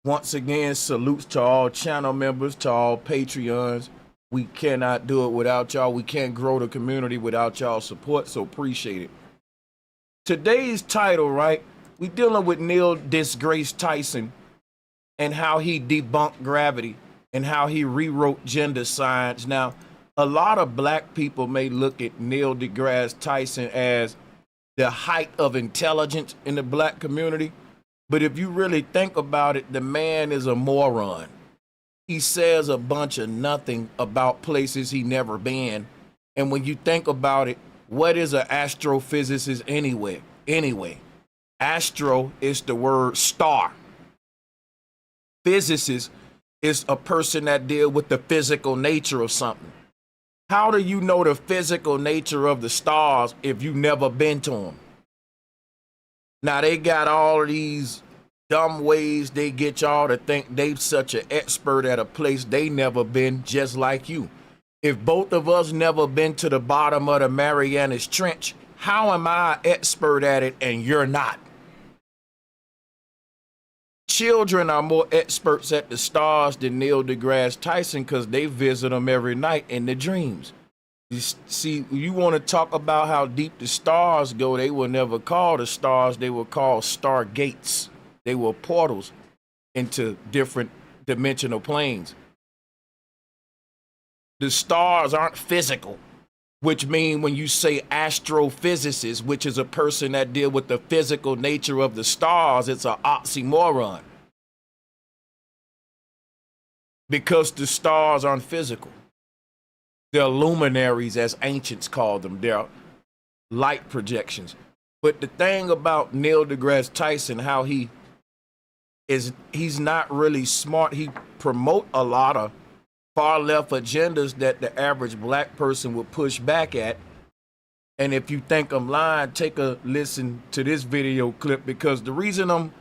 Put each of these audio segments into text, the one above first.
Once again, salutes to all channel members, to all Patreons. We cannot do it without y'all. We can't grow the community without y'all support, so appreciate it. Today's title, right? We dealing with Neil deGrasse Tyson and how he debunked gravity and how he rewrote gender science. Now, a lot of black people may look at Neil deGrasse Tyson as the height of intelligence in the black community. But if you really think about it, the man is a moron. He says a bunch of nothing about places he never been. And when you think about it, what is an astrophysicist anyway? Astro is the word star. Physicist is a person that deal with the physical nature of something. How do you know the physical nature of the stars if you've never been to them? Now, they got all of these dumb ways they get y'all to think they such an expert at a place they never been, just like you. If both of us never been to the bottom of the Marianas Trench, how am I an expert at it and you're not? Children are more experts at the stars than Neil deGrasse Tyson because they visit them every night in their dreams. You see, you want to talk about how deep the stars go, they were never called the stars, they were called stargates. They were portals into different dimensional planes. The stars aren't physical, which means when you say astrophysicist, which is a person that deal with the physical nature of the stars, it's an oxymoron. Because the stars aren't physical. They're luminaries, as ancients called them. They're light projections. But the thing about Neil deGrasse Tyson, how he's not really smart. He promote a lot of far left agendas that the average black person would push back at. And if you think I'm lying, take a listen to this video clip, because the reason I'm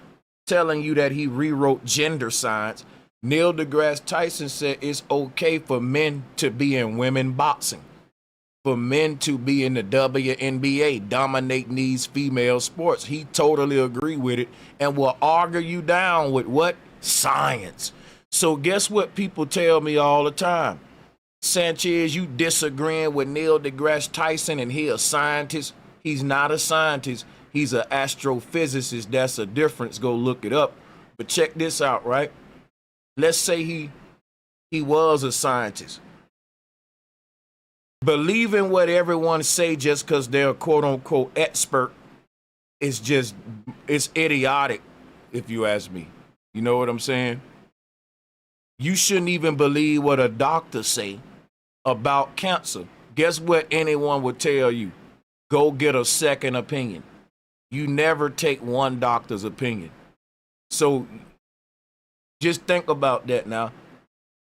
telling you that he rewrote gender science, Neil deGrasse Tyson said it's okay for men to be in women boxing, for men to be in the WNBA, dominating these female sports. He totally agree with it and will argue you down with what? Science. So guess what people tell me all the time? Sanchez, you disagreeing with Neil deGrasse Tyson and he a scientist? He's not a scientist. He's an astrophysicist. That's a difference. Go look it up. But check this out, right? Let's say he was a scientist. Believing what everyone say just because they're a quote unquote expert is it's idiotic, if you ask me. You know what I'm saying? You shouldn't even believe what a doctor say about cancer. Guess what anyone would tell you? Go get a second opinion. You never take one doctor's opinion. So just think about that now.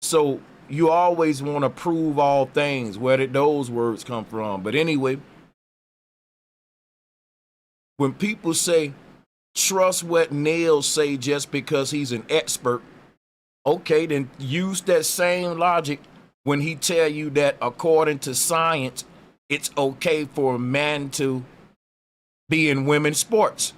So you always want to prove all things. Where did those words come from? But anyway, when people say, trust what Neil say just because he's an expert, okay, then use that same logic when he tell you that according to science, it's okay for a man to be in women's sports.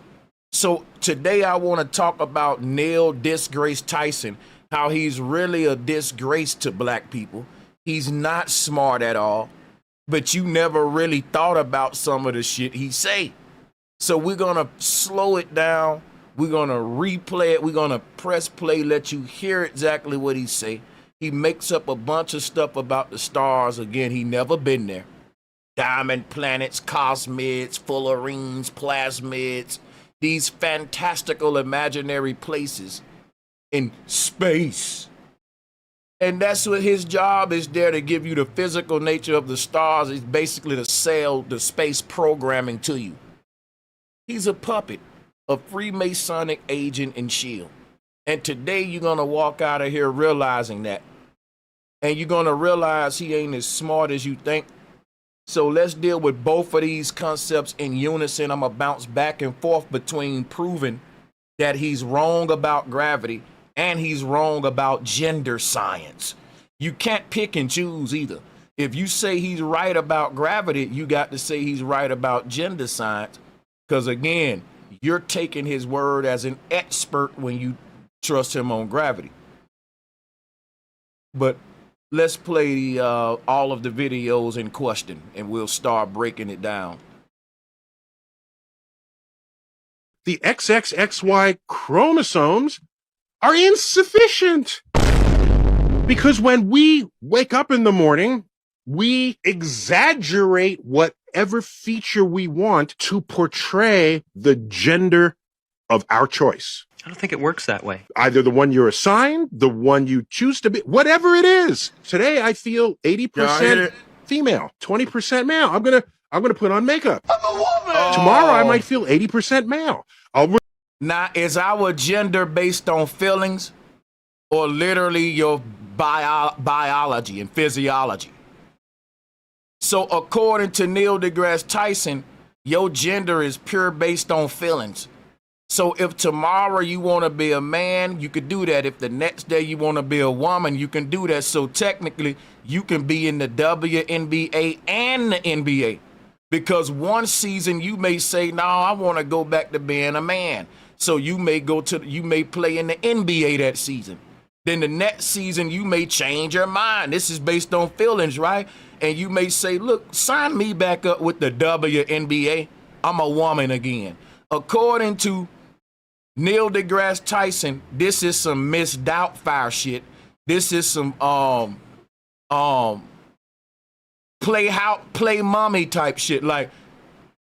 So today I want to talk about Neil deGrasse Tyson, how he's really a disgrace to black people. He's not smart at all, but you never really thought about some of the shit he say. So we're going to slow it down. We're going to replay it. We're going to press play, let you hear exactly what he say. He makes up a bunch of stuff about the stars. Again, he never been there. Diamond planets, cosmids, fullerenes, plasmids, these fantastical imaginary places in space. And that's what his job is, there to give you the physical nature of the stars. It's basically to sell the space programming to you. He's a puppet, a Freemasonic agent in S.H.I.E.L.D. And today you're going to walk out of here realizing that. And you're going to realize he ain't as smart as you think. So let's deal with both of these concepts in unison. I'm going to bounce back and forth between proving that he's wrong about gravity and he's wrong about gender science. You can't pick and choose either. If you say he's right about gravity, you got to say he's right about gender science. Because again, you're taking his word as an expert when you trust him on gravity. But let's play all of the videos in question, and we'll start breaking it down. The XXXY chromosomes are insufficient. Because when we wake up in the morning, we exaggerate whatever feature we want to portray the gender of our choice. I don't think it works that way. Either the one you're assigned, the one you choose to be, whatever it is. Today I feel 80% female, 20% male. I'm gonna put on makeup. I'm a woman. Tomorrow I might feel 80% male. Now, is our gender based on feelings or literally your biology and physiology? So according to Neil deGrasse Tyson, your gender is pure based on feelings. So if tomorrow you want to be a man, you could do that. If the next day you want to be a woman, you can do that. So technically, you can be in the WNBA and the NBA. Because one season you may say, no, I want to go back to being a man. So you may play in the NBA that season. Then the next season you may change your mind. This is based on feelings, right? And you may say, look, sign me back up with the WNBA. I'm a woman again. According to Neil deGrasse Tyson, this is some Miss Doubtfire shit. This is some play mommy type shit. Like,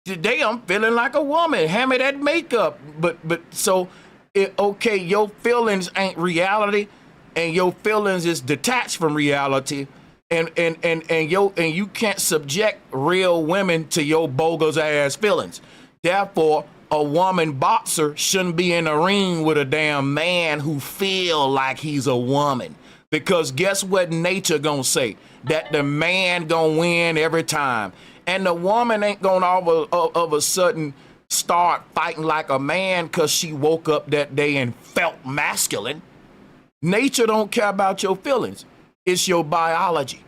today I'm feeling like a woman. Hand me that makeup. But so okay, your feelings ain't reality, and your feelings is detached from reality, and you can't subject real women to your bogus ass feelings. Therefore, a woman boxer shouldn't be in a ring with a damn man who feel like he's a woman. Because guess what nature gonna say? That the man gonna win every time. And the woman ain't gonna all of a sudden start fighting like a man because she woke up that day and felt masculine. Nature don't care about your feelings. It's your biology.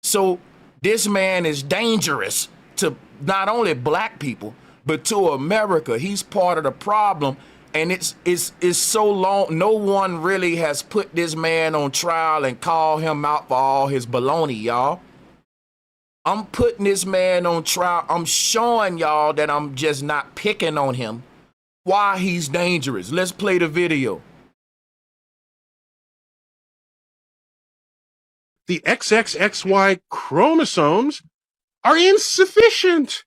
So this man is dangerous to not only black people, but to America. He's part of the problem. And it's so long, no one really has put this man on trial and called him out for all his baloney, y'all. I'm putting this man on trial. I'm showing y'all that I'm just not picking on him. Why he's dangerous. Let's play the video. The XXXY chromosomes are insufficient.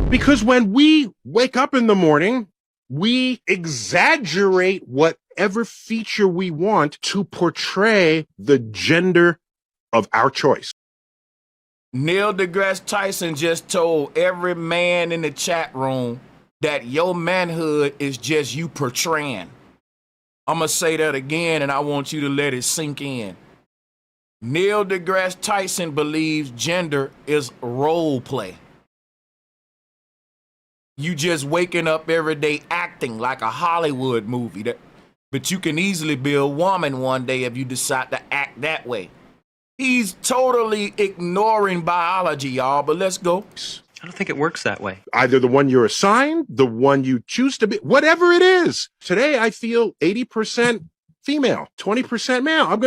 Because when we wake up in the morning, we exaggerate whatever feature we want to portray the gender of our choice. Neil deGrasse Tyson just told every man in the chat room that your manhood is just you portraying. I'm going to say that again, and I want you to let it sink in. Neil deGrasse Tyson believes gender is role play. You just waking up every day acting like a Hollywood movie. But you can easily be a woman one day if you decide to act that way. He's totally ignoring biology, y'all, but let's go. I don't think it works that way. Either the one you're assigned, the one you choose to be, whatever it is. Today I feel 80% female, 20% male. I'm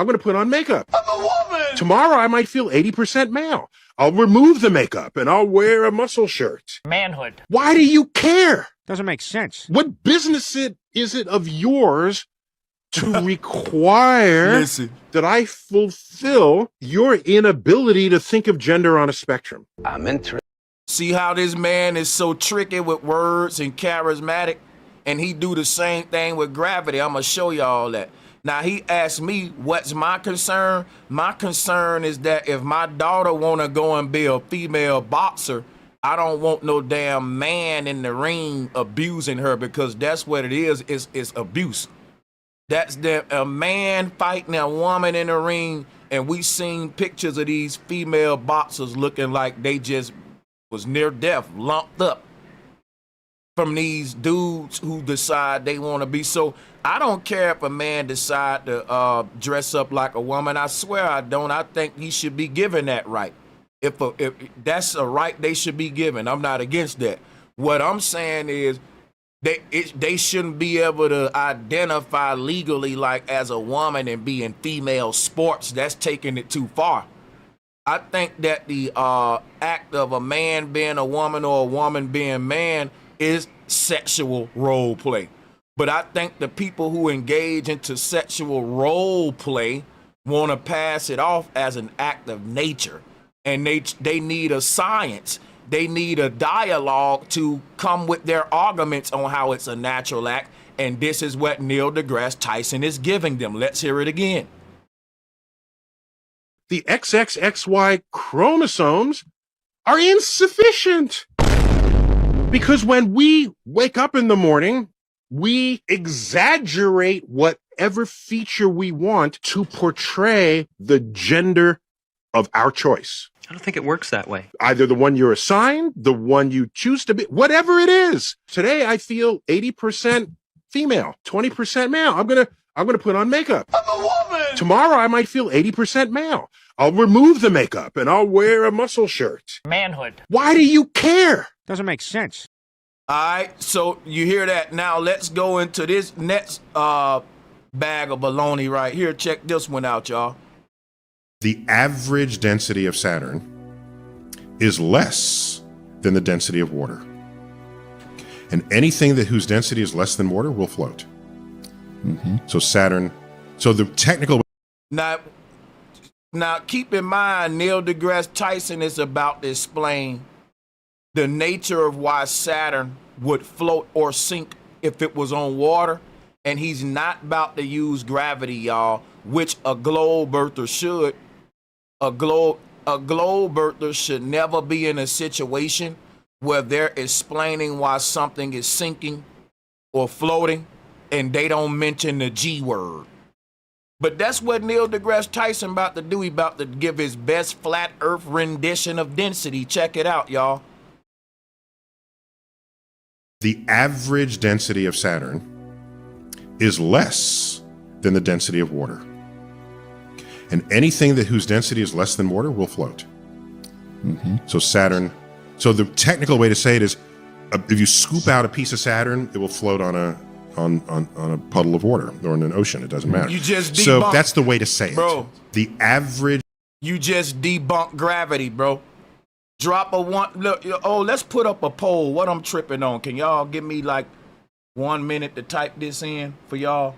gonna put on makeup. I'm a woman. Tomorrow I might feel 80% male. I'll remove the makeup and I'll wear a muscle shirt. Manhood. Why do you care? Doesn't make sense. What business is it of yours to require that I fulfill your inability to think of gender on a spectrum? I'm interested. See how this man is so tricky with words and charismatic, and he do the same thing with gravity. I'm gonna show y'all that. Now he asked me, what's my concern? My concern is that if my daughter wanna go and be a female boxer, I don't want no damn man in the ring abusing her, because that's what it is abuse. That's a man fighting a woman in the ring, and we seen pictures of these female boxers looking like they just was near death, lumped up from these dudes who decide they want to be. So I don't care if a man decide to dress up like a woman. I swear I don't. I think he should be given that right. If that's a right they should be given, I'm not against that. What I'm saying is They shouldn't be able to identify legally like as a woman and be in female sports. That's taking it too far. I think that the act of a man being a woman or a woman being man is sexual role play. But I think the people who engage into sexual role play want to pass it off as an act of nature. And they need a science. They need a dialogue to come with their arguments on how it's a natural act. And this is what Neil deGrasse Tyson is giving them. Let's hear it again. The XXXY chromosomes are insufficient. Because when we wake up in the morning, we exaggerate whatever feature we want to portray the gender of our choice. I don't think it works that way. Either the one you're assigned, the one you choose to be, whatever it is. Today I feel 80% female, 20% male. I'm gonna put on makeup. I'm a woman. Tomorrow I might feel 80% male. I'll remove the makeup and I'll wear a muscle shirt. Manhood. Why do you care? Doesn't make sense. All right, so you hear that. Now let's go into this next bag of baloney right here. Check this one out, y'all. The average density of Saturn is less than the density of water. And anything whose density is less than water will float. So Saturn, so the technical... Now keep in mind, Neil deGrasse Tyson is about to explain the nature of why Saturn would float or sink if it was on water. And he's not about to use gravity, y'all, which a globe earther should. A globe earther should never be in a situation where they're explaining why something is sinking or floating and they don't mention the G word. But that's what Neil deGrasse Tyson about to do. He about to give his best flat earth rendition of density. Check it out, y'all. The average density of Saturn is less than the density of water. And anything whose density is less than water will float. So Saturn, so the technical way to say it is, if you scoop out a piece of Saturn, it will float on a puddle of water or in an ocean. It doesn't matter. You just debunked, so that's the way to say it, bro. The average. You just debunked gravity, bro. Drop a one. Look, oh, let's put up a poll. What I'm tripping on? Can y'all give me like 1 minute to type this in for y'all?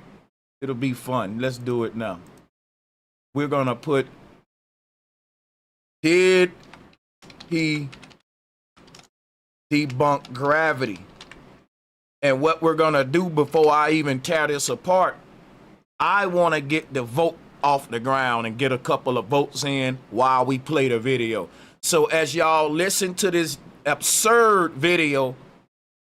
It'll be fun. Let's do it now. We're gonna put, did he debunk gravity? And what we're gonna do before I even tear this apart, I wanna get the vote off the ground and get a couple of votes in while we play the video. So as y'all listen to this absurd video,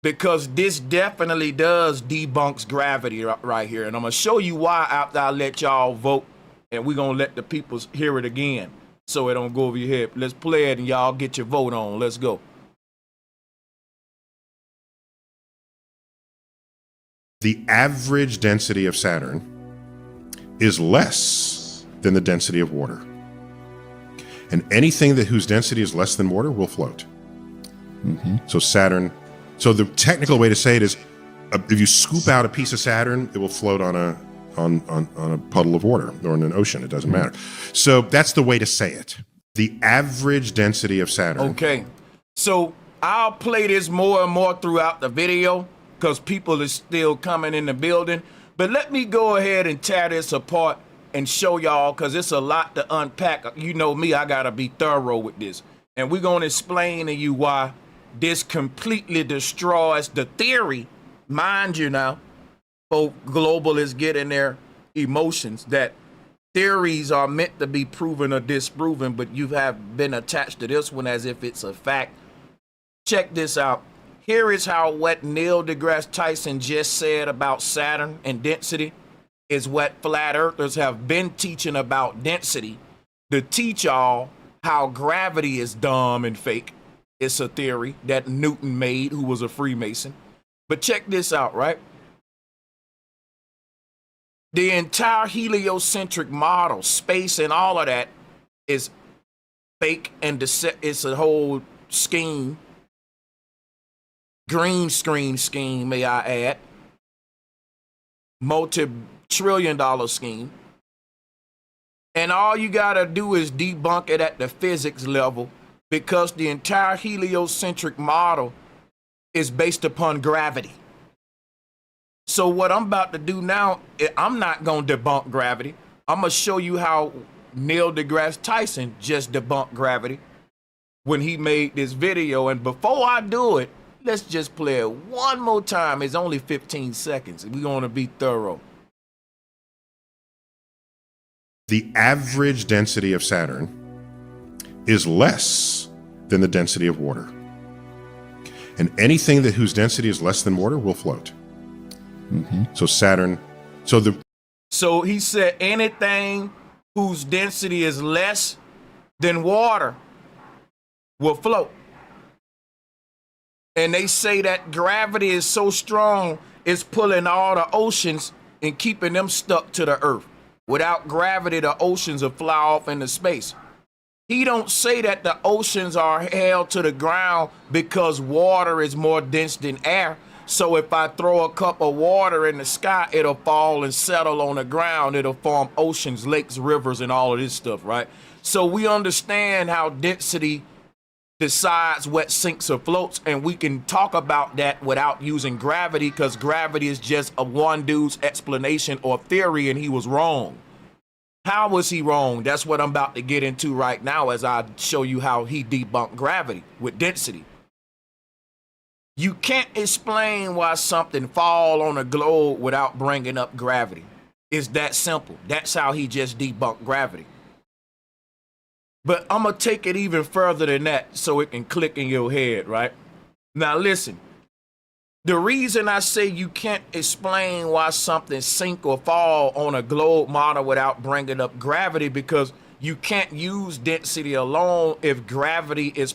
because this definitely does debunks gravity right here. And I'm gonna show you why after I let y'all vote. And we're going to let the people hear it again so it don't go over your head. Let's play it and y'all get your vote on. Let's go. The average density of Saturn is less than the density of water. And anything whose density is less than water will float. So Saturn, so the technical way to say it is, if you scoop out a piece of Saturn, it will float on a puddle of water or in an ocean. It doesn't matter. So that's the way to say it. The average density of Saturn. Okay. So I'll play this more and more throughout the video because people are still coming in the building. But let me go ahead and tear this apart and show y'all, because it's a lot to unpack. You know me, I got to be thorough with this. And we're going to explain to you why this completely destroys the theory, mind you now, both globalists getting their emotions, that theories are meant to be proven or disproven, but you have been attached to this one as if it's a fact. Check this out. Here is how what Neil deGrasse Tyson just said about Saturn and density is what flat earthers have been teaching about density to teach y'all how gravity is dumb and fake. It's a theory that Newton made, who was a Freemason. But check this out, right? The entire heliocentric model, space and all of that, is fake and it's a whole scheme green screen scheme, may I add, multi-trillion-dollar scheme. And all you gotta do is debunk it at the physics level, because the entire heliocentric model is based upon gravity. So what I'm about to do now, I'm not gonna debunk gravity. I'm gonna show you how Neil deGrasse Tyson just debunked gravity when he made this video. And before I do it, let's just play it one more time. It's only 15 seconds. We're gonna be thorough. The average density of Saturn is less than the density of water. And anything whose density is less than water will float. So Saturn, so he said anything whose density is less than water will float. And they say that gravity is so strong, it's pulling all the oceans and keeping them stuck to the earth. Without gravity, the oceans will fly off into space. He don't say that the oceans are held to the ground because water is more dense than air. So if I throw a cup of water in the sky, it'll fall and settle on the ground. It'll form oceans, lakes, rivers, and all of this stuff, right? So we understand how density decides what sinks or floats, and we can talk about that without using gravity, because gravity is just a one dude's explanation or theory, and he was wrong. How was he wrong? That's what I'm about to get into right now as I show you how he debunked gravity with density. You can't explain why something fall on a globe without bringing up gravity. It's that simple. That's how he just debunked gravity. But I'm going to take it even further than that so it can click in your head, right? Now listen, the reason I say you can't explain why something sink or fall on a globe model without bringing up gravity, because you can't use density alone if gravity is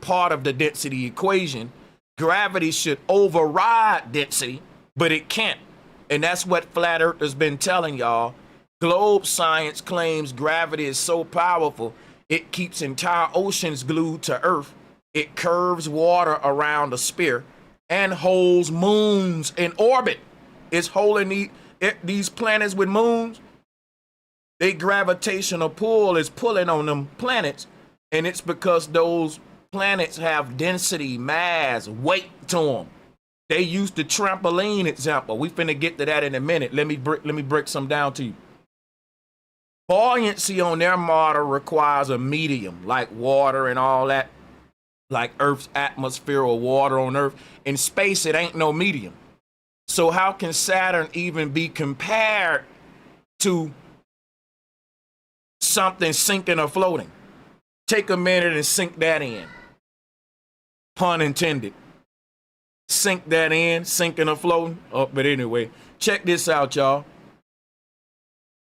part of the density equation. Gravity should override density, but it can't. And that's what Flat Earth has been telling y'all. Globe science claims gravity is so powerful, it keeps entire oceans glued to Earth. It curves water around a sphere and holds moons in orbit. It's holding these planets with moons. Their gravitational pull is pulling on them planets, and it's because those planets have density, mass, weight to them. They used the trampoline example. We finna get to that in a minute. Let me break some down to you. Buoyancy on their model requires a medium, like water and all that, like Earth's atmosphere or water on Earth. In space, it ain't no medium. So how can Saturn even be compared to something sinking or floating? Take a minute and sink that in. Pun intended. Sink that in, sinking or floating. Oh, but anyway, check this out, y'all.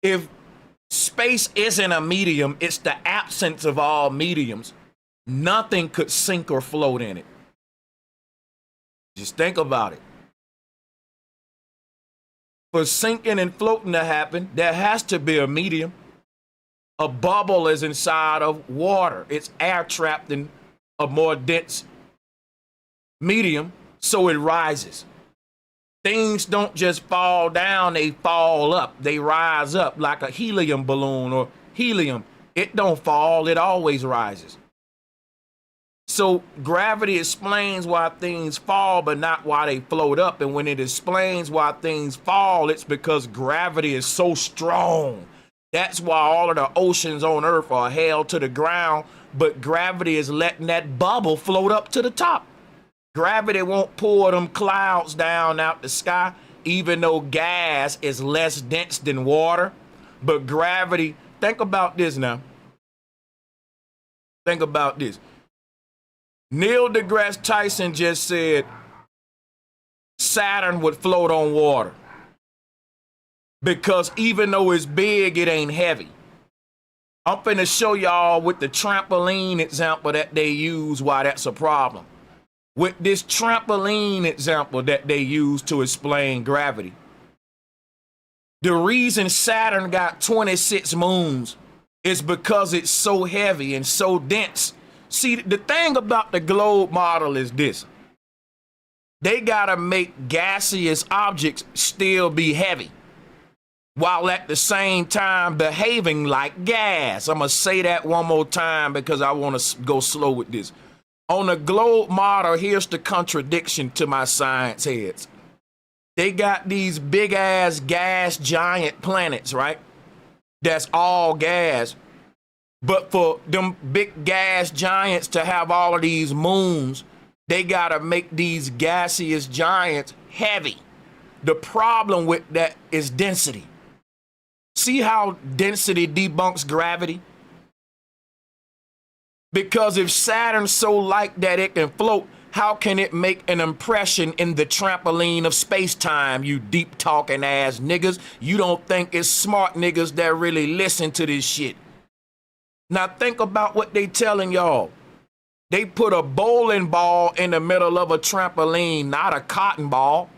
If space isn't a medium, it's the absence of all mediums. Nothing could sink or float in it. Just think about it. For sinking and floating to happen, there has to be a medium. A bubble is inside of water. It's air trapped in a more dense medium, so it rises. Things don't just fall down, they fall up. They rise up like a helium balloon or helium. It don't fall, it always rises. So gravity explains why things fall, but not why they float up. And when it explains why things fall, it's because gravity is so strong. That's why all of the oceans on Earth are held to the ground, but gravity is letting that bubble float up to the top. Gravity won't pull them clouds down out the sky, even though gas is less dense than water. But gravity, think about this now. Think about this. Neil deGrasse Tyson just said Saturn would float on water, because even though it's big, it ain't heavy. I'm finna show y'all with the trampoline example that they use why that's a problem. With this trampoline example that they use to explain gravity. The reason Saturn got 26 moons is because it's so heavy and so dense. See, the thing about the globe model is this. They gotta make gaseous objects still be heavy, while at the same time behaving like gas. I'm gonna say that one more time because I wanna go slow with this. On the globe model, here's the contradiction to my science heads. They got these big ass gas giant planets, right? That's all gas. But for them big gas giants to have all of these moons, they gotta make these gaseous giants heavy. The problem with that is density. See how density debunks gravity? Because if Saturn's so light that it can float, how can it make an impression in the trampoline of space-time, you deep talking ass niggas? You don't think it's smart niggas that really listen to this shit. Now think about what they telling y'all. They put a bowling ball in the middle of a trampoline, not a cotton ball.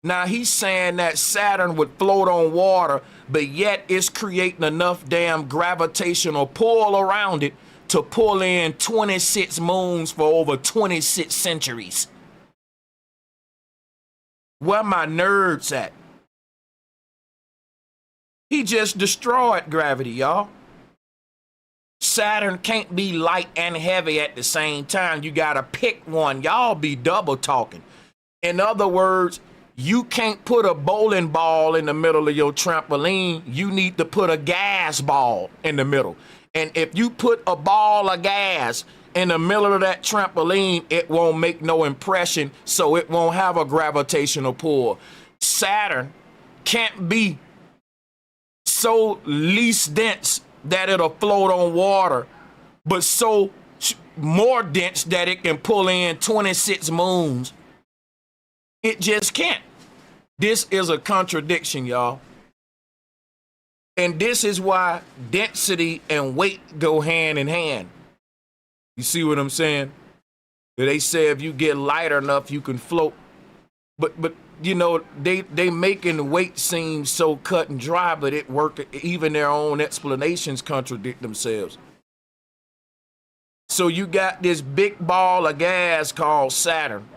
Now he's saying that Saturn would float on water, but yet it's creating enough damn gravitational pull around it to pull in 26 moons for over 26 centuries. Where my nerds at? He just destroyed gravity, y'all. Saturn can't be light and heavy at the same time. You gotta pick one. Y'all be double talking. In other words, you can't put a bowling ball in the middle of your trampoline. You need to put a gas ball in the middle. And if you put a ball of gas in the middle of that trampoline, it won't make no impression, so it won't have a gravitational pull. Saturn can't be so least dense that it'll float on water, but so more dense that it can pull in 26 moons. It just can't. This is a contradiction, y'all. And this is why density and weight go hand in hand. You see what I'm saying? They say if you get light enough, you can float. But you know, they making weight seem so cut and dry, but it work. Even their own explanations contradict themselves. So you got this big ball of gas called Saturn.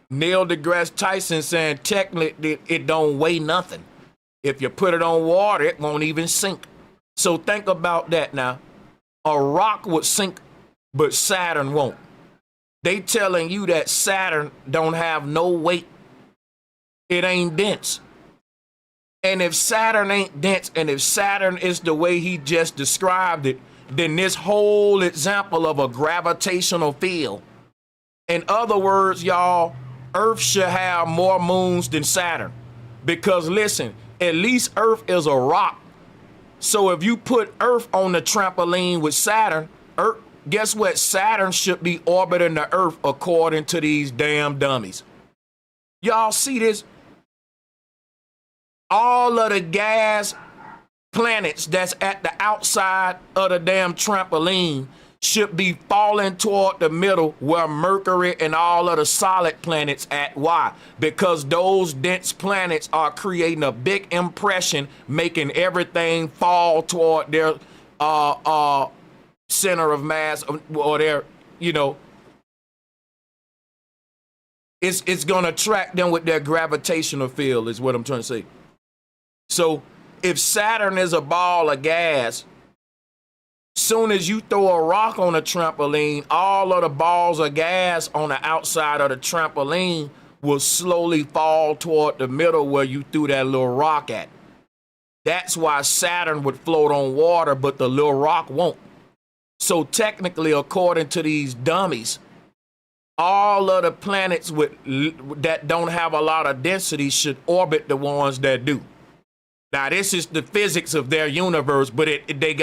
Neil deGrasse Tyson saying technically it don't weigh nothing. If you put it on water, it won't even sink. So think about that now. A rock would sink, but Saturn won't. They telling you that Saturn don't have no weight. It ain't dense. And if Saturn ain't dense, and if Saturn is the way he just described it, then this whole example of a gravitational field. In other words, y'all, Earth should have more moons than Saturn. Because listen, at least Earth is a rock. So if you put Earth on the trampoline with Saturn, Earth, guess what? Saturn should be orbiting the Earth according to these damn dummies. Y'all see this? All of the gas planets that's at the outside of the damn trampoline should be falling toward the middle where Mercury and all of the solid planets at. Why? Because those dense planets are creating a big impression, making everything fall toward their center of mass, or their, you know, it's gonna attract them with their gravitational field, is what I'm trying to say. So if Saturn is a ball of gas, soon as you throw a rock on a trampoline, all of the balls of gas on the outside of the trampoline will slowly fall toward the middle where you threw that little rock at. That's why Saturn would float on water, but the little rock won't. So technically, according to these dummies, all of the planets that don't have a lot of density should orbit the ones that do. Now this is the physics of their universe, but they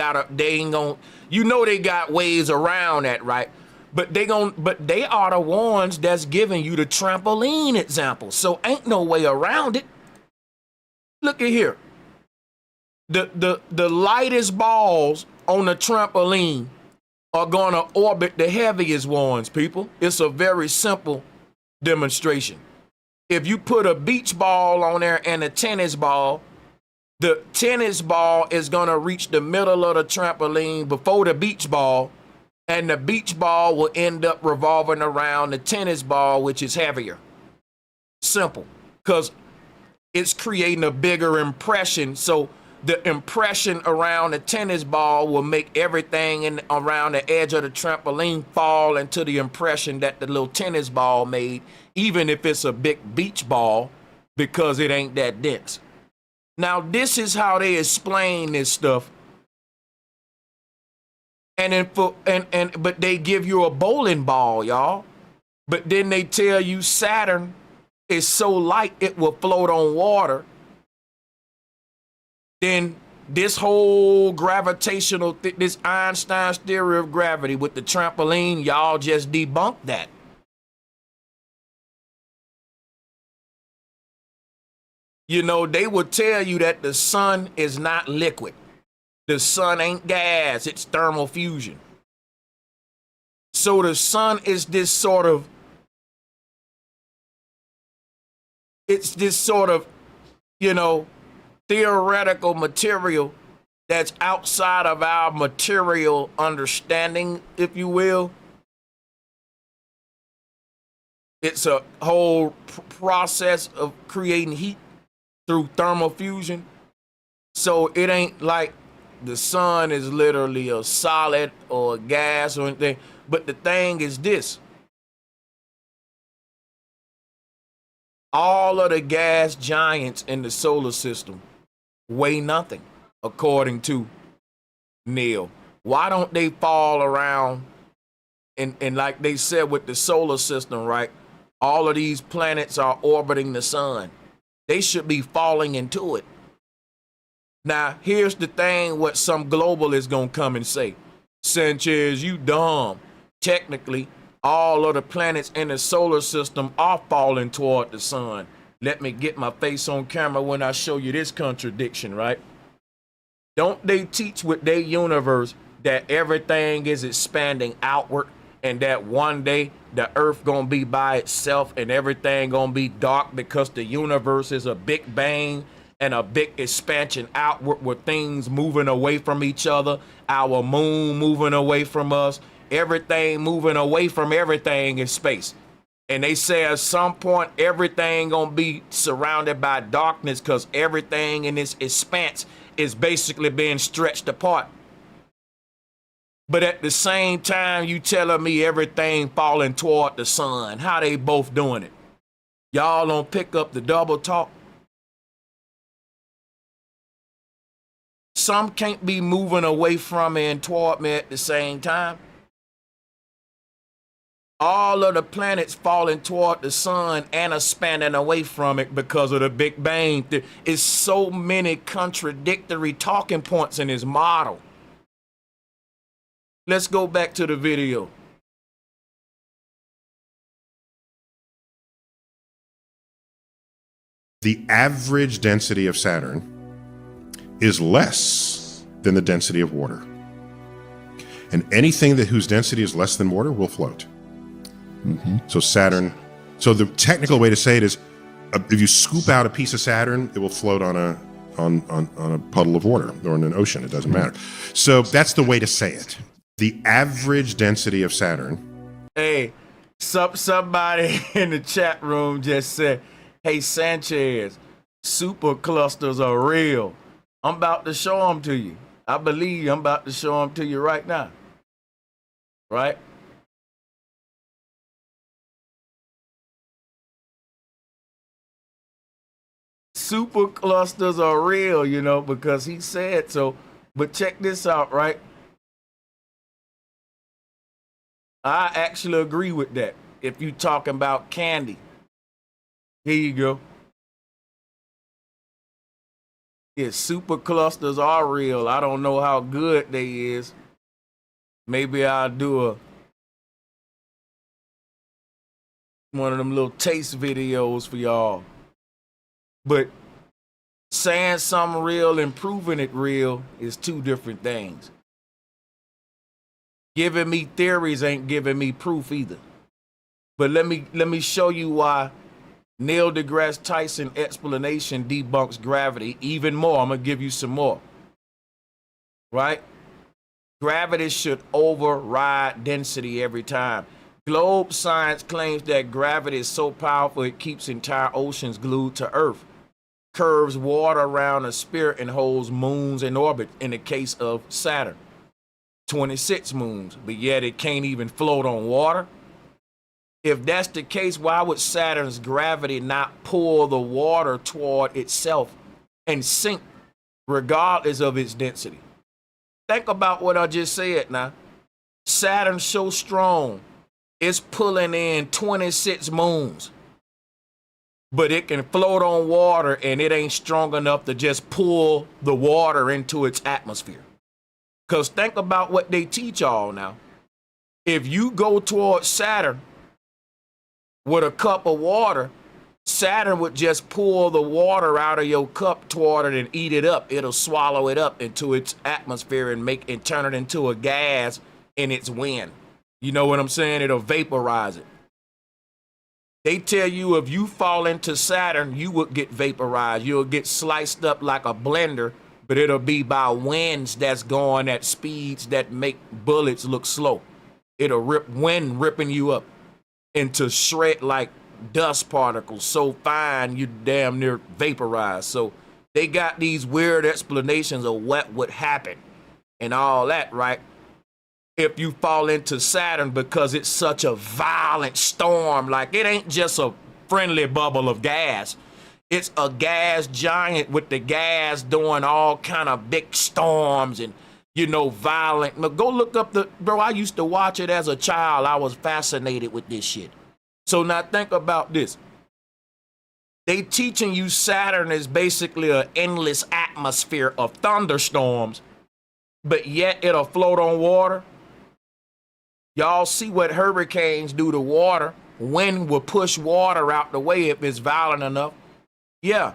ain't gonna, you know, they got ways around that, right? But they are the ones that's giving you the trampoline example. So ain't no way around it. Look at here. The lightest balls on the trampoline are gonna orbit the heaviest ones, people. It's a very simple demonstration. If you put a beach ball on there and a tennis ball, the tennis ball is going to reach the middle of the trampoline before the beach ball, and the beach ball will end up revolving around the tennis ball, which is heavier. Simple. Because it's creating a bigger impression. So the impression around the tennis ball will make everything around the edge of the trampoline fall into the impression that the little tennis ball made, even if it's a big beach ball, because it ain't that dense. Now, this is how they explain this stuff. And then but they give you a bowling ball, y'all. But then they tell you Saturn is so light it will float on water. Then this whole gravitational, this Einstein's theory of gravity with the trampoline, y'all just debunked that. You know, they would tell you that the sun is not liquid. The sun ain't gas, it's thermal fusion. So the sun is this sort of, you know, theoretical material that's outside of our material understanding, if you will. It's a whole process of creating heat through thermal fusion. So it ain't like the sun is literally a solid or a gas or anything. But the thing is this. All of the gas giants in the solar system weigh nothing, according to Neil. Why don't they fall around? And like they said with the solar system, right? All of these planets are orbiting the sun. They should be falling into it. Now, here's the thing, what some global is going to come and say. Sanchez, you dumb. Technically, all of the planets in the solar system are falling toward the sun. Let me get my face on camera when I show you this contradiction, right? Don't they teach with their universe that everything is expanding outward and that one day the earth gonna be by itself and everything gonna be dark because the universe is a big bang and a big expansion outward with things moving away from each other, our moon moving away from us, everything moving away from everything in space. And they say at some point everything gonna be surrounded by darkness because everything in this expanse is basically being stretched apart. But at the same time, you telling me everything falling toward the sun. How they both doing it? Y'all don't pick up the double talk. Some can't be moving away from me and toward me at the same time. All of the planets falling toward the sun and expanding away from it because of the Big Bang. There's so many contradictory talking points in his model. Let's go back to the video. The average density of Saturn is less than the density of water. And anything whose density is less than water will float. So Saturn, so the technical way to say it is, if you scoop out a piece of Saturn, it will float on a puddle of water or in an ocean. It doesn't matter. So that's the way to say it. The average density of Saturn. Hey, somebody in the chat room just said, hey, Sanchez, superclusters are real. I'm about to show them to you. I believe I'm about to show them to you right now. Right? Superclusters are real, you know, because he said so. But check this out, right? I actually agree with that. If you talking about candy. Here you go. Yeah, superclusters are real. I don't know how good they is. Maybe I'll do one of them little taste videos for y'all. But saying something real and proving it real is two different things. Giving me theories ain't giving me proof either. But let me show you why Neil deGrasse Tyson explanation debunks gravity even more. I'm gonna give you some more. Right? Gravity should override density every time. Globe science claims that gravity is so powerful it keeps entire oceans glued to Earth, curves water around a sphere, and holds moons in orbit in the case of Saturn. 26 moons, but yet it can't even float on water. If that's the case, why would Saturn's gravity not pull the water toward itself and sink regardless of its density? Think about what I just said now. Saturn's so strong, it's pulling in 26 moons, but it can float on water and it ain't strong enough to just pull the water into its atmosphere. Because think about what they teach y'all now. If you go towards Saturn with a cup of water, Saturn would just pull the water out of your cup toward it and eat it up. It'll swallow it up into its atmosphere and turn it into a gas in its wind. You know what I'm saying? It'll vaporize it. They tell you if you fall into Saturn, you would get vaporized. You'll get sliced up like a blender, but it'll be by winds that's going at speeds that make bullets look slow. It'll wind ripping you up into shred like dust particles so fine you damn near vaporized. So they got these weird explanations of what would happen and all that, right? If you fall into Saturn, because it's such a violent storm. Like, it ain't just a friendly bubble of gas. It's a gas giant with the gas doing all kind of big storms and, you know, violent. But go look up bro, I used to watch it as a child. I was fascinated with this shit. So now think about this. They teaching you Saturn is basically an endless atmosphere of thunderstorms, but yet it'll float on water. Y'all see what hurricanes do to water. Wind will push water out the way if it's violent enough. Yeah,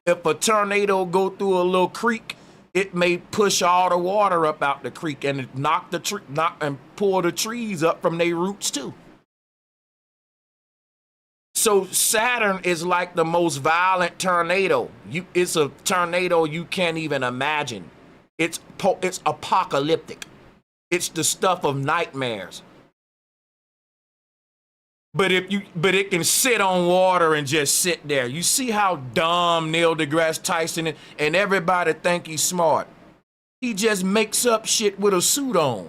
if a tornado go through a little creek, it may push all the water up out the creek and knock and pull the trees up from their roots too. So Saturn is like the most violent tornado. It's a tornado you can't even imagine. It's apocalyptic. It's the stuff of nightmares. But it can sit on water and just sit there. You see how dumb Neil deGrasse Tyson is, and everybody think he's smart. He just makes up shit with a suit on.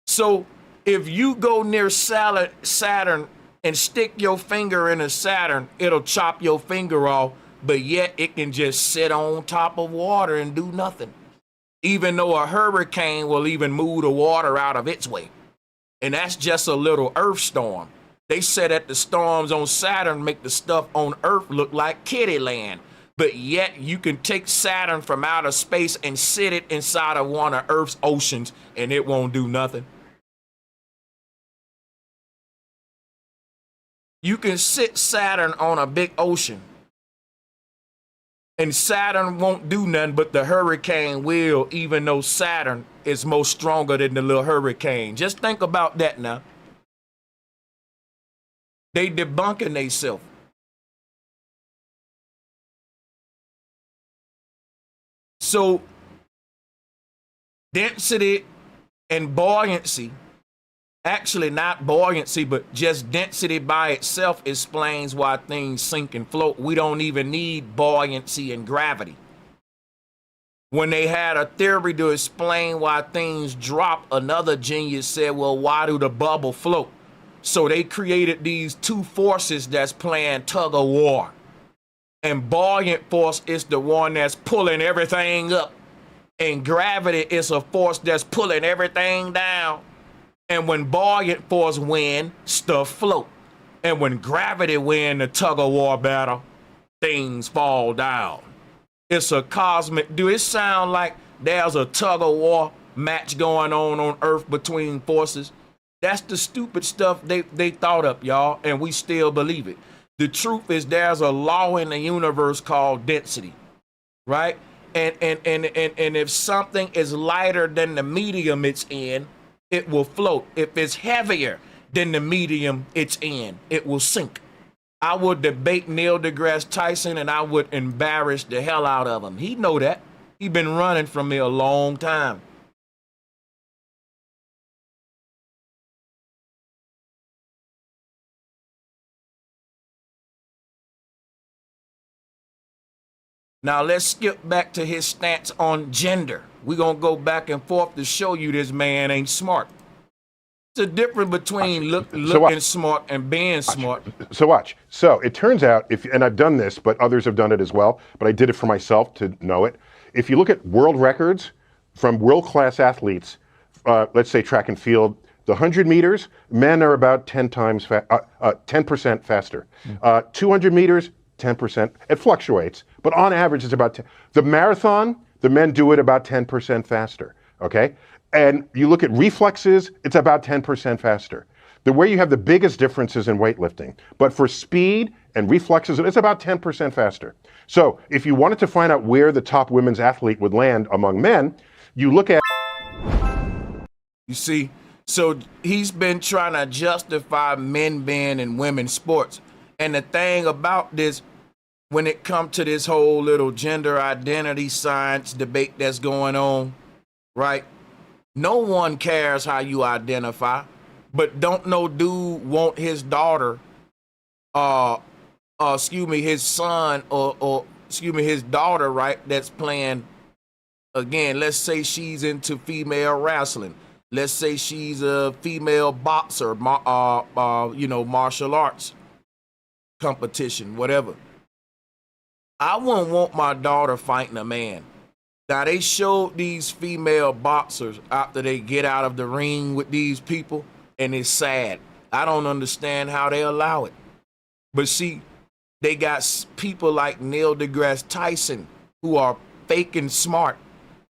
So if you go near Saturn and stick your finger in a Saturn, it'll chop your finger off, but yet it can just sit on top of water and do nothing. Even though a hurricane will even move the water out of its way. And that's just a little Earth storm. They said that the storms on Saturn make the stuff on Earth look like kitty land. But yet you can take Saturn from outer space and sit it inside of one of Earth's oceans and it won't do nothing. You can sit Saturn on a big ocean and Saturn won't do nothing, but the hurricane will, even though Saturn is more stronger than the little hurricane. Just think about that now. They debunking themselves. So density and buoyancy, actually not buoyancy, but just density by itself explains why things sink and float. We don't even need buoyancy and gravity. When they had a theory to explain why things drop, another genius said, well, why do the bubble float? So they created these two forces that's playing tug of war. And buoyant force is the one that's pulling everything up. And gravity is a force that's pulling everything down. And when buoyant force win, stuff float. And when gravity win the tug of war battle, things fall down. It's a cosmic. Do it sound like there's a tug of war match going on Earth between forces? That's the stupid stuff they thought up, y'all, and we still believe it. The truth is there's a law in the universe called density, right? And if something is lighter than the medium it's in, it will float. If it's heavier than the medium it's in, it will sink. I would debate Neil deGrasse Tyson and I would embarrass the hell out of him. He know that. He been running from me a long time. Now let's skip back to his stance on gender. We're going to go back and forth to show you this man ain't smart. It's a difference between looking smart and being smart. So watch. So it turns out, and I've done this, but others have done it as well, but I did it for myself to know it. If you look at world records from world-class athletes, let's say track and field, the 100 meters, men are about 10% faster. 200 meters, 10%. It fluctuates, but on average, it's about 10. The marathon, the men do it about 10% faster, okay? And you look at reflexes, it's about 10% faster. The way you have the biggest differences in weightlifting, but for speed and reflexes, it's about 10% faster. So if you wanted to find out where the top women's athlete would land among men, you look at... You see, so he's been trying to justify men being in women's sports. And the thing about this, when it comes to this whole little gender identity science debate that's going on, right? No one cares how you identify, but don't no dude want his daughter, his son or his daughter, right? That's playing, again, let's say she's into female wrestling. Let's say she's a female boxer, martial arts competition, whatever. I wouldn't want my daughter fighting a man. Now, they showed these female boxers after they get out of the ring with these people, and it's sad. I don't understand how they allow it. But see, they got people like Neil deGrasse Tyson who are faking smart,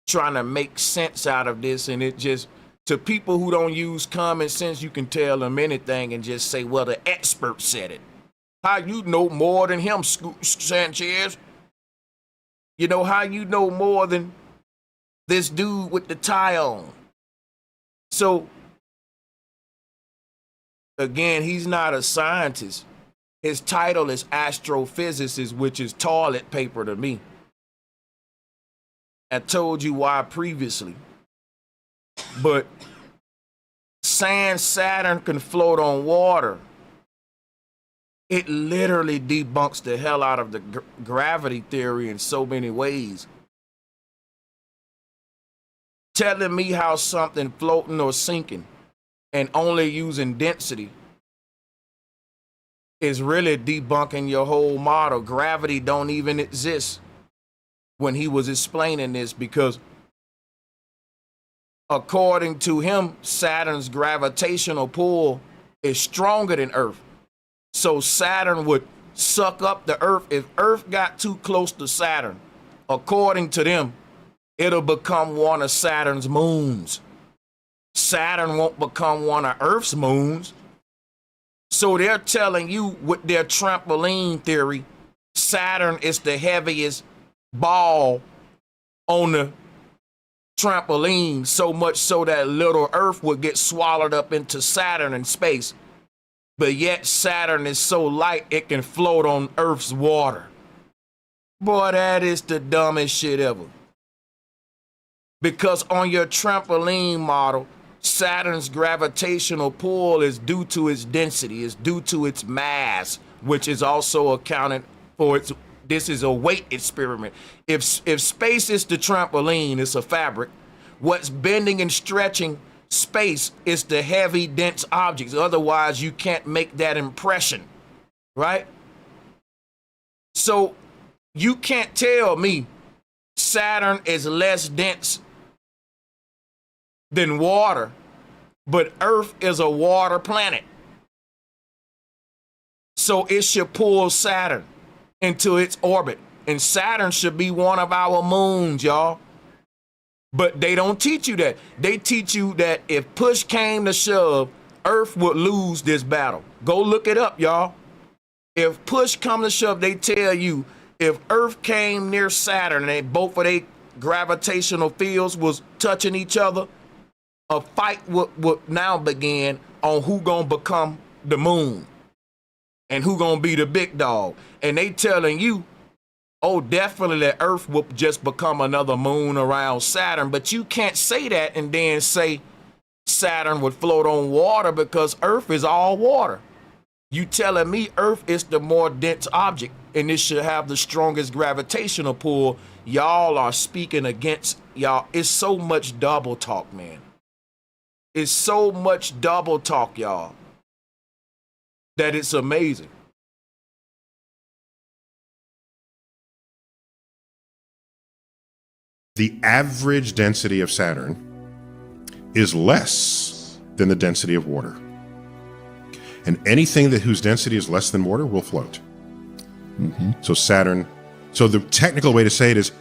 trying to make sense out of this, and it just, to people who don't use common sense, you can tell them anything and just say, well, the expert said it. How you know more than him, Sanchez? You know, how you know more than this dude with the tie on? So, again, he's not a scientist. His title is astrophysicist, which is toilet paper to me. I told you why previously. But saying Saturn can float on water, it literally debunks the hell out of the gravity theory in so many ways. Telling me how something floating or sinking and only using density is really debunking your whole model. Gravity don't even exist when he was explaining this, because according to him, Saturn's gravitational pull is stronger than Earth. So Saturn would suck up the Earth. If Earth got too close to Saturn, according to them, it'll become one of Saturn's moons. Saturn won't become one of Earth's moons. So they're telling you with their trampoline theory, Saturn is the heaviest ball on the trampoline, so much so that little Earth would get swallowed up into Saturn in space. But yet Saturn is so light it can float on Earth's water. Boy, that is the dumbest shit ever. Because on your trampoline model, Saturn's gravitational pull is due to its density, is due to its mass, which is also accounted for its, this is a weight experiment. If space is the trampoline, it's a fabric. What's bending and stretching space is the heavy, dense objects. Otherwise, you can't make that impression, right? So you can't tell me Saturn is less dense than water, but Earth is a water planet. So it should pull Saturn into its orbit. And Saturn should be one of our moons, y'all. But they don't teach you that. They teach you that if push came to shove, Earth would lose this battle. Go look it up, y'all. If push come to shove, they tell you if Earth came near Saturn and both of their gravitational fields was touching each other, a fight would now begin on who gonna become the moon and who gonna be the big dog. And they telling you, oh, definitely that Earth will just become another moon around Saturn. But you can't say that and then say Saturn would float on water, because Earth is all water. You telling me Earth is the more dense object and it should have the strongest gravitational pull. Y'all are speaking against y'all. It's so much double talk, man. It's so much double talk, y'all, that it's amazing. The average density of Saturn is less than the density of water. And anything that whose density is less than water will float. So Saturn, so the technical way to say it is,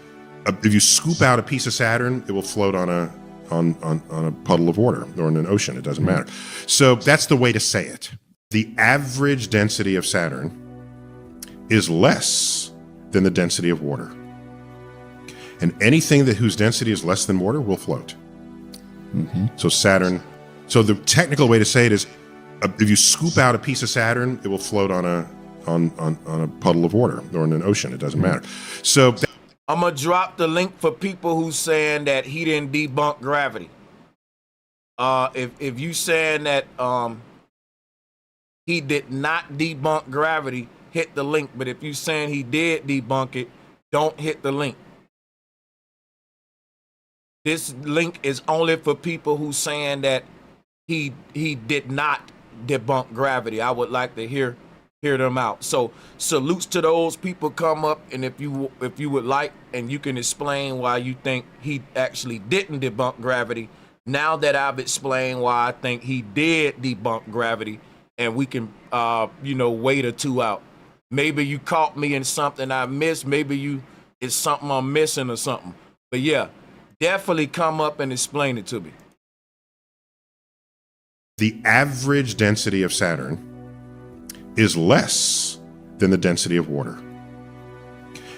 if you scoop out a piece of Saturn, it will float on a puddle of water or in an ocean. It doesn't matter. So that's the way to say it. The average density of Saturn is less than the density of water. And anything that whose density is less than water will float. So Saturn, so the technical way to say it is, if you scoop out a piece of Saturn, it will float on a puddle of water or in an ocean. It doesn't matter. So I'm gonna drop the link for people who's saying that he didn't debunk gravity. If you saying that he did not debunk gravity, hit the link. But if you saying he did debunk it, don't hit the link. This link is only for people who saying that he did not debunk gravity. I would like to hear them out. So salutes to those people. Come up, and if you would like, and you can explain why you think he actually didn't debunk gravity. Now that I've explained why I think he did debunk gravity, and we can wait or two out. Maybe you caught me in something I missed. Maybe it's something I'm missing or something. But yeah, definitely come up and explain it to me. the average density of Saturn is less than the density of water.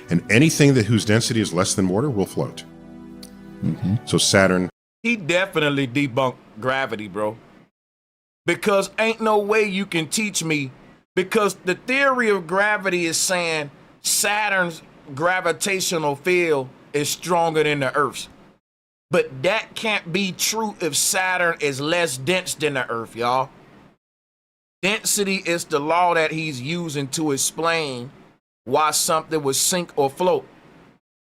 And anything that whose density is less than water will float. So Saturn. He definitely debunked gravity, bro. Because ain't no way you can teach me. Because the theory of gravity is saying Saturn's gravitational field is stronger than the Earth's. But that can't be true if Saturn is less dense than the Earth, y'all. Density is the law that he's using to explain why something would sink or float,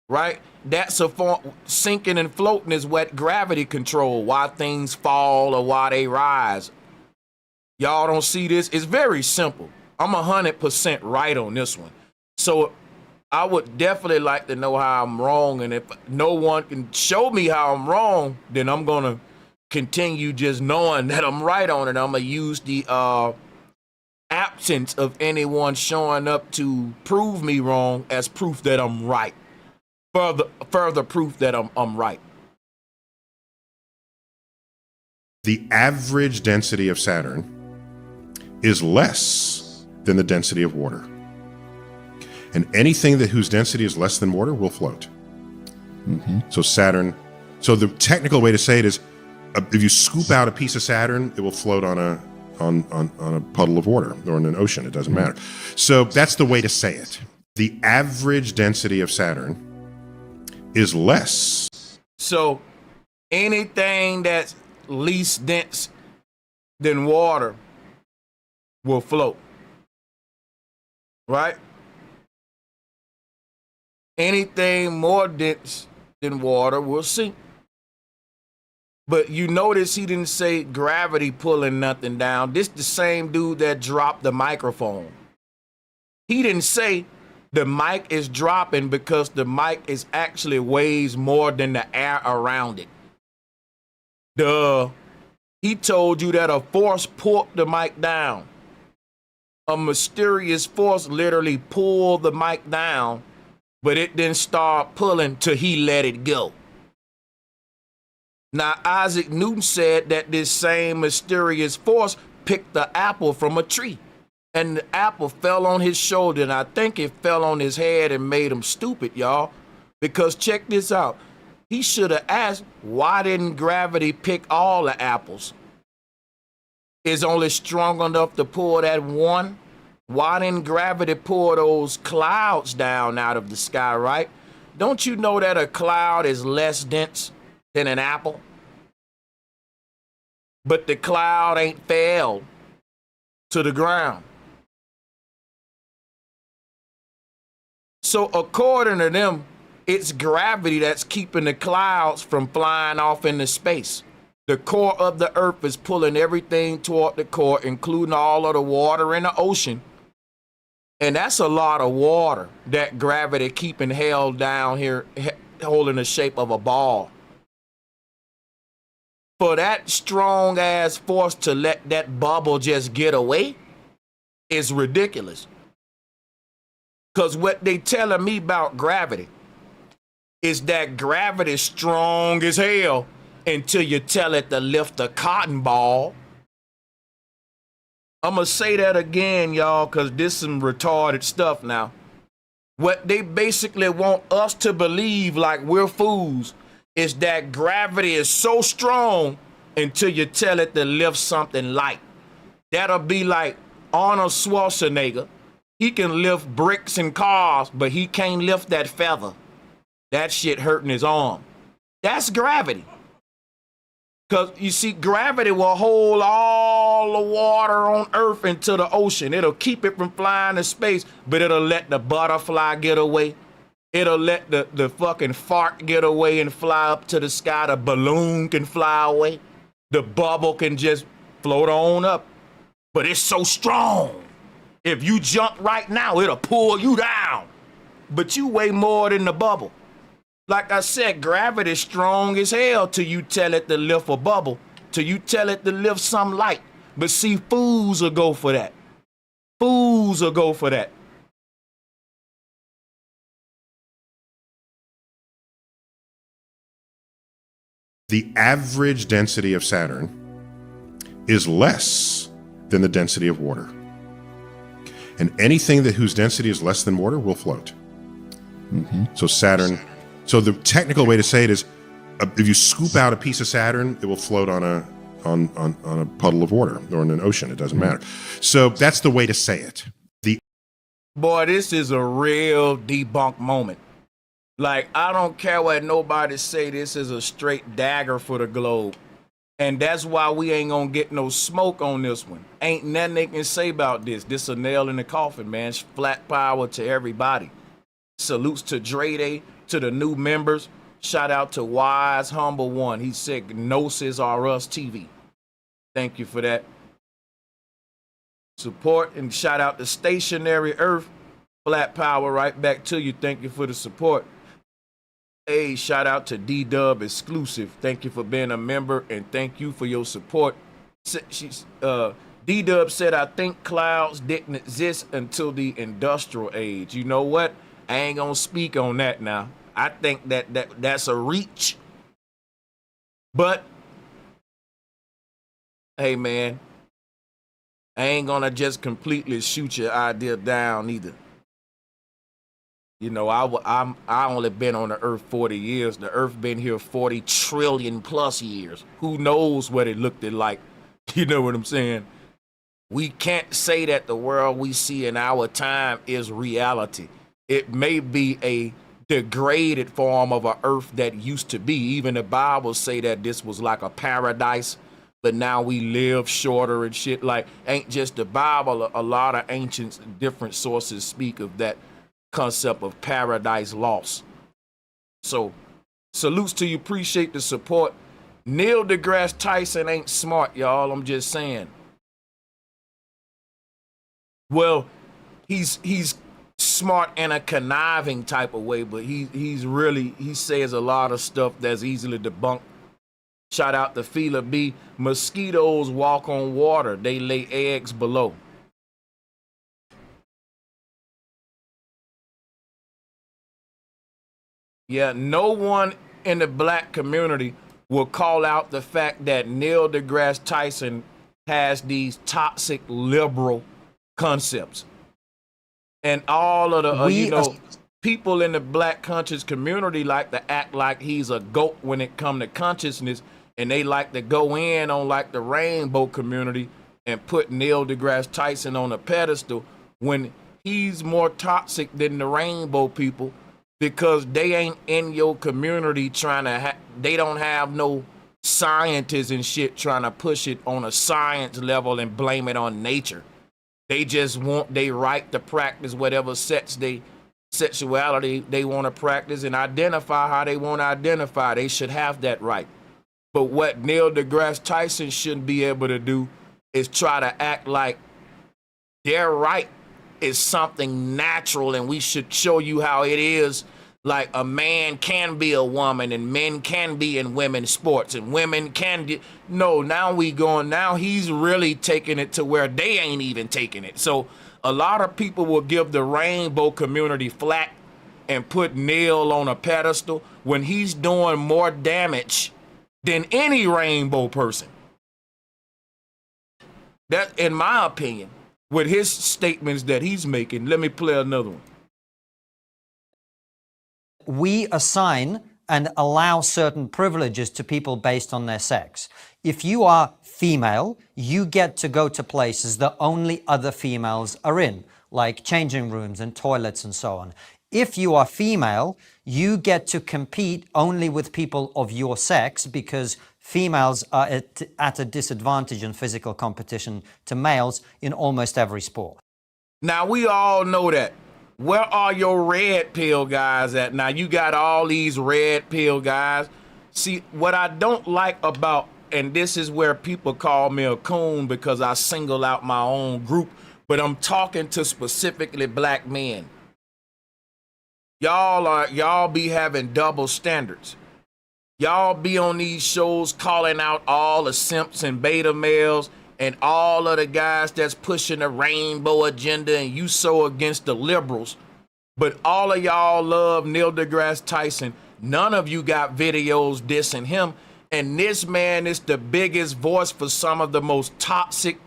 right? That's a form. Sinking and floating is what gravity control, why things fall or why they rise. Y'all don't see this? It's very simple. I'm 100% right on this one. So I would definitely like to know how I'm wrong. And if no one can show me how I'm wrong, then I'm going to continue just knowing that I'm right on it. I'm going to use the absence of anyone showing up to prove me wrong as proof that I'm right. Further proof that I'm right. The average density of Saturn is less than the density of water. And anything that whose density is less than water will float. So Saturn. So the technical way to say it is, if you scoop out a piece of Saturn, it will float on a puddle of water or in an ocean. It doesn't matter. So that's the way to say it. The average density of Saturn is less. So anything that's least dense than water will float, right? Anything more dense than water will sink. But you notice he didn't say gravity pulling nothing down. This the same dude that dropped the microphone. He didn't say the mic is dropping because the mic is actually weighs more than the air around it. Duh. He told you that a force pulled the mic down. A mysterious force literally pulled the mic down, but it didn't start pulling till he let it go. Now, Isaac Newton said that this same mysterious force picked the apple from a tree, and the apple fell on his shoulder, and I think it fell on his head and made him stupid, y'all. Because check this out. He should have asked, why didn't gravity pick all the apples? It's only strong enough to pull that one. Why didn't gravity pull those clouds down out of the sky, right? Don't you know that a cloud is less dense than an apple? But the cloud ain't fell to the ground. So according to them, it's gravity that's keeping the clouds from flying off into space. The core of the earth is pulling everything toward the core, including all of the water in the ocean. And that's a lot of water that gravity keeping held down here, holding the shape of a ball. For that strong ass force to let that bubble just get away is ridiculous. Because what they telling me about gravity is that gravity is strong as hell until you tell it to lift a cotton ball. I'm going to say that again, y'all, because this is some retarded stuff now. What they basically want us to believe, like we're fools, is that gravity is so strong until you tell it to lift something light. That'll be like Arnold Schwarzenegger. He can lift bricks and cars, but he can't lift that feather. That shit hurting his arm. That's gravity. Because you see, gravity will hold all the water on Earth into the ocean. It'll keep it from flying to space, but it'll let the butterfly get away. It'll let the fucking fart get away and fly up to the sky. The balloon can fly away. The bubble can just float on up. But it's so strong. If you jump right now, it'll pull you down. But you weigh more than the bubble. Like I said, gravity is strong as hell till you tell it to lift a bubble, till you tell it to lift some light. But see, fools will go for that. Fools will go for that. The average density of Saturn is less than the density of water. And anything whose density is less than water will float. So Saturn... So the technical way to say it is, if you scoop out a piece of Saturn, it will float on a puddle of water or in an ocean. It doesn't matter. So that's the way to say it. Boy, this is a real debunk moment. Like, I don't care what nobody say, this is a straight dagger for the globe. And that's why we ain't gonna get no smoke on this one. Ain't nothing they can say about this. This a nail in the coffin, man. Flat power to everybody. Salutes to Dre Day. To the new members, shout out to Wise Humble One. He said Gnosis R Us TV. Thank you for that. Support and shout out to Stationary Earth. Flat power right back to you. Thank you for the support. Hey, shout out to D-Dub Exclusive. Thank you for being a member and thank you for your support. D-Dub said, I think clouds didn't exist until the industrial age. You know what? I ain't gonna speak on that now. I think that's a reach. But, hey man, I ain't gonna just completely shoot your idea down either. You know, I only been on the earth 40 years. The earth been here 40 trillion plus years. Who knows what it looked like? You know what I'm saying? We can't say that the world we see in our time is reality. It may be a degraded form of an earth that used to be. Even the Bible say that this was like a paradise, but now we live shorter and shit. Like, ain't just the Bible. A lot of ancient different sources speak of that concept of paradise lost. So, salutes to you. Appreciate the support. Neil deGrasse Tyson ain't smart, y'all. I'm just saying. Well, he's smart in a conniving type of way, but he says a lot of stuff that's easily debunked. Shout out to Fela B. Mosquitoes walk on water. They lay eggs below. Yeah, no one in the black community will call out the fact that Neil deGrasse Tyson has these toxic liberal concepts. And all of the, people in the black conscious community like to act like he's a goat when it come to consciousness. And they like to go in on like the rainbow community and put Neil deGrasse Tyson on a pedestal when he's more toxic than the rainbow people because they ain't in your community trying to, they don't have no scientists and shit trying to push it on a science level and blame it on nature. They just want they right to practice whatever sets they sexuality they want to practice and identify how they want to identify. They should have that right. But what Neil deGrasse Tyson shouldn't be able to do is try to act like their right is something natural and we should show you how it is. Like a man can be a woman and men can be in women's sports and women can do. No, now he's really taking it to where they ain't even taking it. So a lot of people will give the rainbow community flack and put Neil on a pedestal when he's doing more damage than any rainbow person. That, in my opinion, with his statements that he's making. Let me play another one. We assign and allow certain privileges to people based on their sex. If you are female, you get to go to places that only other females are in, like changing rooms and toilets and so on. If you are female, you get to compete only with people of your sex because females are at a disadvantage in physical competition to males in almost every sport. Now, we all know that. Where are your red pill guys at? Now, you got all these red pill guys. See, what I don't like about, and this is where people call me a coon because I single out my own group, but I'm talking to specifically black men. Y'all be having double standards. Y'all be on these shows calling out all the simps and beta males and all of the guys that's pushing the rainbow agenda, and you so against the liberals. But all of y'all love Neil deGrasse Tyson. None of you got videos dissing him. And this man is the biggest voice for some of the most toxic,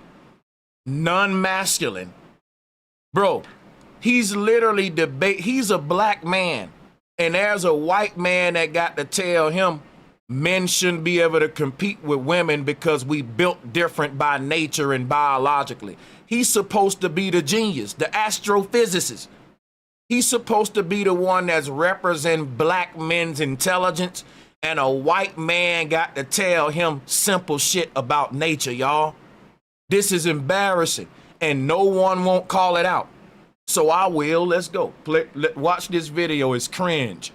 non-masculine. Bro, he's literally he's a black man. And there's a white man that got to tell him men shouldn't be able to compete with women because we built different by nature and biologically. He's supposed to be the genius, the astrophysicist. He's supposed to be the one that's representing black men's intelligence, and a white man got to tell him simple shit about nature, y'all. This is embarrassing, and no one won't call it out. So I will. Let's go. Watch this video. It's cringe.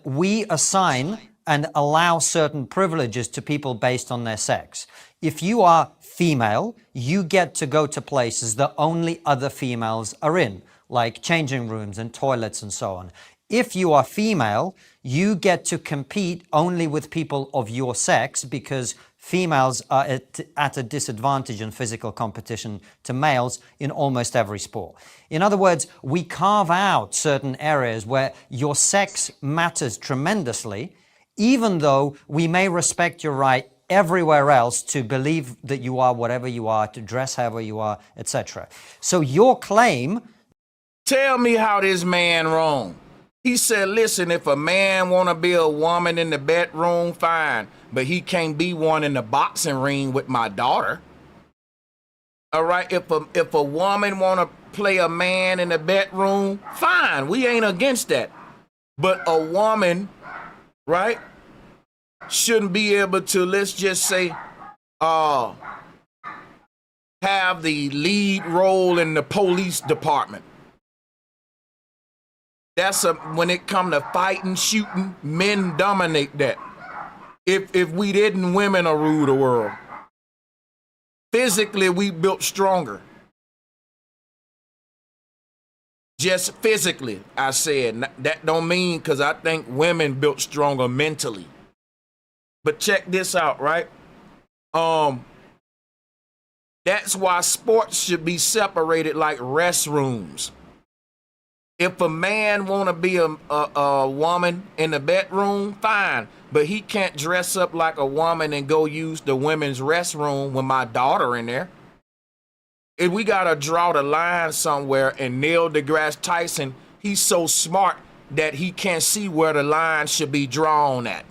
We assign and allow certain privileges to people based on their sex. If you are female, you get to go to places that only other females are in, like changing rooms and toilets and so on. If you are female, you get to compete only with people of your sex because females are at a disadvantage in physical competition to males in almost every sport. In other words, we carve out certain areas where your sex matters tremendously, even though we may respect your right everywhere else to believe that you are whatever you are, to dress however you are, etc. So your claim... Tell me how this man wrong. He said, listen, if a man want to be a woman in the bedroom, fine, but he can't be one in the boxing ring with my daughter. All right, if a woman want to play a man in the bedroom, fine, we ain't against that. But a woman, right, shouldn't be able to, let's just say, have the lead role in the police department. When it come to fighting, shooting, men dominate that. If we didn't, women will rule the world. Physically, we built stronger. Just physically, I said. That don't mean because I think women built stronger mentally. But check this out, right? That's why sports should be separated like restrooms. If a man want to be a woman in the bedroom, fine. But he can't dress up like a woman and go use the women's restroom with my daughter in there. If we got to draw the line somewhere, and Neil deGrasse Tyson, he's so smart that he can't see where the line should be drawn at.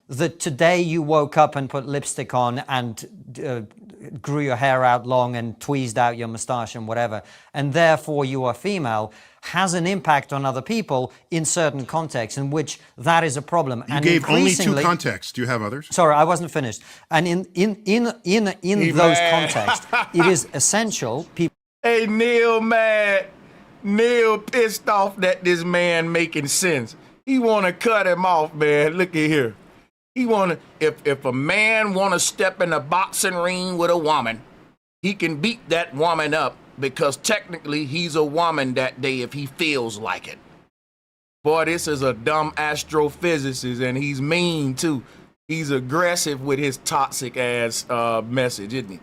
That today you woke up and put lipstick on and grew your hair out long and tweezed out your mustache and whatever, and therefore you are female, has an impact on other people in certain contexts in which that is a problem. You and gave only two contexts. Do you have others? Sorry, I wasn't finished. And in those contexts, it is essential people Hey, Neil, man. Neil pissed off that this man making sense. He want to cut him off, man. Look at here. He want to, if a man want to step in a boxing ring with a woman, he can beat that woman up because technically he's a woman that day if he feels like it. Boy, this is a dumb astrophysicist, and he's mean too. He's aggressive with his toxic ass message, isn't he?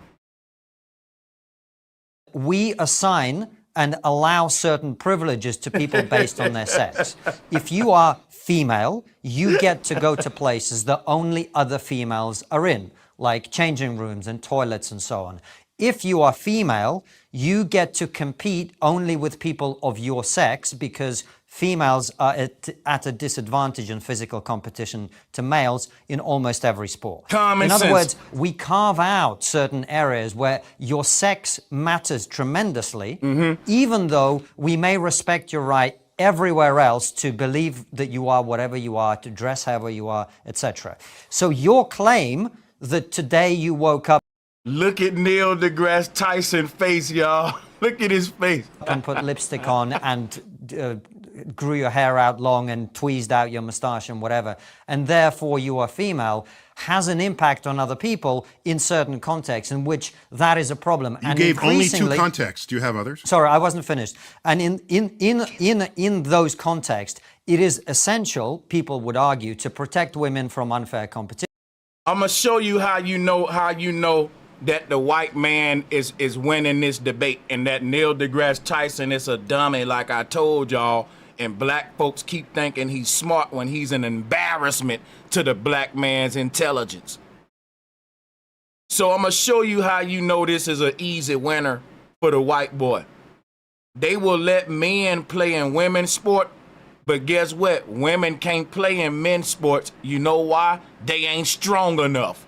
We assign and allow certain privileges to people based on their sex. If you are female, you get to go to places that only other females are in, like changing rooms and toilets and so on. If you are female, you get to compete only with people of your sex because females are at a disadvantage in physical competition to males in almost every sport. Common in other sense. words, we carve out certain areas where your sex matters tremendously, even though we may respect your right everywhere else to believe that you are whatever you are, to dress however you are, etc. So your claim that today you woke up Look at Neil deGrasse Tyson face, y'all. Look at his face. and put lipstick on and grew your hair out long and tweezed out your mustache and whatever, and therefore you are female, has an impact on other people in certain contexts in which that is a problem. You and gave only two increasingly- contexts. Do you have others? Sorry, I wasn't finished. And in those contexts, it is essential, people would argue, to protect women from unfair competition. I'm gonna show you how you know that the white man is winning this debate, and that Neil deGrasse Tyson is a dummy, like I told y'all. And black folks keep thinking he's smart when he's an embarrassment to the black man's intelligence. So I'm gonna show you how you know this is an easy winner for the white boy. They will let men play in women's sport, but guess what? Women can't play in men's sports. You know why? They ain't strong enough.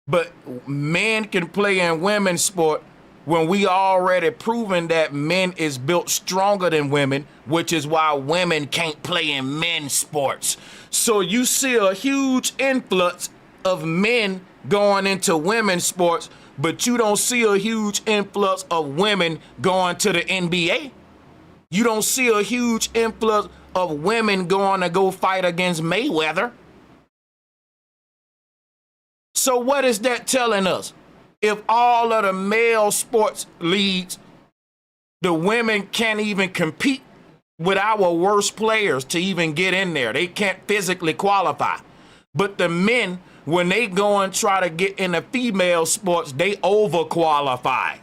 But men can play in women's sport when we already proven that men is built stronger than women, which is why women can't play in men's sports. So you see a huge influx of men going into women's sports, but you don't see a huge influx of women going to the NBA. You don't see a huge influx of women going to go fight against Mayweather. So what is that telling us? If all of the male sports leagues, the women can't even compete with our worst players to even get in there. They can't physically qualify. But the men, when they go and try to get into female sports, they overqualify.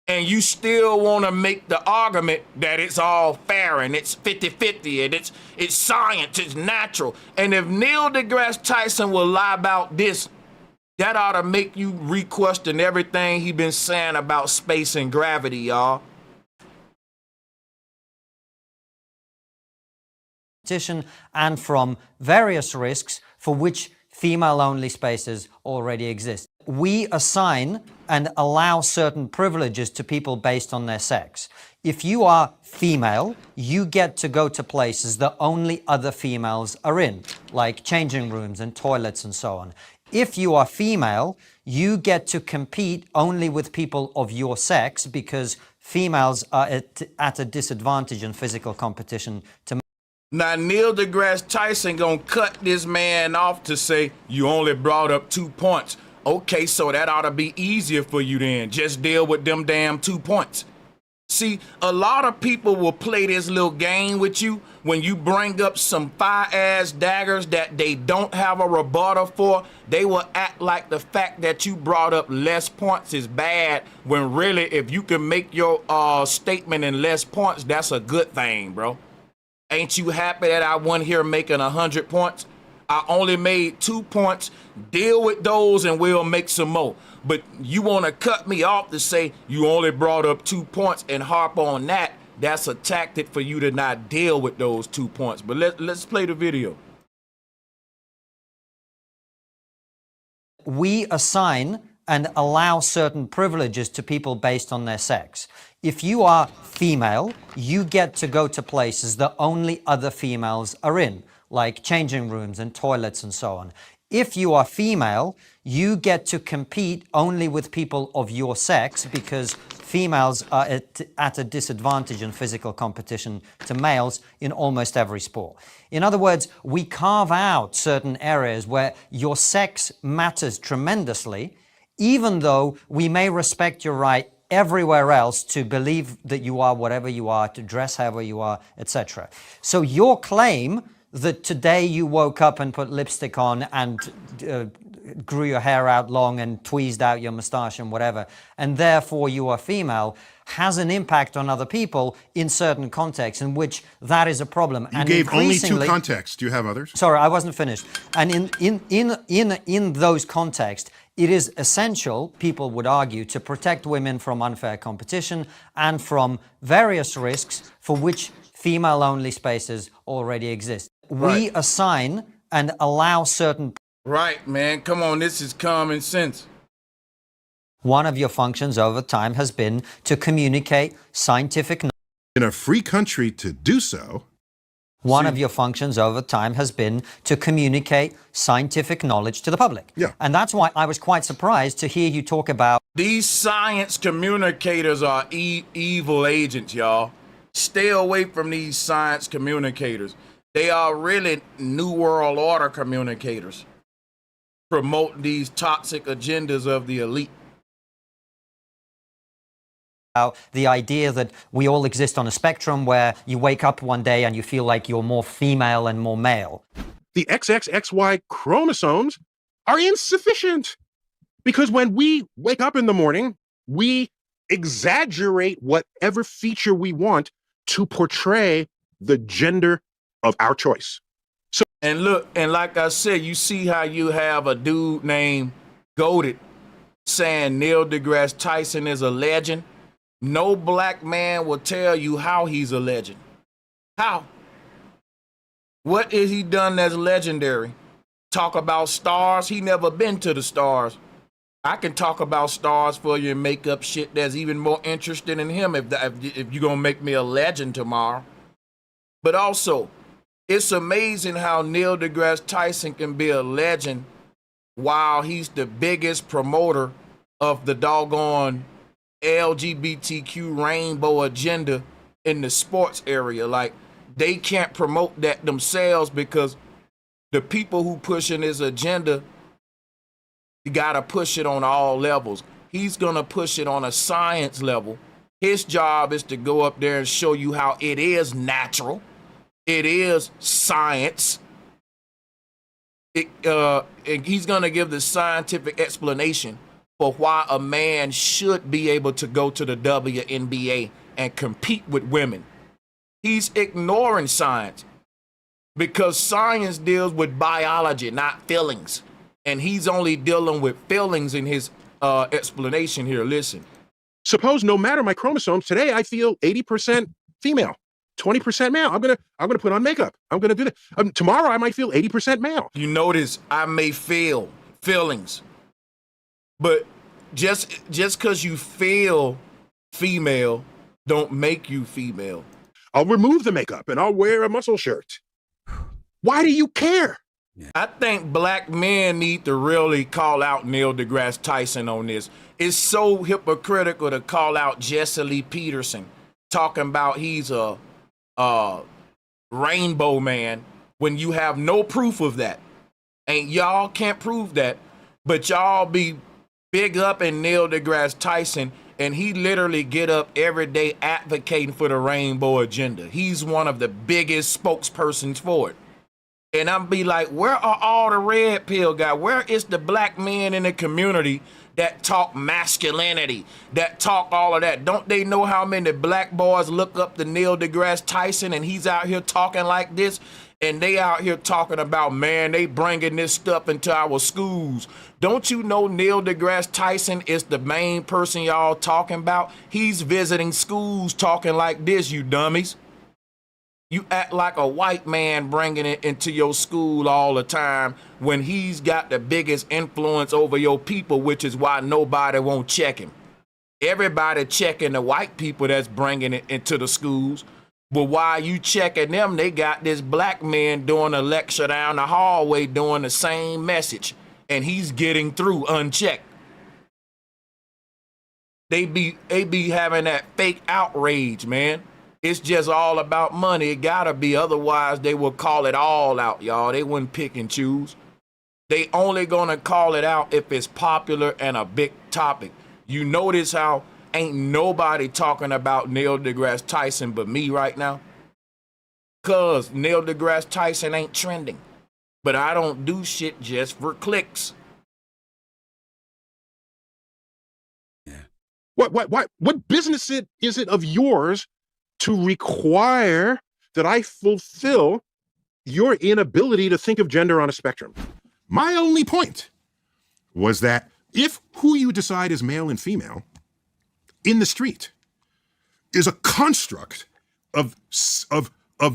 And you still want to make the argument that it's all fair and it's 50-50 and it's science, it's natural. And if Neil deGrasse Tyson will lie about this, that ought to make you re-question everything he been saying about space and gravity, y'all. And from various risks for which female-only spaces already exist. We assign and allow certain privileges to people based on their sex. If you are female, you get to go to places that only other females are in, like changing rooms and toilets and so on. If you are female, you get to compete only with people of your sex because females are at a disadvantage in physical competition to. Now, Neil deGrasse Tyson gonna cut this man off to say, you only brought up 2 points. Okay, so that ought to be easier for you then. Just deal with them damn 2 points. See, a lot of people will play this little game with you when you bring up some fire-ass daggers that they don't have a rebuttal for. They will act like the fact that you brought up less points is bad, when really, if you can make your statement in less points, that's a good thing, bro. Ain't you happy that I won here making 100 points? I only made 2 points. Deal with those and we'll make some more. But you want to cut me off to say you only brought up 2 points and harp on that. That's a tactic for you to not deal with those 2 points. But let's play the video. We assign and allow certain privileges to people based on their sex. If you are female, you get to go to places that only other females are in, like changing rooms and toilets and so on. If you are female, you get to compete only with people of your sex because females are at a disadvantage in physical competition to males in almost every sport. In other words, we carve out certain areas where your sex matters tremendously, even though we may respect your right everywhere else to believe that you are whatever you are, to dress however you are, etc. So your claim that today you woke up and put lipstick on and grew your hair out long and tweezed out your mustache and whatever, and therefore you are female, has an impact on other people in certain contexts in which that is a problem. You gave only 2 contexts. Do you have others? Sorry, I wasn't finished. And in those contexts, it is essential, people would argue, to protect women from unfair competition and from various risks for which female-only spaces already exist. Right. We assign and allow certain... Right, man. Come on, this is common sense. One of your functions over time has been to communicate scientific knowledge. In a free country to do so. One of your functions over time has been to communicate scientific knowledge to the public. Yeah. And that's why I was quite surprised to hear you talk about... These science communicators are evil agents, y'all. Stay away from these science communicators. They are really New World Order communicators, promoting these toxic agendas of the elite. The idea that we all exist on a spectrum where you wake up one day and you feel like you're more female and more male. The XXXY chromosomes are insufficient because when we wake up in the morning, we exaggerate whatever feature we want to portray the gender of our choice. So, and look, and like I said, you see how you have a dude named Goated saying Neil deGrasse Tyson is a legend. No black man will tell you how he's a legend. How? What has he done that's legendary? Talk about stars? He never been to the stars. I can talk about stars for you and make up shit that's even more interesting than him if you're gonna make me a legend tomorrow. But also, it's amazing how Neil deGrasse Tyson can be a legend while he's the biggest promoter of the doggone LGBTQ rainbow agenda in the sports area. Like, they can't promote that themselves because the people who pushing his agenda, you gotta push it on all levels. He's gonna push it on a science level. His job is to go up there and show you how it is natural. It is science. And he's gonna give the scientific explanation for why a man should be able to go to the WNBA and compete with women. He's ignoring science because science deals with biology, not feelings. And he's only dealing with feelings in his explanation here. Listen. suppose no matter my chromosomes, today I feel 80% female, 20% male. I'm gonna put on makeup. I'm gonna do that. Tomorrow I might feel 80% male. You notice I may feel feelings, but just because you feel female don't make you female. I'll remove the makeup and I'll wear a muscle shirt. Why do you care? I think black men need to really call out Neil deGrasse Tyson on this. It's so hypocritical to call out Jesse Lee Peterson talking about he's a rainbow man when you have no proof of that. And y'all can't prove that, but y'all be big up in Neil deGrasse Tyson, and he literally get up every day advocating for the rainbow agenda. He's one of the biggest spokespersons for it. And I'm be like, where are all the red pill guys? Where is the black men in the community that talk masculinity, that talk all of that? Don't they know how many black boys look up to Neil deGrasse Tyson and he's out here talking like this? And they out here talking about, man, they bringing this stuff into our schools. Don't you know Neil deGrasse Tyson is the main person y'all talking about? He's visiting schools talking like this, you dummies. You act like a white man bringing it into your school all the time when he's got the biggest influence over your people, which is why nobody won't check him. Everybody checking the white people that's bringing it into the schools. But while you checking them, they got this black man doing a lecture down the hallway doing the same message, and he's getting through unchecked. They be having that fake outrage, man. It's just all about money. It gotta be, otherwise they will call it all out, y'all. They wouldn't pick and choose. They only gonna call it out if it's popular and a big topic. You notice how ain't nobody talking about Neil deGrasse Tyson but me right now? Cause Neil deGrasse Tyson ain't trending. But I don't do shit just for clicks. What business is it of yours to require that I fulfill your inability to think of gender on a spectrum? My only point was that if who you decide is male and female in the street is a construct of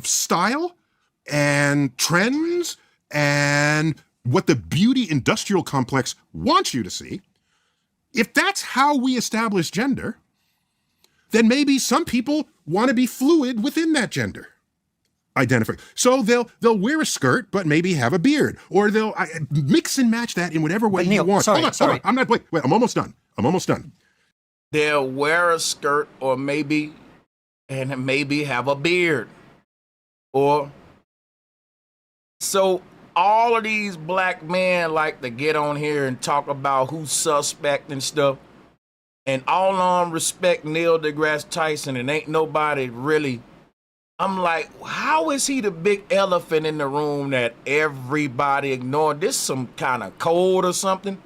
style and trends and what the beauty industrial complex wants you to see, if that's how we establish gender, then maybe some people want to be fluid within that gender identify. So they'll wear a skirt, but maybe have a beard, or they'll mix and match that in whatever way Neil, you want. sorry. Hold on. I'm not, wait, I'm almost done. They'll wear a skirt or maybe have a beard. Or so all of these black men like to get on here and talk about who's suspect and stuff. And all on respect Neil deGrasse Tyson, and ain't nobody really. I'm like, how is he the big elephant in the room that everybody ignored? This some kind of code or something?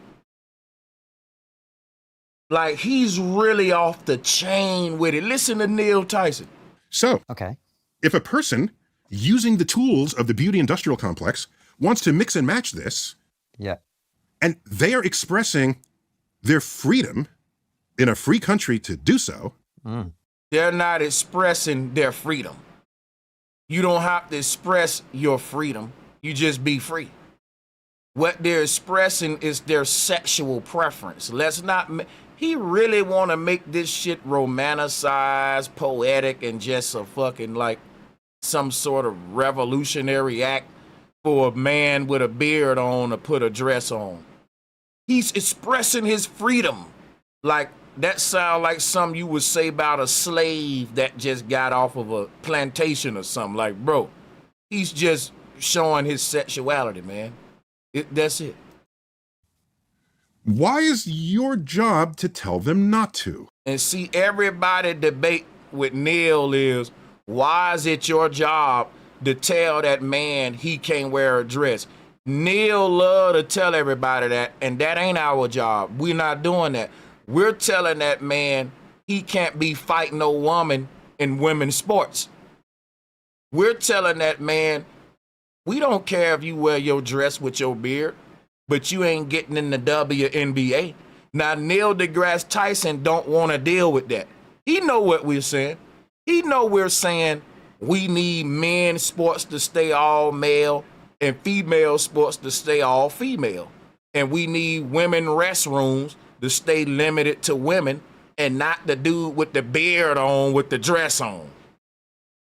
Like, he's really off the chain with it. Listen to Neil Tyson. So, Okay. if a person using the tools of the beauty industrial complex wants to mix and match this, Yeah. and they are expressing their freedom in a free country to do so, They're not expressing their freedom. You don't have to express your freedom. You just be free. What they're expressing is their sexual preference. Let's not. He really want to make this shit romanticized, poetic, and just a fucking like some sort of revolutionary act for a man with a beard on to put a dress on. He's expressing his freedom. Like, that sound like something you would say about a slave that just got off of a plantation or something. Like, bro, he's just showing his sexuality, man. That's it. why is your job to tell them not to? And see, everybody debate with Neil is, why is it your job to tell that man he can't wear a dress? Neil love to tell everybody that, and that ain't our job. We're not doing that. We're telling that man he can't be fighting no woman in women's sports. We're telling that man, we don't care if you wear your dress with your beard, but you ain't getting in the WNBA. Now, Neil deGrasse Tyson don't want to deal with that. He know what we're saying. He know we're saying we need men's sports to stay all male and female sports to stay all female. And we need women restrooms to stay limited to women and not the dude with the beard on with the dress on.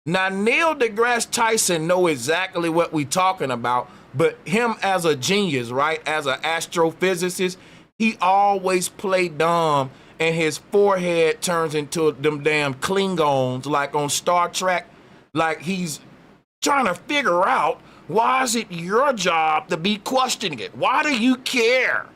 Now, Neil deGrasse Tyson know exactly what we talking about, but him as a genius, right, as an astrophysicist, he always play dumb, and his forehead turns into them damn Klingons, like on Star Trek. Like, he's trying to figure out, why is it your job to be questioning it? Why do you care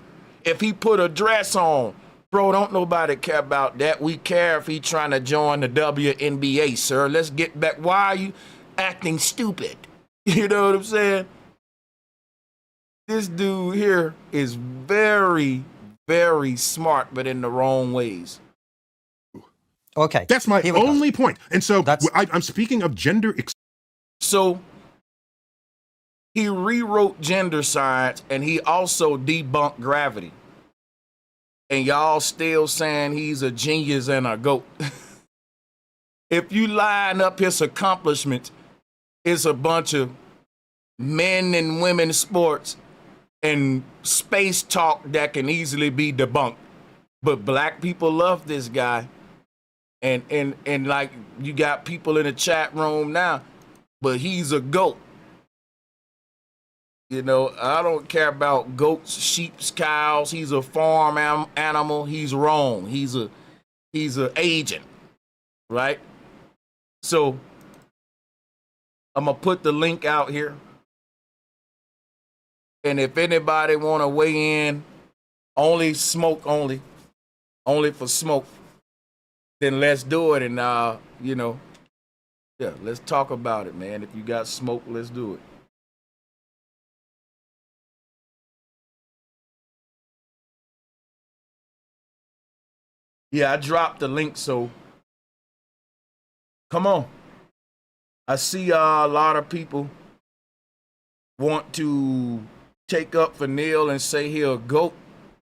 if he put a dress on? Bro, don't nobody care about that. We care if he trying to join the WNBA, sir. Let's get back. Why are you acting stupid? You know what I'm saying? This dude here is very, very smart, but in the wrong ways. Okay. That's my here we go. only point. And so That's- I'm speaking of gender. So he rewrote gender science, and he also debunked gravity. And y'all still saying he's a genius and a goat. If you line up his accomplishments, it's a bunch of men and women sports and space talk that can easily be debunked. But black people love this guy. And like, you got people in the chat room now, but he's a goat. You know, I don't care about goats, sheep, cows. He's a farm animal. He's wrong. He's an agent, right? So I'm gonna put the link out here. And if anybody wanna weigh in, only for smoke, then let's do it. And yeah, let's talk about it, man. If you got smoke, let's do it. Yeah, I dropped the link, so come on. I see a lot of people want to take up for Neil and say he a goat.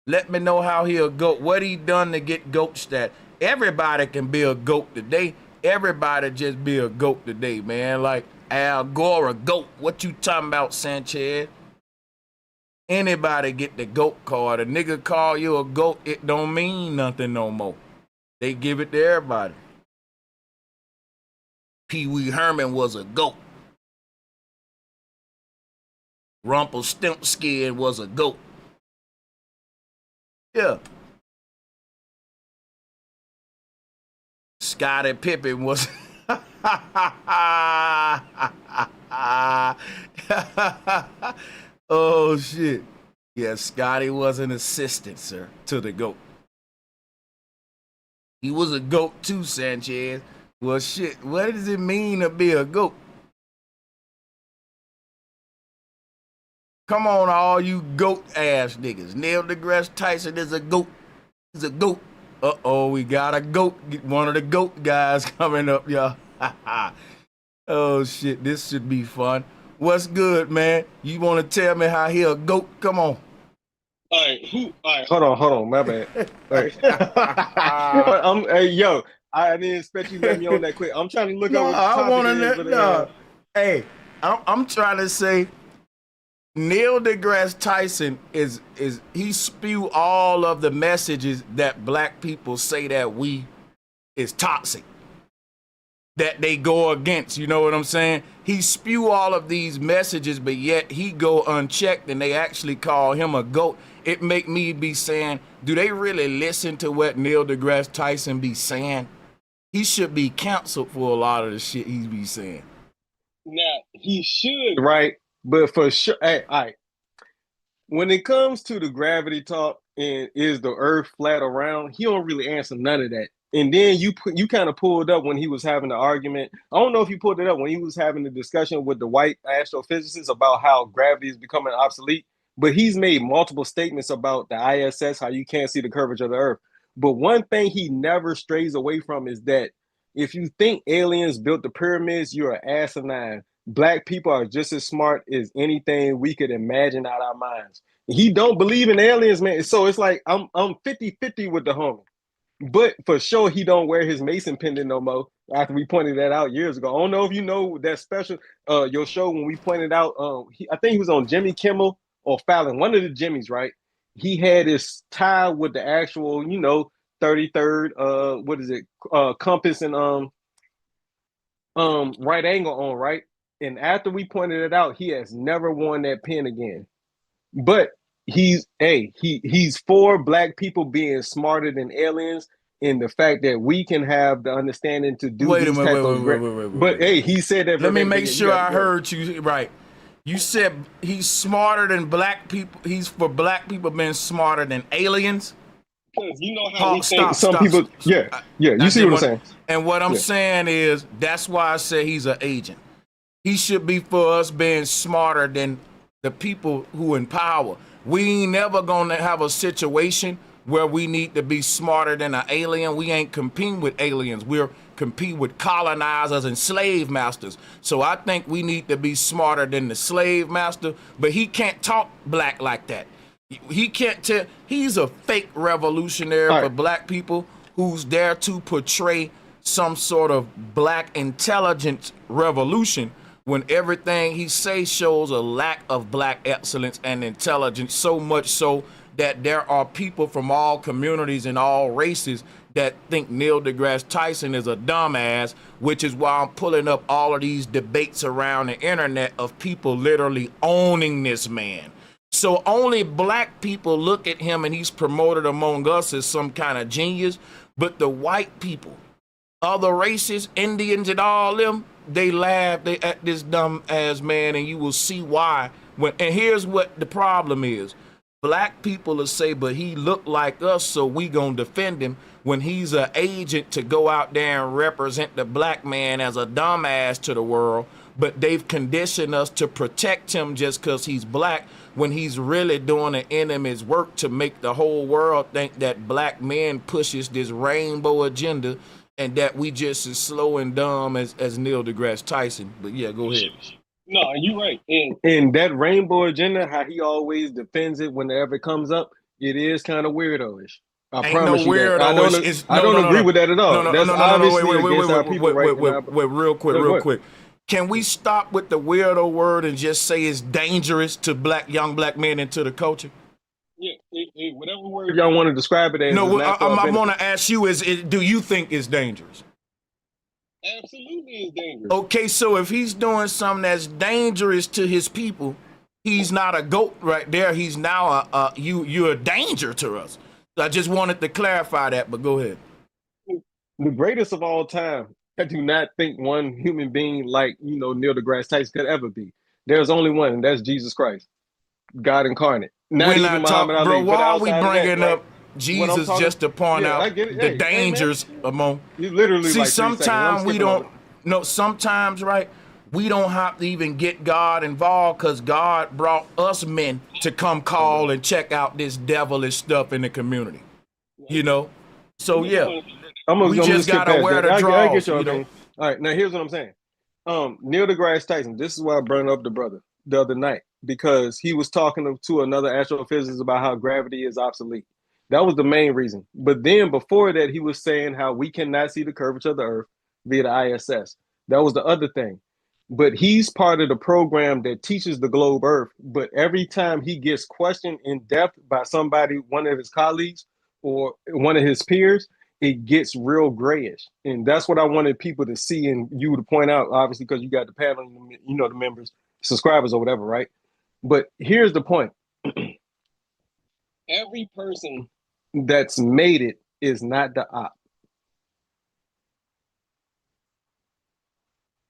Let me know how he a goat. What he done to get goat stat? Everybody can be a goat today. Everybody just be a goat today, man. Like Al Gore, a goat. What you talking about, Sanchez? Anybody get the goat card. A nigga call you a goat, it don't mean nothing no more. They give it to everybody. Pee Wee Herman was a goat. Rumpelstiltskin was a goat. Yeah. Scottie Pippen was. Oh shit. Yeah, Scotty was an assistant, sir, to the GOAT. He was a GOAT too, Sanchez. Well shit, what does it mean to be a GOAT? Come on, all you GOAT ass niggas. Neil deGrasse Tyson is a GOAT. He's a GOAT. Uh-oh, we got a GOAT. One of the GOAT guys coming up, y'all. Oh shit, this should be fun. What's good, man? You want to tell me how he a GOAT? Come on. All right, hold on, my bad. Hey, yo, I didn't expect you to let me on that quick. I'm trying to look up what the I want topic to is, know. Hey, I'm trying to say Neil deGrasse Tyson is he spew all of the messages that black people say that we is toxic, that they go against, you know what I'm saying? He spew all of these messages, but yet he go unchecked and they actually call him a GOAT. It make me be saying, do they really listen to what Neil deGrasse Tyson be saying? He should be canceled for a lot of the shit he be saying. Now, he should, right? But for sure, hey, all right. When it comes to the gravity talk and is the earth flat around, he don't really answer none of that. And then you kind of pulled up when he was having the argument. I don't know if you pulled it up when he was having the discussion with the white astrophysicists about how gravity is becoming obsolete. But he's made multiple statements about the ISS, how you can't see the curvature of the earth. But one thing he never strays away from is that if you think aliens built the pyramids, you're asinine. Black people are just as smart as anything we could imagine out our minds. He don't believe in aliens, man. So it's like I'm 50-50 with the homie. But for sure, he don't wear his Mason pendant no more. After we pointed that out years ago, I don't know if you know that special your show when we pointed out. I think he was on Jimmy Kimmel or Fallon, one of the Jimmys, right? He had his tie with the actual, 33rd, what is it, compass and right angle on, right? And after we pointed it out, he has never worn that pin again. But he's for black people being smarter than aliens, and the fact that we can have the understanding to do these type of. But hey, he said that. Let me make sure I heard you right. You said he's smarter than black people. He's for black people being smarter than aliens. Because you know how we think some people. Yeah. You see what I'm saying? And what I'm saying is that's why I say he's an agent. He should be for us being smarter than the people who in power. We ain't never gonna have a situation where we need to be smarter than an alien. We ain't competing with aliens. We're competing with colonizers and slave masters. So I think we need to be smarter than the slave master, but he can't talk black like that. He can't tell. He's a fake revolutionary for black people who's there to portray some sort of black intelligence revolution, when everything he says shows a lack of black excellence and intelligence, so much so that there are people from all communities and all races that think Neil deGrasse Tyson is a dumbass, which is why I'm pulling up all of these debates around the internet of people literally owning this man. So only black people look at him and he's promoted among us as some kind of genius, But the white people, other races, Indians and all them, they laugh at this dumb ass man, and you will see why. And here's what the problem is. Black people will say, but he looked like us, so we gonna defend him, when he's an agent to go out there and represent the black man as a dumbass to the world. But they've conditioned us to protect him just because he's black, when he's really doing an enemy's work to make the whole world think that black men pushes this rainbow agenda, and that we just as slow and dumb as Neil deGrasse Tyson. But yeah, go ahead. No, you're right. And that rainbow agenda, how he always defends it whenever it comes up, it is kind of weirdo-ish. I Ain't promise no you that. I don't agree with that at all. That's obviously against our people, right? Wait, real quick. Can we stop with the weirdo word and just say it's dangerous to young black men and to the culture? Yeah, whatever word y'all want to describe it as. No, I want to ask you: do you think it's dangerous? Absolutely, it's dangerous. Okay, so if he's doing something that's dangerous to his people, he's not a goat right there. He's now you're a danger to us. I just wanted to clarify that, but go ahead. The greatest of all time. I do not think one human being like Neil deGrasse Tyson could ever be. There's only one, and that's Jesus Christ, God incarnate. Not even Muhammad Ali. Bro, why are we bringing that, up Jesus just to point out the dangers among? You literally see, like sometimes we don't. No, sometimes right. We don't have to even get God involved, because God brought us men to come call and check out this devilish stuff in the community. So yeah, we just gotta wear the draws. I get your opinion. All right, now here's what I'm saying. Neil deGrasse Tyson. This is why I brought up the brother the other night, because he was talking to another astrophysicist about how gravity is obsolete. That was the main reason. But then before that, he was saying how we cannot see the curvature of the Earth via the ISS. That was the other thing. But he's part of the program that teaches the globe Earth. But every time he gets questioned in depth by somebody, one of his colleagues or one of his peers, it gets real grayish. And that's what I wanted people to see and you to point out, obviously, because you got the panel, the members, subscribers or whatever, right? But here's the point. Every person that's made it is not the op.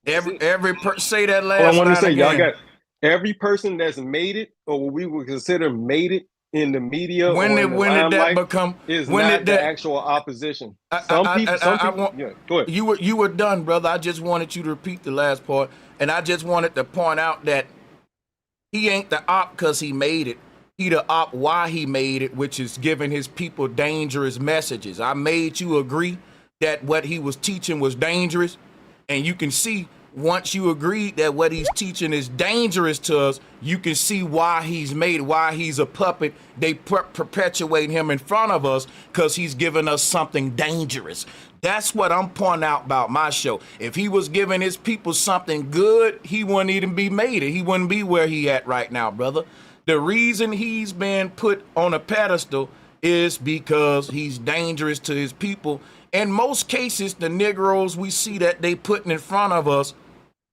Say that last. I want to say, y'all got every person that's made it, or what we would consider made it in the media. When did that become? Is not the actual opposition. Some people. Yeah, go ahead. You were done, brother. I just wanted you to repeat the last part, and I just wanted to point out that he ain't the op because he made it. He the op why he made it, which is giving his people dangerous messages. I made you agree that what he was teaching was dangerous, and you can see once you agreed that what he's teaching is dangerous to us, you can see why he's made, why he's a puppet. They perpetuate him in front of us because he's giving us something dangerous. That's what I'm pointing out about my show. If he was giving his people something good, he wouldn't even be made it. He wouldn't be where he at right now, brother. The reason he's been put on a pedestal is because he's dangerous to his people. In most cases, the Negroes we see that they putting in front of us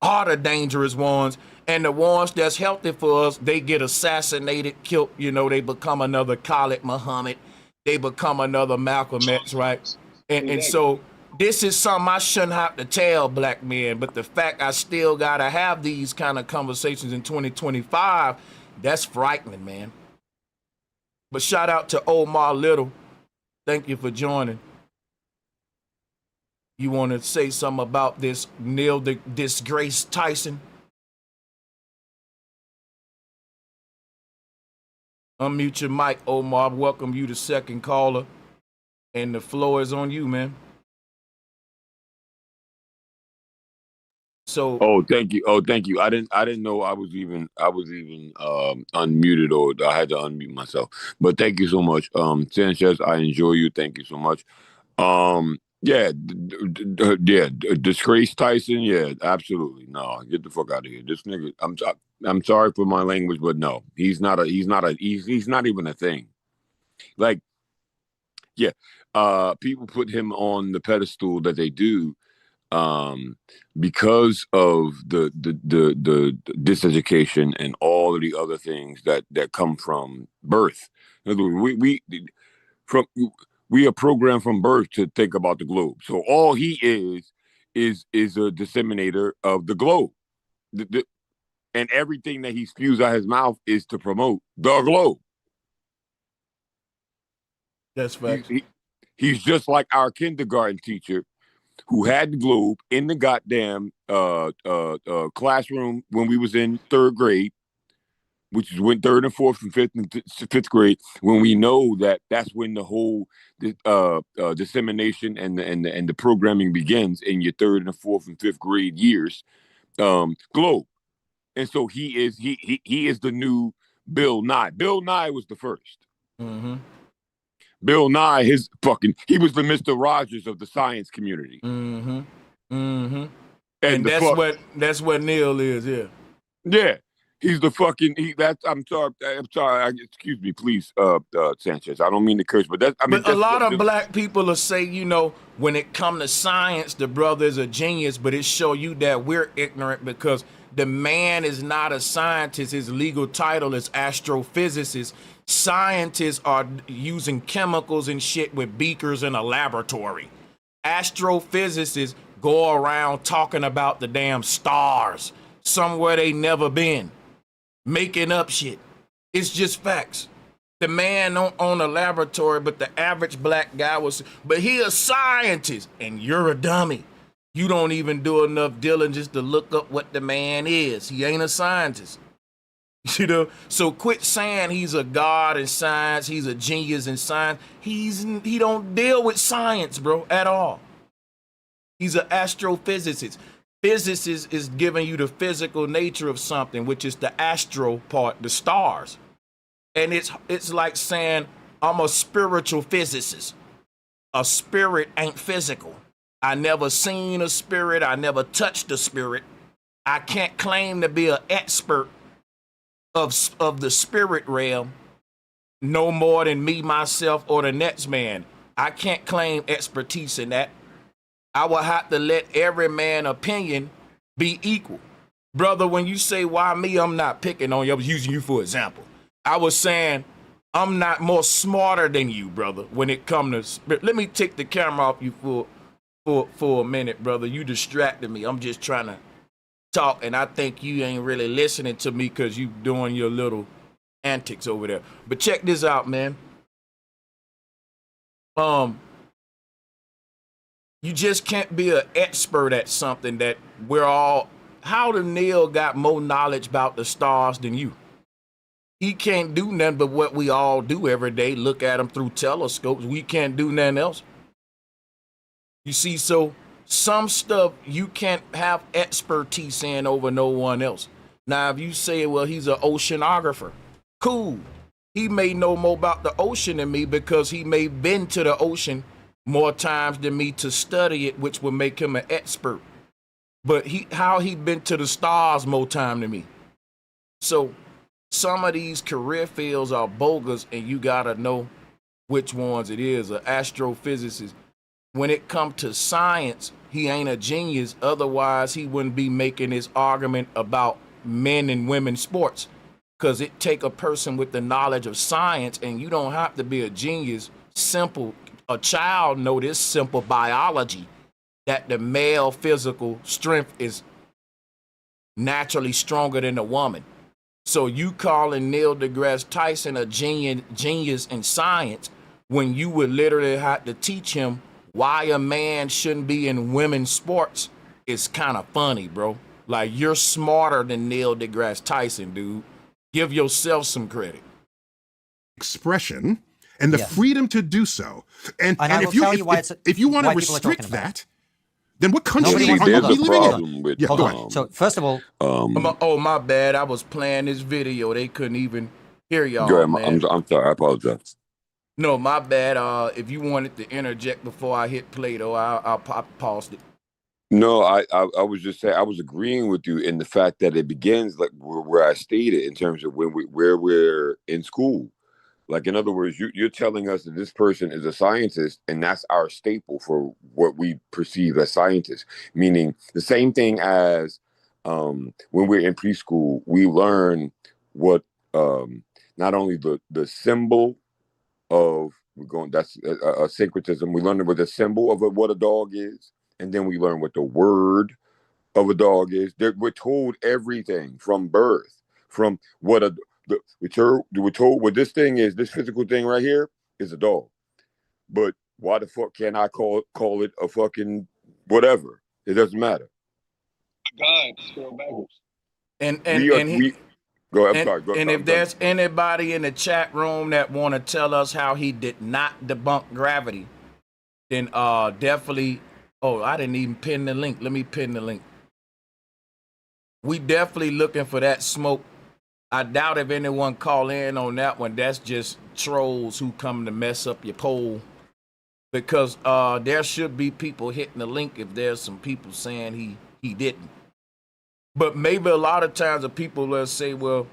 are the dangerous ones, and the ones that's healthy for us, they get assassinated, killed. They become another Khalid Muhammad. They become another Malcolm X, right? And so this is something I shouldn't have to tell black men, but the fact I still gotta have these kind of conversations in 2025, that's frightening, man. But shout out to Omar Little. Thank you for joining. You want to say something about this Neil deGrasse Tyson? Unmute your mic, Omar. Welcome you to second caller. And the floor is on you, man. So thank you. I didn't know I was even unmuted, or I had to unmute myself. But thank you so much. Sanchez, I enjoy you. Thank you so much. Disgrace Tyson. Yeah, absolutely. No, get the fuck out of here. This nigga. I'm sorry for my language, but no, he's not even a thing. Like, yeah, people put him on the pedestal that they do, because of the diseducation and all of the other things that come from birth. In other words, We are programmed from birth to think about the globe. So all he is a disseminator of the globe. And everything that he spews out his mouth is to promote the globe. That's facts. He's just like our kindergarten teacher who had the globe in the goddamn classroom when we was in third grade, which is when third and fourth and fifth grade, when we know that that's when the whole dissemination and the programming begins in your third and fourth and fifth grade years. Globe. And so he is the new Bill Nye. Bill Nye was the first. Mm-hmm. Bill Nye, he was the Mr. Rogers of the science community. Mm-hmm. Mm-hmm. And that's what Neil is, yeah. Yeah. He's the fucking I'm sorry. Excuse me, please, Sanchez. I don't mean to curse, but a lot of black people will say, when it come to science, the brother is a genius, but it show you that we're ignorant because the man is not a scientist. His legal title is astrophysicist. Scientists are using chemicals and shit with beakers in a laboratory. Astrophysicists go around talking about the damn stars somewhere they never been, making up shit. It's just facts. The man don't own a laboratory, but the average black guy but he a scientist, and you're a dummy. You don't even do enough diligence to look up what the man is. He ain't a scientist. So quit saying he's a god in science, he's a genius in science. He don't deal with science, bro, at all. He's an astrophysicist. Physicist is giving you the physical nature of something, which is the astro part, the stars. And it's like saying I'm a spiritual physicist. A spirit ain't physical. I never seen a spirit. I never touched a spirit. I can't claim to be an expert of the spirit realm no more than me, myself, or the next man. I can't claim expertise in that. I will have to let every man's opinion be equal. Brother, when you say why me, I'm not picking on you. I was using you for example. I was saying I'm not more smarter than you, brother, when it comes to spirit. Let me take the camera off you for a minute, brother. You distracted me. I'm just trying to talk, and I think you ain't really listening to me because you doing your little antics over there. But check this out, man. You just can't be an expert at something that we're all. How the Neil got more knowledge about the stars than you? He can't do nothing but what we all do every day. Look at them through telescopes. We can't do nothing else. You see, so some stuff you can't have expertise in over no one else. Now, if you say, well, he's an oceanographer, cool. He may know more about the ocean than me because he may have been to the ocean more times than me to study it, which would make him an expert. But how he been to the stars more time than me. So some of these career fields are bogus, and you gotta know which ones it is. An astrophysicist. When it comes to science, he ain't a genius. Otherwise, he wouldn't be making this argument about men and women sports. Because it take a person with the knowledge of science, and you don't have to be a genius. Simple. A child know this simple biology, that the male physical strength is naturally stronger than a woman. So you calling Neil deGrasse Tyson a genius in science when you would literally have to teach him why a man shouldn't be in women's sports is kind of funny, bro. Like, you're smarter than Neil deGrasse Tyson, dude. Give yourself some credit. Expression and the freedom to do so. And if you want to restrict that, then what country are we living in? Hold on. So first of all, oh, my bad. I was playing this video. They couldn't even hear y'all. Go ahead, I'm sorry. I apologize. No, my bad. If you wanted to interject before I hit play, though, I'll pause it. No, I was just saying, I was agreeing with you in the fact that it begins like where I stated in terms of where we're in school. Like, in other words, you're telling us that this person is a scientist, and that's our staple for what we perceive as scientists. Meaning the same thing as when we're in preschool, we learn what not only the symbol of that's a syncretism. We learn what the symbol of what a dog is, and then we learn what the word of a dog is. We're told everything from birth, from what we're told what this thing is. This physical thing right here is a dog, but why the fuck can't I call it a fucking whatever? It doesn't matter. God, spelled backwards. And go ahead. I'm sorry. Go, and if there's anybody in the chat room that want to tell us how he did not debunk gravity, then definitely. Oh, I didn't even pin the link. Let me pin the link. We definitely looking for that smoke. I doubt if anyone call in on that one. That's just trolls who come to mess up your poll. Because there should be people hitting the link if there's some people saying he didn't. But maybe a lot of times the people will say, well,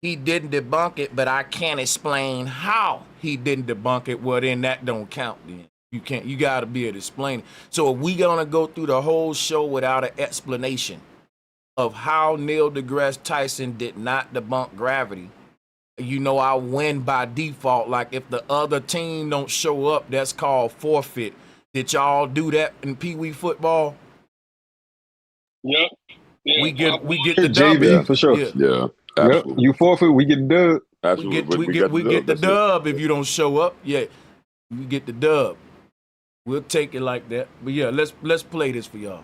he didn't debunk it, but I can't explain how he didn't debunk it. Well, then that don't count then. You got to be able to explain it. So if we going to go through the whole show without an explanation of how Neil deGrasse Tyson did not debunk gravity, I win by default. Like if the other team don't show up, that's called forfeit. Did y'all do that in Pee Wee football? Yep. Yeah, we get the JV dub for sure. Yeah, absolutely. Yep. You forfeit, we get the dub. Absolutely. We get the dub if you don't show up. Yeah, we get the dub. We'll take it like that. But yeah, let's play this for y'all.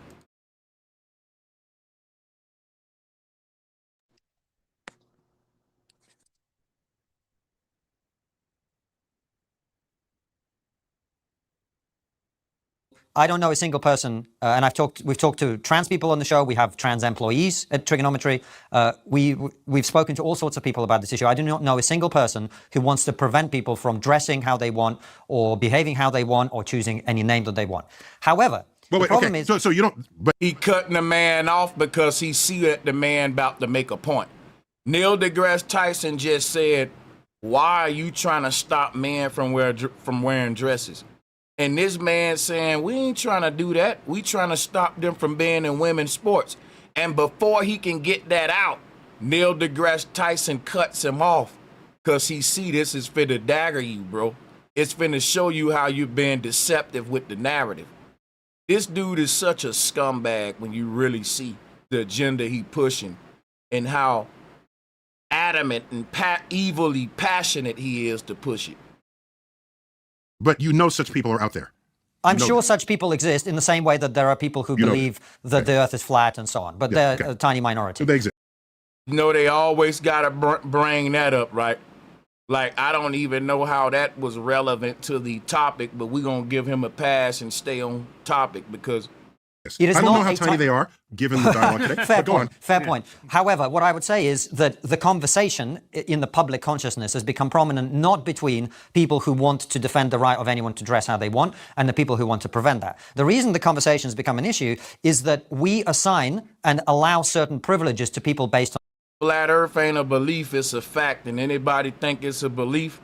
I don't know a single person, and we've talked to trans people on the show. We have trans employees at Trigonometry. We've spoken to all sorts of people about this issue. I do not know a single person who wants to prevent people from dressing how they want, or behaving how they want, or choosing any name that they want. However, the problem is, so you don't. But he cutting the man off because he see that the man about to make a point. Neil deGrasse Tyson just said, "Why are you trying to stop men from wearing dresses?" And this man saying, we ain't trying to do that. We trying to stop them from being in women's sports. And before he can get that out, Neil deGrasse Tyson cuts him off because he see this is finna dagger you, bro. It's finna show you how you've been deceptive with the narrative. This dude is such a scumbag when you really see the agenda he pushing and how adamant and evilly passionate he is to push it. But such people are out there. I'm sure such people exist in the same way that there are people who believe that the earth is flat and so on, but they're a tiny minority. They exist. They always got to bring that up, right? Like, I don't even know how that was relevant to the topic, but we're going to give him a pass and stay on topic because I don't know how tiny they are, given the dialogue today. Fair point. However, what I would say is that the conversation in the public consciousness has become prominent not between people who want to defend the right of anyone to dress how they want and the people who want to prevent that. The reason the conversation has become an issue is that we assign and allow certain privileges to people based on flat earth ain't a belief, it's a fact. And anybody think it's a belief,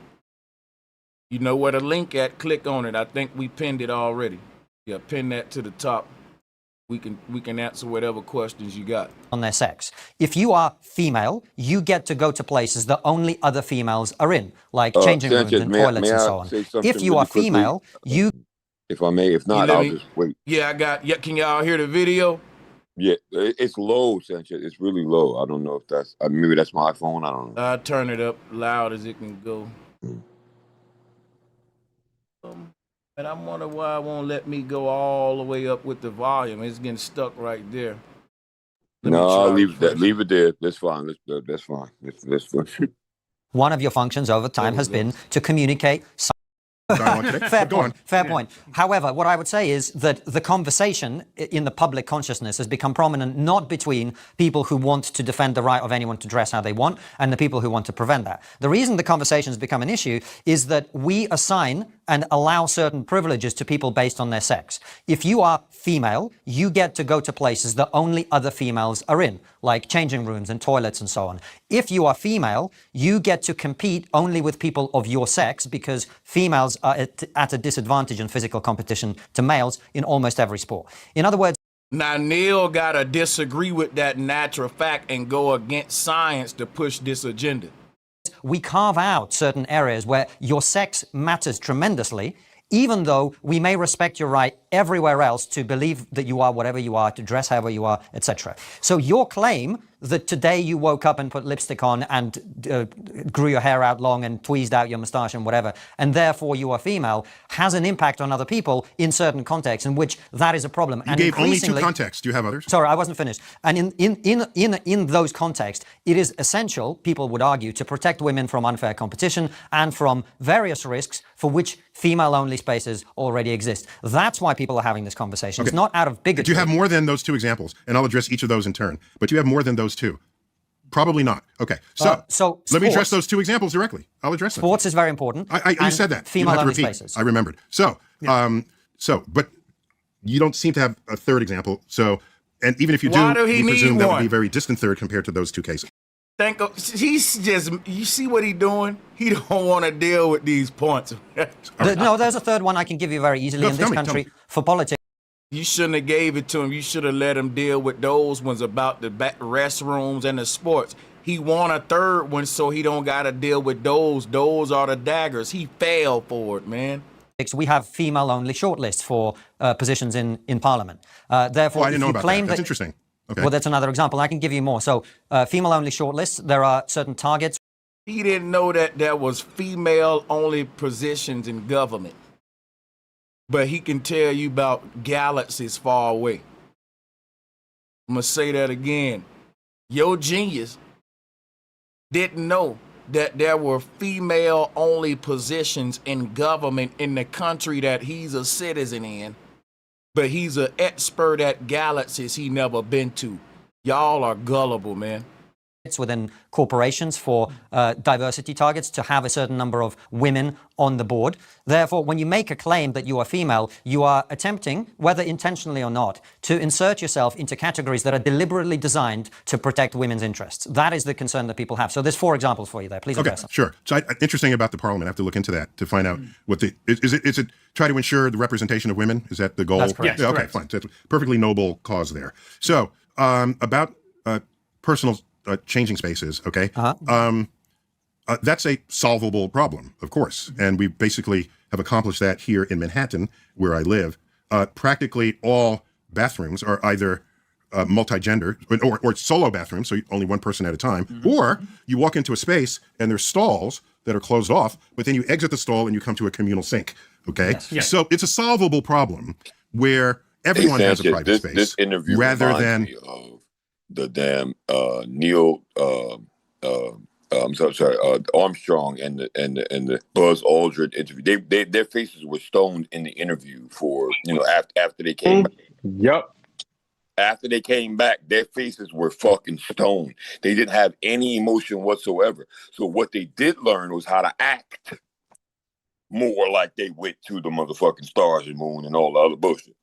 you know where the link at, click on it. I think we pinned it already. Yeah, pin that to the top. We can answer whatever questions you got. On their sex. If you are female, you get to go to places that only other females are in, like changing rooms and toilets and so on. If you are female, you... If I may, if not, I'll just wait. Yeah, can y'all hear the video? Yeah, it's low, Sanchez. It's really low. I don't know if that's... maybe that's my iPhone. I don't know. I'll turn it up loud as it can go. And I wonder why it won't let me go all the way up with the volume. It's getting stuck right there. No, I'll leave that. Leave it there. That's fine. That's fine. That's fine. One of your functions over time has been to communicate. Fair point. However, what I would say is that the conversation in the public consciousness has become prominent not between people who want to defend the right of anyone to dress how they want and the people who want to prevent that. The reason the conversation has become an issue is that we assign and allow certain privileges to people based on their sex. If you are female, you get to go to places that only other females are in, like changing rooms and toilets and so on. If you are female, you get to compete only with people of your sex because females are at a disadvantage in physical competition to males in almost every sport. In other words, now Neil gotta disagree with that natural fact and go against science to push this agenda. we carve out certain areas where your sex matters tremendously, even though we may respect your right everywhere else to believe that you are whatever you are, to dress however you are, etc. So your claim that today you woke up and put lipstick on and grew your hair out long and tweezed out your mustache and whatever, and therefore you are female, has an impact on other people in certain contexts in which that is a problem. You gave only 2 contexts. Do you have others? Sorry, I wasn't finished. And in those contexts, it is essential, people would argue, to protect women from unfair competition and from various risks for which female-only spaces already exist. That's why people are having this conversation. Okay. It's not out of bigotry. Do you have more than those 2 examples? And I'll address each of those in turn. But do you have more than those 2? Probably not. Okay. So let me address those 2 examples directly. I'll address them. Sports is very important. You said that. Female-only spaces. I remembered. So, but you don't seem to have a third example. So, and even if you Why do, do he we presume need that would one? be a very distant third compared to those 2 cases. He's just, you see what he doing? He don't want to deal with these points. No, there's a third one I can give you very easily No, in tell this me, country for politics. You shouldn't have gave it to him. You should have let him deal with those ones about the restrooms and the sports. He want a third one so he don't got to deal with those. Those are the daggers. He fell for it, man. We have female-only shortlists for positions in Parliament. Therefore, I didn't know if you about claim that. That's interesting. Okay. Well, that's another example. I can give you more. So, female-only shortlists, there are certain targets. He didn't know that there was female-only positions in government. But he can tell you about galaxies far away. I'm going to say that again. Your genius didn't know that there were female-only positions in government in the country that he's a citizen in. But he's an expert at galaxies he never been to. Y'all are gullible, man. Within corporations for diversity targets to have a certain number of women on the board. Therefore, when you make a claim that you are female, you are attempting, whether intentionally or not, to insert yourself into categories that are deliberately designed to protect women's interests. That is the concern that people have. So there's 4 examples for you there. Please address them. Sure. So interesting about the Parliament. I have to look into that to find out what the is it try to ensure the representation of women? Is that the goal? That's correct. Yeah, okay, correct. Fine. So it's a perfectly noble cause there. So about personal changing spaces, okay? That's a solvable problem, of course. And we basically have accomplished that here in Manhattan, where I live. Practically all bathrooms are either multi-gender or solo bathrooms, so only one person at a time, or you walk into a space and there's stalls that are closed off, but then you exit the stall and you come to a communal sink, okay? Yes. So it's a solvable problem where everyone has a private space. This interview rather than me of the damn Neil Armstrong and the Buzz Aldrin interview. Their faces were stoned in the interview for after they came back. Yep. After they came back, their faces were fucking stoned. They didn't have any emotion whatsoever. So what they did learn was how to act more like they went to the motherfucking stars and moon and all the other bullshit.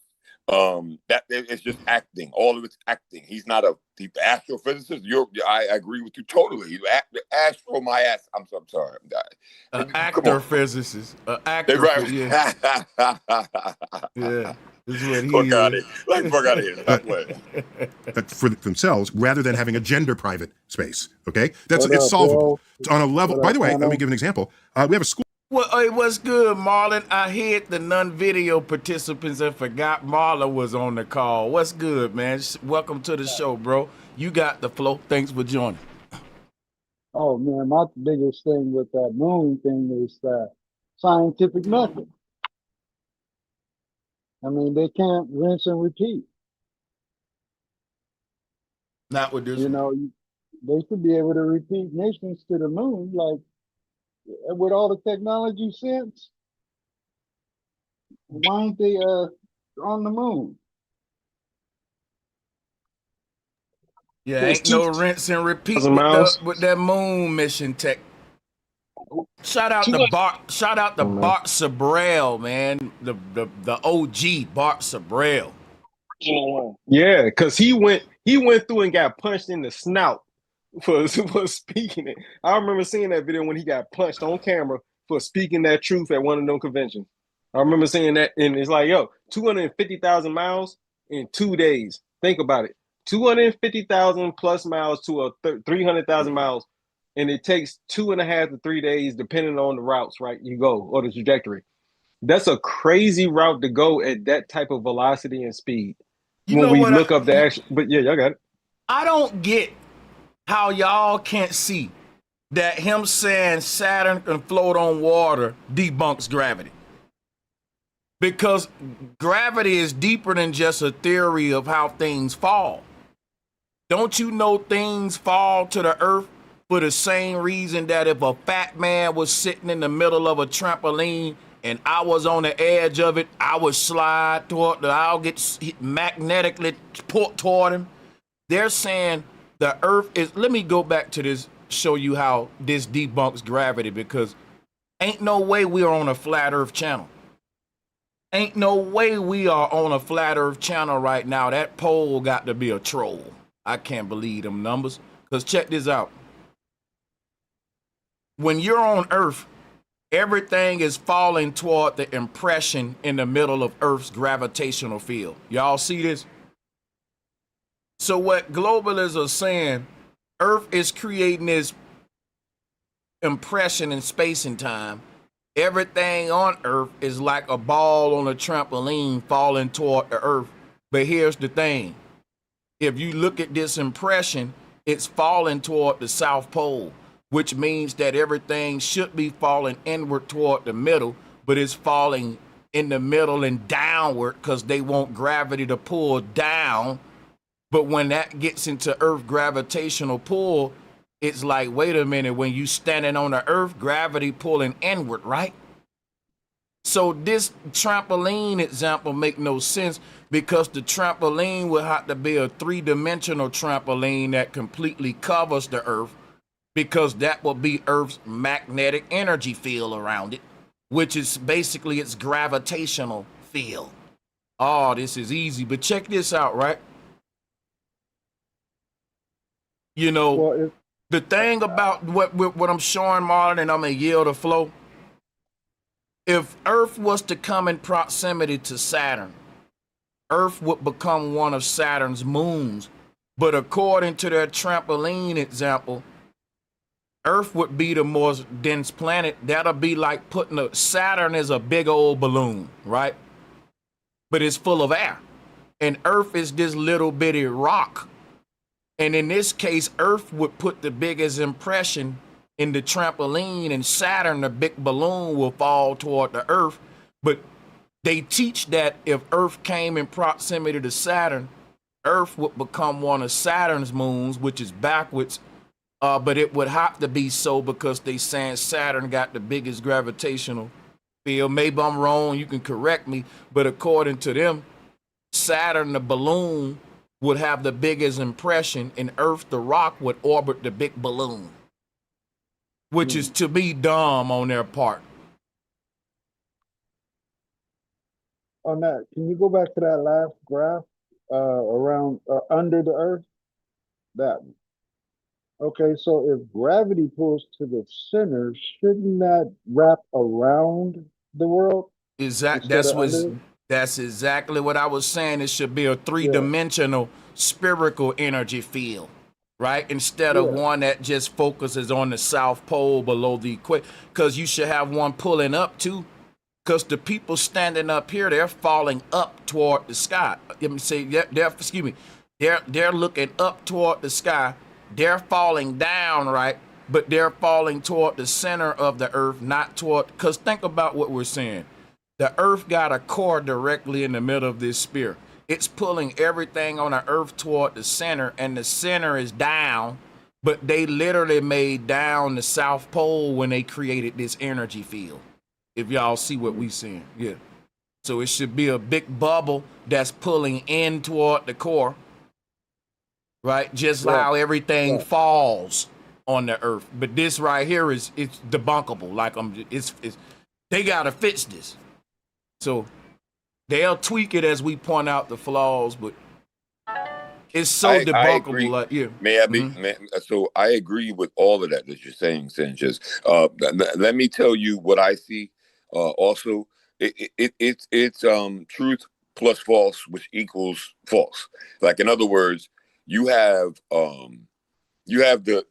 That it's just acting. All of it's acting. He's not the astrophysicist. I agree with you totally. He's astro my ass. I'm sorry. Actor physicist. Actor. Right. Yeah. Yeah. This is what he fuck is. out of here. Fuck out of here. Stop playing. For themselves, rather than having a gender private space. Okay, it's solvable. It's on a level. By the way, let me give an example. We have a school. Well, hey, what's good, Marlon? I hit the non-video participants and forgot Marlon was on the call. What's good, man? Welcome to the show, bro. You got the flow. Thanks for joining. Oh, man, my biggest thing with that moon thing is the scientific method. I mean, they can't rinse and repeat. Not with this. You know, they should be able to repeat missions to the moon, like, with all the technology since, why aren't they on the moon? Yeah, ain't no rinse and repeat with that moon mission tech. Shout out to Bart Sabrell, man. The OG Bart Sabrell. Yeah, because he went through and got punched in the snout for speaking it. I remember seeing that video when he got punched on camera for speaking that truth at one of them conventions. I remember seeing that, and it's like, 250,000 miles in 2 days. Think about it. 250,000 plus miles to 300,000 miles and it takes 2.5 to 3 days, depending on the routes, right? You go or the trajectory. That's a crazy route to go at that type of velocity and speed. You When know we what? look up the action, but yeah, y'all got it. I don't get how y'all can't see that him saying Saturn can float on water debunks gravity. Because gravity is deeper than just a theory of how things fall. Don't you know things fall to the earth for the same reason that if a fat man was sitting in the middle of a trampoline and I was on the edge of it, I would slide toward I'll get magnetically put toward him. They're saying the earth is, let me go back to this, show you how this debunks gravity, because ain't no way we are on a flat earth channel. Ain't no way we are on a flat earth channel right now. That pole got to be a troll. I can't believe them numbers. Because check this out. When you're on Earth, everything is falling toward the impression in the middle of Earth's gravitational field. Y'all see this? So what globalists are saying, Earth is creating this impression in space and time. Everything on Earth is like a ball on a trampoline falling toward the Earth. But here's the thing. If you look at this impression, it's falling toward the South Pole, which means that everything should be falling inward toward the middle, but it's falling in the middle and downward because they want gravity to pull down. But when that gets into Earth gravitational pull, it's like, wait a minute, when you standing on the Earth, gravity pulling inward, right? So this trampoline example make no sense because the trampoline would have to be a three-dimensional trampoline that completely covers the Earth, because that will be Earth's magnetic energy field around it, which is basically its gravitational field. Oh, this is easy, but check this out, right? You know, Well, the thing about what I'm showing, Marlon, and I'm gonna yield the flow. If Earth was to come in proximity to Saturn, Earth would become one of Saturn's moons. But according to their trampoline example, Earth would be the most dense planet. That'll be like putting Saturn is a big old balloon, right? But it's full of air. And Earth is this little bitty rock. And in this case, Earth would put the biggest impression in the trampoline, and Saturn, the big balloon, will fall toward the Earth. But they teach that if Earth came in proximity to Saturn, Earth would become one of Saturn's moons, which is backwards. But it would have to be so because they saying Saturn got the biggest gravitational field. Maybe I'm wrong, you can correct me. But according to them, Saturn, the balloon, would have the biggest impression, and Earth, the rock, would orbit the big balloon, which is to be dumb on their part. on that, can you go back to that last graph around under the Earth? That one. Okay, so if gravity pulls to the center, shouldn't that wrap around the world Exact. instead of under it? That's exactly what I was saying. It should be a three-dimensional spherical energy field, right? Instead of one that just focuses on the South Pole below the equator. Because you should have one pulling up too. Because the people standing up here, they're falling up toward the sky. Let me say, they're looking up toward the sky. They're falling down, right? But they're falling toward the center of the Earth, not toward. Because think about what we're saying. The Earth got a core directly in the middle of this sphere. It's pulling everything on the Earth toward the center, and the center is down. But they literally made down the South Pole when they created this energy field. If y'all see what we seeing, yeah. So it should be a big bubble that's pulling in toward the core, right? Just like how everything falls on the Earth. But this right here it's debunkable. Like it's they gotta fix this. So they'll tweak it as we point out the flaws, but it's so debunkable. Like, yeah. May I be? So I agree with all of that you're saying, Sanchez. Let me tell you what I see. Also, it's truth plus false, which equals false. Like, in other words, you have You have the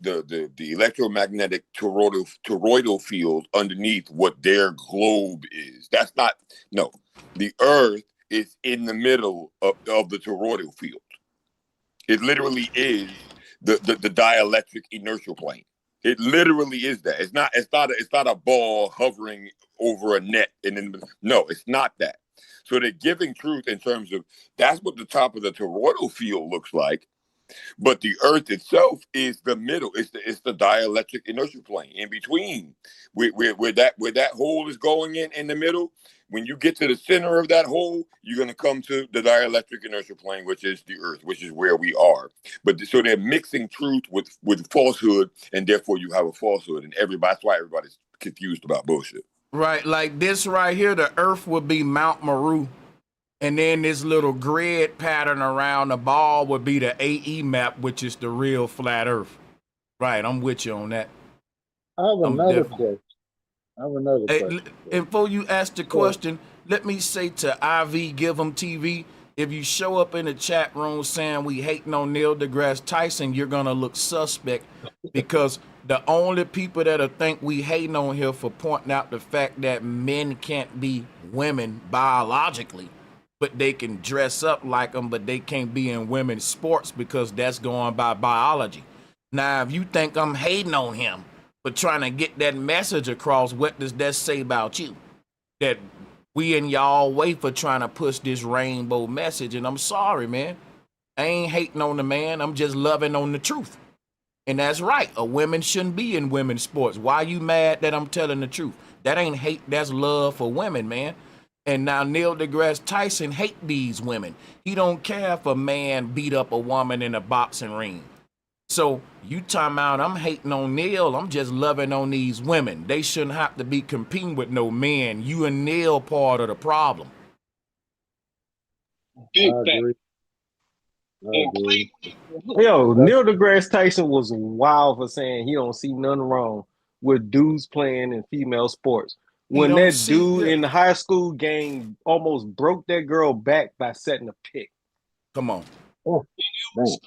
electromagnetic toroidal field underneath what their globe is. That's not, no. The Earth is in the middle of the toroidal field. It literally is the dielectric inertial plane. It literally is that. It's not a ball hovering over a net, and then no, it's not that. So they're giving truth in terms of that's what the top of the toroidal field looks like. But the Earth itself is the middle. It's the dielectric inertial plane in between, where that hole is going in the middle. When you get to the center of that hole, you're going to come to the dielectric inertial plane, which is the Earth, which is where we are. But so they're mixing truth with falsehood, and therefore you have a falsehood, and that's why everybody's confused about bullshit. Right, like this right here, the Earth would be Mount Meru. And then this little grid pattern around the ball would be the AE map, which is the real flat Earth. Right, I'm with you on that. I have another question. Hey, and before you ask the question, let me say to IV Give 'em TV, if you show up in the chat room saying we hating on Neil deGrasse Tyson, you're gonna look suspect, because the only people that'll think we hating on here for pointing out the fact that men can't be women biologically, but they can dress up like them, but they can't be in women's sports because that's going by biology. Now, if you think I'm hating on him for trying to get that message across, what does that say about you? That we in y'all way for trying to push this rainbow message, and I'm sorry, man. I ain't hating on the man. I'm just loving on the truth. And that's right. A woman shouldn't be in women's sports. Why you mad that I'm telling the truth? That ain't hate. That's love for women, man. And now Neil deGrasse Tyson hate these women. He don't care if a man beat up a woman in a boxing ring. So you talking about I'm hating on Neil, I'm just loving on these women. They shouldn't have to be competing with no men. You and Neil part of the problem. Big I agree. I agree. Yo, Neil deGrasse Tyson was wild for saying he don't see nothing wrong with dudes playing in female sports. He When don't that see dude that. in the high school game almost broke that girl back by setting a pick. Come on. Oh, man. Crazy.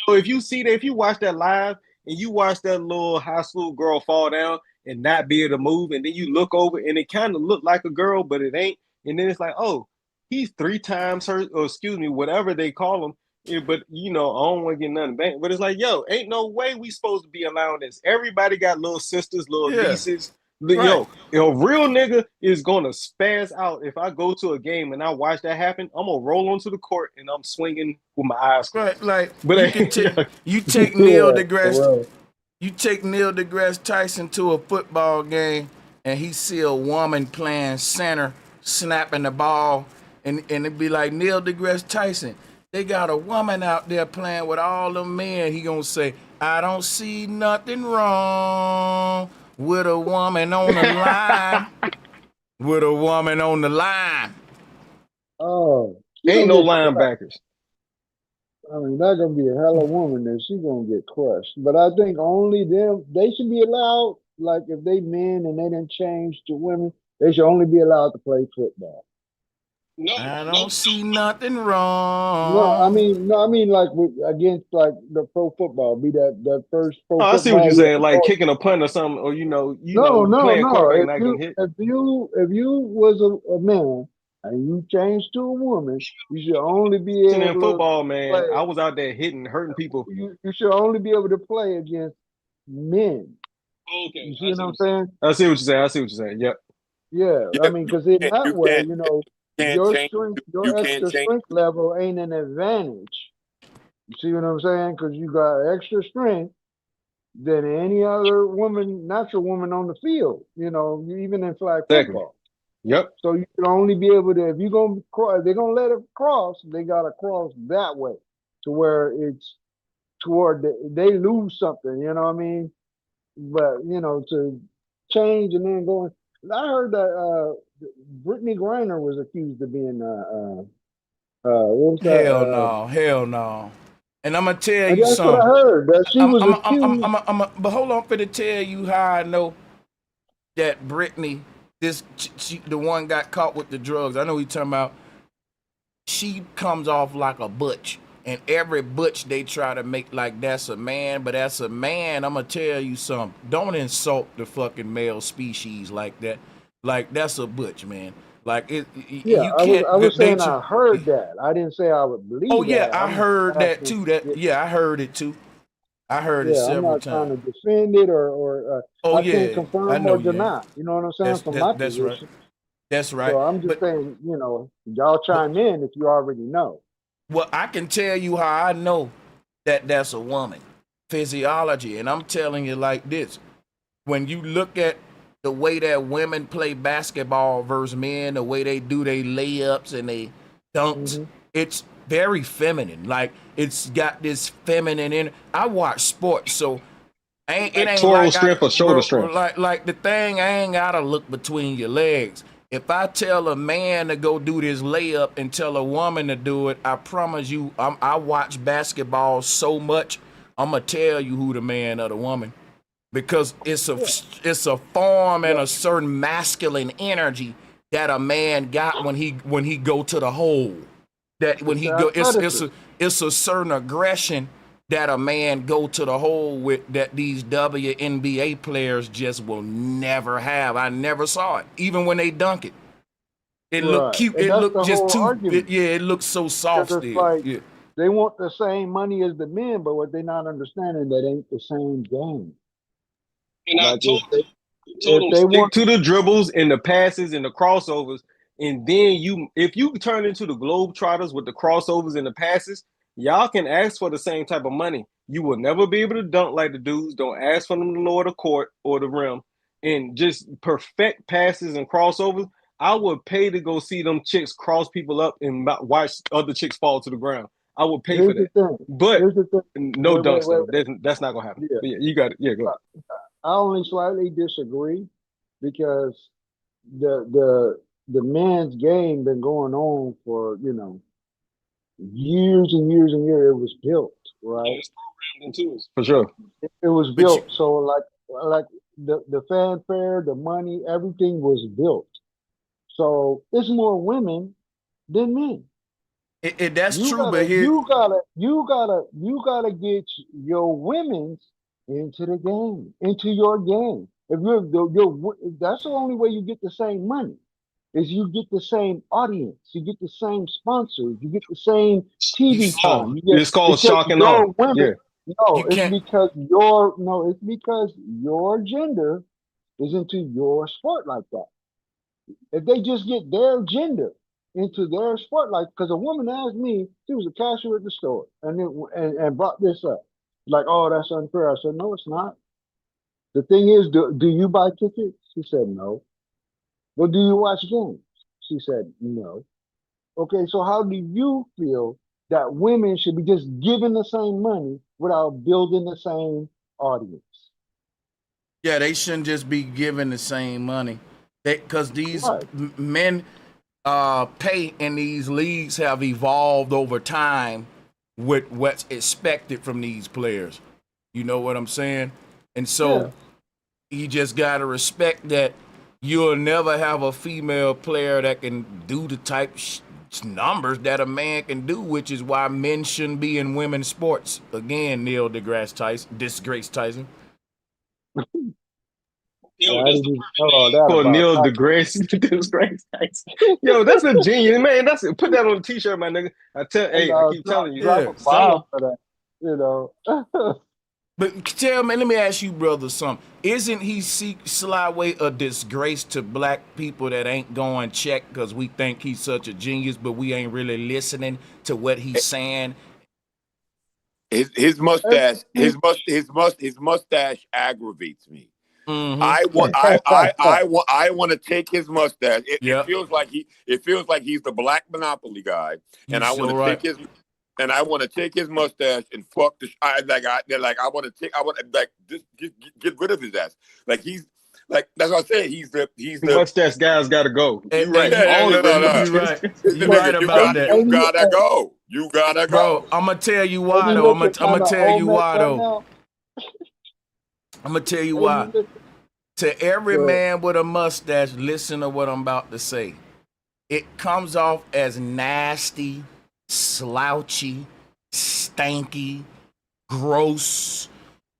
Yo, if you see that, if you watch that live and you watch that little high school girl fall down and not be able to move, and then you look over and it kind of looked like a girl, but it ain't. And then it's like, oh, he's 3 times her, or excuse me, whatever they call him. Yeah, but you know, I don't want to get nothing back. But it's like, yo, ain't no way we supposed to be allowing this. Everybody got little sisters, little Yeah. nieces. Right. Yo, a real nigga is gonna spaz out. If I go to a game and I watch that happen, I'm gonna roll onto the court and I'm swinging with my eyes closed. Right. Like But you can take Yeah, Neil for deGrasse, real. you take Neil deGrasse Tyson to a football game and he see a woman playing center, snapping the ball, and it'd be like, Neil deGrasse Tyson, they got a woman out there playing with all the men. He gonna say, I don't see nothing wrong with a woman on the line. With a woman on the line. Oh, she ain't gonna no get linebackers. I mean, that's gonna be a hell of a woman that she gonna get crushed. But I think only them, they should be allowed, like if they men and they didn't change to women, they should only be allowed to play football. I don't see nothing No, wrong. I mean like against like the pro football, be that first pro Oh, I see what football you're with saying, the like coach. kicking a punt or something, or No, no, playing no. quarterback and not getting hit. If you was a man and you changed to a woman, you should only be In able to football, man, play. I was out there hurting people. You should only be able to play against men. Okay, You see what I'm saying? I see what you're saying. Yep. Yeah, I Yeah, mean, because in that you way, can't can't your change strength, you your can't extra change. strength level ain't an advantage. You see what I'm saying? Because you got extra strength than any other woman, natural woman on the field. Even in flag Exactly. football. Yep. So you can only be able to, if you're gonna cross, if they're gonna let it cross, they gotta cross that way, to where it's toward they lose something. You know what I mean? But to change and then going. I heard that Brittany Griner was accused of being what was Hell that? no, hell no. And I'm gonna tell And you that's what I something. heard, that she was accused. But hold on for to tell you how I know that Brittany, the one got caught with the drugs. I know he talking about. She comes off like a butch. And every butch they try to make like that's a man, but that's a man. I'm gonna tell you something. Don't insult the fucking male species like that. Like that's a butch, man. Like Yeah, you I was can't. I was saying Nature. I heard that. I didn't say I would Oh believe yeah, that. I I'm heard that asking. too. That Yeah, yeah, I heard it too. I heard it yeah, I'm several not trying times. to defend it or Oh I can't yeah, I confirm or know you ain't. deny. You know what I'm saying from my That's right. position. That's right. So I'm just But saying, y'all but chime in if you already know. well, I can tell you how I know that that's a woman. Physiology, and I'm telling you like this. When you look at the way that women play basketball versus men, the way they do their layups and they dunks, Hmm. it's very feminine. Like it's got this feminine in. I watch sports, so it ain't Pectoral like strength or shoulder strength? like the thing. I ain't gotta look between your legs. If I tell a man to go do this layup and tell a woman to do it, I promise you, I watch basketball so much. I'm gonna tell you who the man or the woman because Yeah, it's a form and yeah, a certain masculine energy that a man got when he go to the hole. That when it's he the go, athleticism. it's a certain aggression that a man go to the hole with that these WNBA players just will never have. I never saw it, even when they dunk it. It looked Right. cute. And It that's looked the just whole too. argument. Yeah, it looked so soft Because it's still. like Yeah. they want the same money as the men, but what they're not understanding that ain't the same game. And I Like told if them they stick want to the dribbles and the passes and the crossovers. And then if you turn into the Globetrotters with the crossovers and the passes, y'all can ask for the same type of money. You will never be able to dunk like the dudes. Don't ask for them to lower the court or the rim and just perfect passes and crossovers. I would pay to go see them chicks cross people up and watch other chicks fall to the ground. I would pay for here's the that. thing. But Here's the thing. no Wait, wait, dunks wait, though. That's not gonna happen. wait. Yeah. But yeah, you got it. Yeah, go ahead. I only slightly disagree because the the the men's game been going on for, years and years and years. It was built, Yeah, right? it's programmed into us for sure. It was But you, built. So like the fanfare, the money, everything was built. So it's more women than men. that's You true. But gotta, here, you gotta, you gotta, you gotta get your women's into the game, into your game. If that's the only way you get the same money. Is you get the same audience, you get the same sponsors, you get the same TV Oh, time. You get it's called because shock and awe. your women. Yeah. No, you can't. it's because your gender is into your sport like that. If they just get their gender into their sport, like, because a woman asked me, she was a cashier at the store, and brought this up, like, oh, that's unfair. I said, no, it's not. The thing is, do you buy tickets? She said, no. Well, do you watch games? She said, no. Okay, so how do you feel that women should be just given the same money without building the same audience? Yeah, they shouldn't just be given the same money. Because these Right. men pay in these leagues have evolved over time with what's expected from these players. You know what I'm saying? And Yeah. so you just gotta respect that you'll never have a female player that can do the type numbers that a man can do, which is why men shouldn't be in women's sports. Again, Neil deGrasse Tyson, disgrace Tyson. Yeah, Yo, I that's didn't the even know perfect all name that for about Neil that. deGrasse. Yo, that's a genius, man. Put that on a t-shirt, my nigga. And I keep telling you, drop Yeah. a someone. bomb for that, you know. But tell me, let me ask you, brother, something. Isn't he Slyway a disgrace to black people that ain't going check because we think he's such a genius, but we ain't really listening to what he's saying? His mustache, Every- his mustache aggravates me. Mm-hmm. I want to take his mustache. It Yep. feels like he's the black monopoly guy, You and I want so to right. take his mustache and fuck the. I want to take. I want to like just get rid of his ass. Like he's like that's what I say. He's the. Mustache guys gotta go. And, You right. and Yeah, you, yeah, All no, of no, them no. you mustache right. guys. You but right Nigga, about that, you gotta go. You gotta bro. go. I'm gonna tell you and why he though. looking I'm kind gonna of tell you Olmec why right though. now. I'm gonna tell you And why. he looking To every good. man with a mustache, listen to what I'm about to say. It comes off as nasty, slouchy, stanky, gross.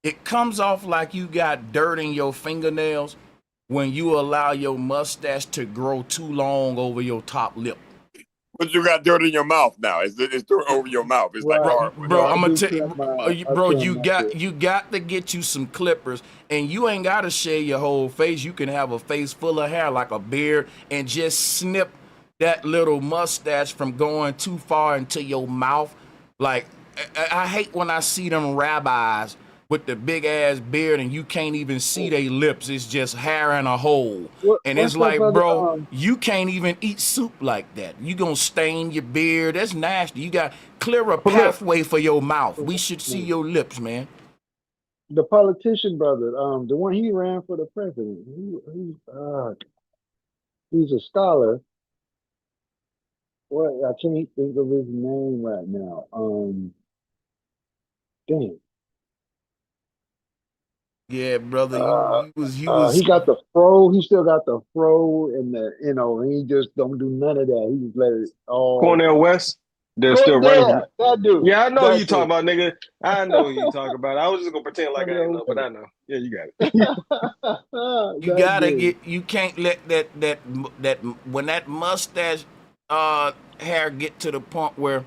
It comes off like you got dirt in your fingernails when you allow your mustache to grow too long over your top lip. But you got dirt in your mouth now. It's dirt over your mouth. It's like Right. hard. Bro, I I'm gonna do tell trim you, I bro, trim my shit. you got to get you some clippers, and you ain't gotta shave your whole face. You can have a face full of hair like a beard, and just snip that little mustache from going too far into your mouth. Like I hate when I see them rabbis with the big ass beard and you can't even see their lips. It's just hair in a hole. And it's What's that like, brother? bro, you can't even eat soup like that. You gonna stain your beard. That's nasty. You got clear a But look, pathway for your mouth. We should see your lips, man. The politician brother, the one he ran for the president. He's a scholar. Well, I can't think of his name right now. Dang. Yeah, brother, Uh, he was he got the fro. He still got the fro, and he just don't do none of that. He just let it all. Cornell West, they're Go still running there, from. that dude, Yeah, I know who that you talking dude. about, nigga. I know who you talking about. I was just gonna pretend like I ain't Cornell know, but I know. Yeah, you got it. you that gotta dude. get you can't let that when that mustache hair get to the point where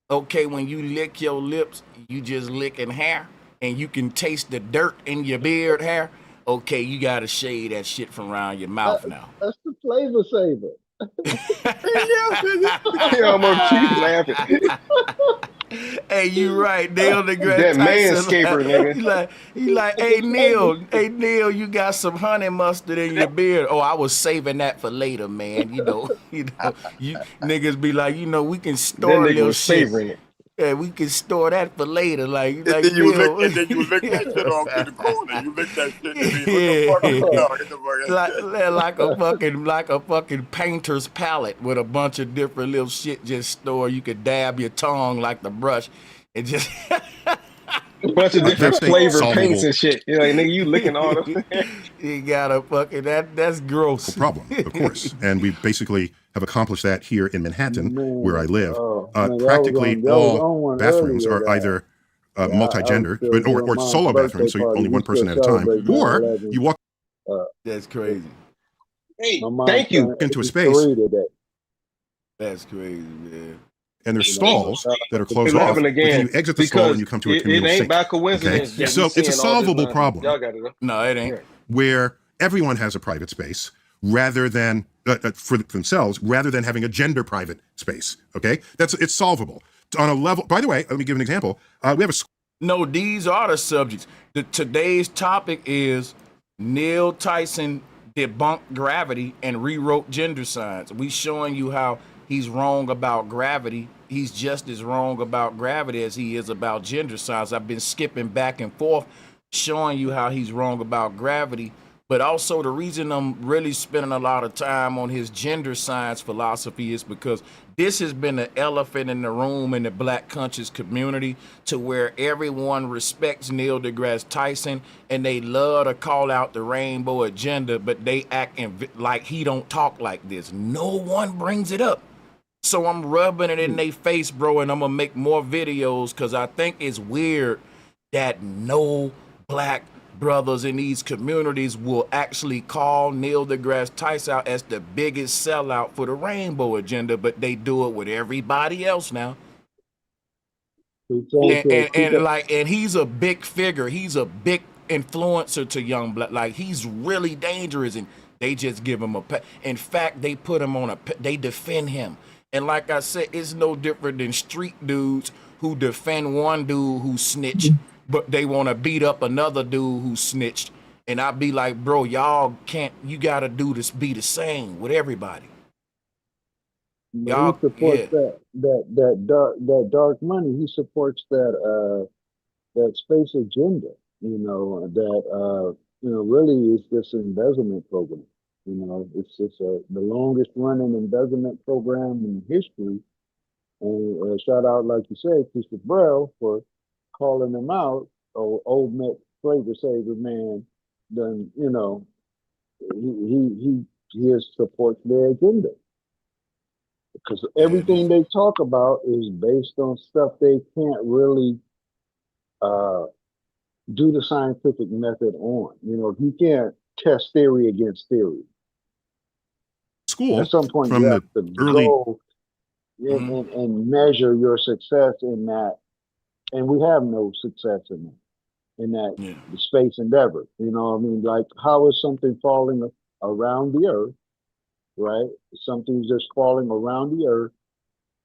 okay, when you lick your lips you just licking hair and you can taste the dirt in your beard hair. Okay, you gotta shave that shit from around your That, mouth now. that's the flavor saver. He almost keep laughing. Hey, you right, Neil deGrasse That Tyson. manscaper, nigga. He like, hey Neil, you got some honey mustard in your beard. Oh, I was saving that for later, man. You niggas be like, we can That store a nigga little was shit. savoring it. Yeah, we can store that for later. And Like then you lick, Neil. and then you lick that shit off in the corner. You lick that shit and be, what the fuck? Yeah. No, get the fuck out of here. Like a fucking painter's palette with a bunch of different little shit just stored. You could dab your tongue like the brush and just A bunch of different That's a flavored paints solvable and shit. You're like, nigga, you licking all those. you got a fucking that's gross. problem, of course. And we basically have accomplished that here in Manhattan, where I Man, live. oh man, Practically that was all on one bathrooms earlier. are either I was multi-gender, still or, doing or my solo birthday bathrooms, so party. only We one still person at a time, celebrate or 9/11. you walk Uh, That's crazy. Hey, my mom thank you. turned into a space 83 today. That's crazy, man. and there's Thank stalls Shout that out are to closed off, 11 but then again you exit the stall and because you come to a it communal ain't sink. by Okay, coincidence that so we it's a seeing all this solvable nonsense. problem Y'all got it. No, it ain't. Right. where everyone has a private space rather than for themselves, rather than having a gender private space. Okay, it's solvable on a level. By the way, let me give an example. We have a No, these are the subjects. Today's topic is Neil Tyson debunked gravity and rewrote gender science. We showing you how he's wrong about gravity. He's just as wrong about gravity as he is about gender science. I've been skipping back and forth, showing you how he's wrong about gravity. But also the reason I'm really spending a lot of time on his gender science philosophy is because this has been an elephant in the room in the black conscious community, to where everyone respects Neil deGrasse Tyson and they love to call out the rainbow agenda, but they act like he don't talk like this. No one brings it up. So I'm rubbing it in their face, bro, and I'm gonna make more videos because I think it's weird that no black brothers in these communities will actually call Neil deGrasse Tyson out as the biggest sellout for the rainbow agenda, but they do it with everybody else now. And he's a big figure. He's a big influencer to young black. Like, he's really dangerous, and they just give him in fact, they put him on they defend him. And like I said, it's no different than street dudes who defend one dude who snitched, but they want to beat up another dude who snitched. And I'd be like, bro, y'all can't. You gotta do this. Be the same with everybody. But he Y'all, supports yeah. that dark money. He supports that space agenda. Really is this embezzlement program. It's just the longest running embezzlement program in history. And shout out, like you said, Christopher Burrell for calling them out. Old Met flavor saver man. Then he supports their agenda. because Yeah, everything they talk about is based on stuff they can't really uh, do the scientific method on. You know, you can't test theory against theory. At School some point, you from have the to early. go hmm and measure your success in that, and we have no success in that yeah. space endeavor. You know, what I mean, like how is something falling around the earth, right? Something's just falling around the earth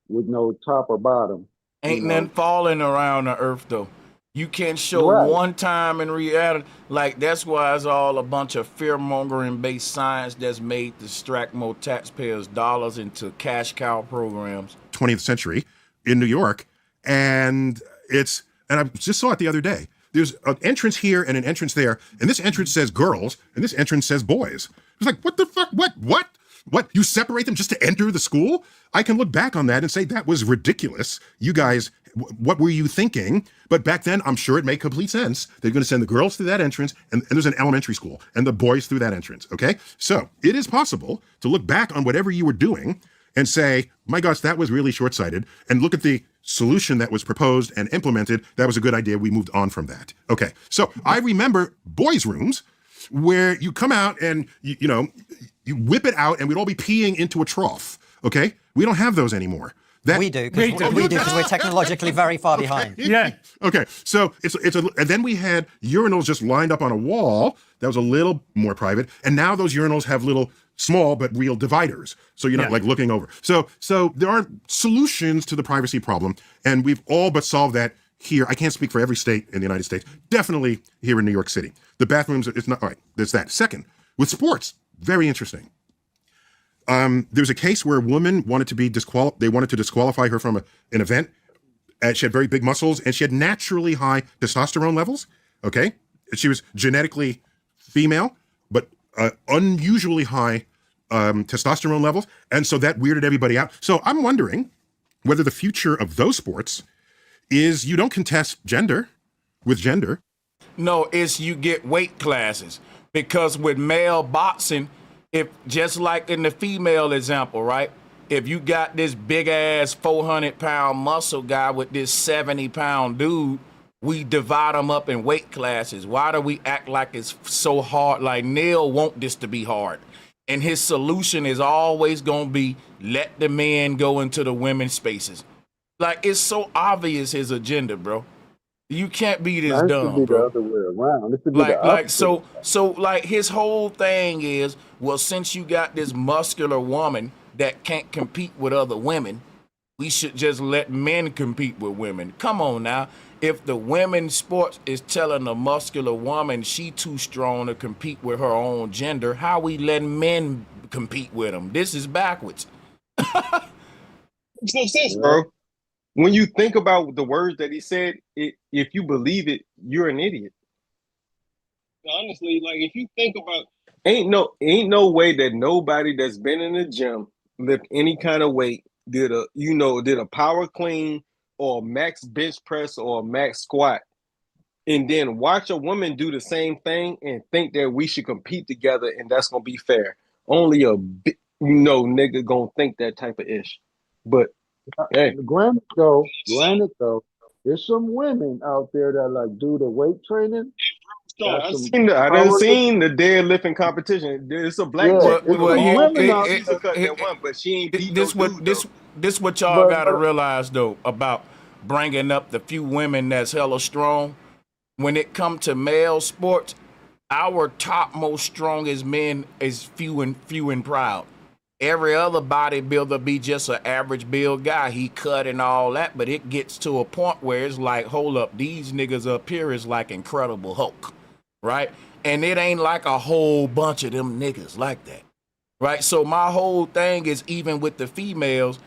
with no top or bottom. You Ain't nothing know, falling around the earth though. You can show right? one time in reality. Like that's why it's all a bunch of fear mongering based science that's made to extract more taxpayers' dollars into cash cow programs. 20th century in New York, and I just saw it the other day. There's an entrance here and an entrance there, and this entrance says girls, and this entrance says boys. It's like, what the fuck? What? You separate them just to enter the school? I can look back on that and say that was ridiculous. You guys, what were you thinking? But back then, I'm sure it made complete sense. They're going to send the girls through that entrance, and there's an elementary school, and the boys through that entrance. Okay, so it is possible to look back on whatever you were doing and say, my gosh, that was really short-sighted, and look at the solution that was proposed and implemented. That was a good idea. We moved on from that. Okay, so I remember boys' rooms where you come out and you whip it out, and we'd all be peeing into a trough. Okay, we don't have those anymore. We do because we're technologically very far behind. Yeah. Okay, so and then we had urinals just lined up on a wall. That was a little more private, and now those urinals have little small but real dividers, so you're not like looking over. So there are solutions to the privacy problem, and we've all but solved that here. I can't speak for every state in the United States. Definitely here in New York City, the bathrooms. It's not all right. There's that. Second, with sports, very interesting. There's a case where a woman wanted to be they wanted to disqualify her from an event. She had very big muscles, and she had naturally high testosterone levels. Okay, she was genetically female, but unusually high testosterone levels, and so that weirded everybody out. So I'm wondering whether the future of those sports is you don't contest gender with gender. No, it's you get weight classes because with male boxing, if just like in the female example, right? If you got this big ass 400-pound muscle guy with this 70-pound dude, we divide them up in weight classes. Why do we act like it's so hard? Like Neil want this to be hard. And his solution is always going to be let the men go into the women's spaces. Like it's so obvious his agenda, bro. You can't be this Now, it should dumb, be the bro. other way around. It should be the opposite. So like his whole thing is, well, since you got this muscular woman that can't compete with other women, we should just let men compete with women. Come on now. If the women's sports is telling a muscular woman she too strong to compete with her own gender, how we letting men compete with them? This is backwards. Makes no sense, bro. When you think about the words that he said, if you believe it, you're an idiot. Honestly, like if you think about, ain't no way that nobody that's been in the gym lift any kind of weight, did a power clean or a max bench press or a max squat, and then watch a woman do the same thing and think that we should compete together and that's gonna be fair. Only a nigga gonna think that type of ish. But hey, Granted though, there's some women out there that like do the weight training. I done seen the deadlifting competition. There's a black chick with a bald pizza cut that won, but she ain't beat no dude. This what y'all gotta realize though about bringing up the few women that's hella strong. When it come to male sports, our top most strongest men is few and proud. Every other bodybuilder be just an average build guy. He cut and all that, but it gets to a point where it's like, hold up, these niggas up here is like Incredible Hulk, right? And it ain't like a whole bunch of them niggas like that, right? So my whole thing is even with the females,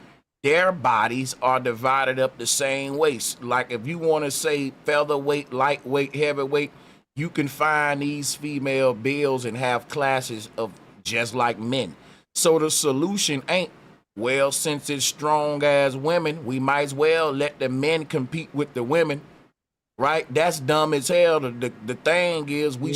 their bodies are divided up the same way. Like if you want to say featherweight, lightweight, heavyweight, you can find these female bills and have classes of just like men. So the solution ain't, well, since it's strong as women, we might as well let the men compete with the women. right? That's dumb as hell. The thing is, No.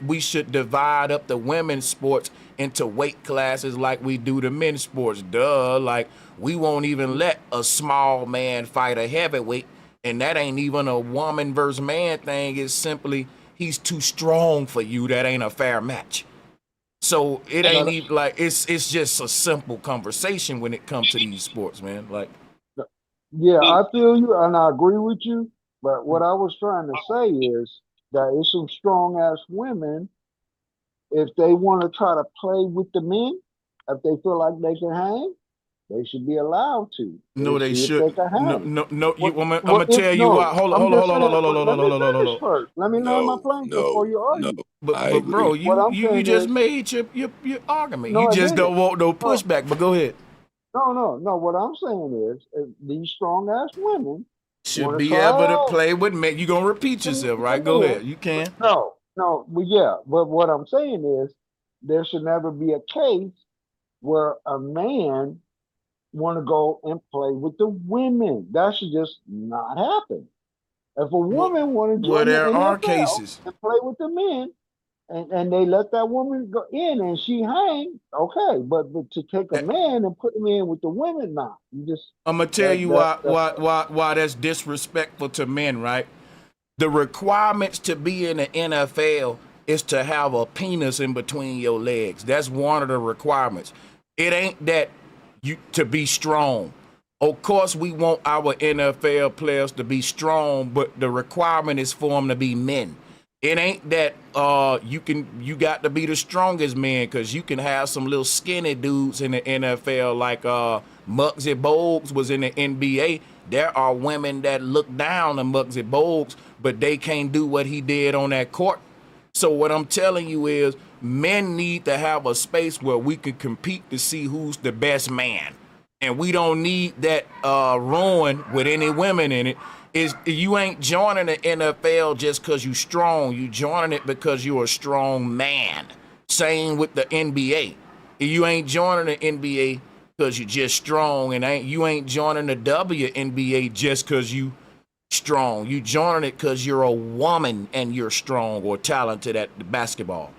we should divide up the women's sports into weight classes like we do the men's sports. Duh, like we won't even let a small man fight a heavyweight, and that ain't even a woman versus man thing. It's simply he's too strong for you. That ain't a fair match. So it ain't No, even like it's just a simple conversation when it comes to these sports, man. Like yeah, I feel you and I agree with you. But what I was trying to say is that it's some strong ass women, if they want to try to play with the men, if they feel like they can hang, they should be allowed to no, and they see if they should. can No, hang. no, no. What I'm what gonna if tell you why. no? Hold on, I'm hold on, just hold on, saying, hold on, hold on, let me hold on, hold on, hold finish on. first. Let me land my No, plane before no, you no. argue. I But bro, agree. What I'm you saying just is made your argument. no, You I just didn't. don't want no No, pushback. But go ahead. no. What I'm saying is if these strong ass women Should want to be try able to out. play with men. You gonna repeat yourself, right? Go ahead. You can. No, but yeah, but what I'm saying is there should never be a case where a man want to go and play with the women. That should just not happen. If a Well, woman want to well, join the there are NFL cases. and play with the men, and they let that woman go in and she hang, okay. But to take a man and put him in with the women, nah. You just I'm gonna tell that you that why that's why that's disrespectful to men, right? The requirements to be in the NFL is to have a penis in between your legs. That's one of the requirements. It ain't that you to be strong. Of course, we want our NFL players to be strong, but the requirement is for them to be men. It ain't that you got to be the strongest man because you can have some little skinny dudes in the NFL like Muggsy Bogues was in the NBA. There are women that look down on Muggsy Bogues, but they can't do what he did on that court. So what I'm telling you is men need to have a space where we can compete to see who's the best man. And we don't need that ruin with any women in it. Is you ain't joining the NFL just because you strong. You joining it because you're a strong man. Same with the NBA. You ain't joining the NBA because you're just strong, and you ain't joining the WNBA just because you strong. You joining it because you're a woman and you're strong or talented at the basketball.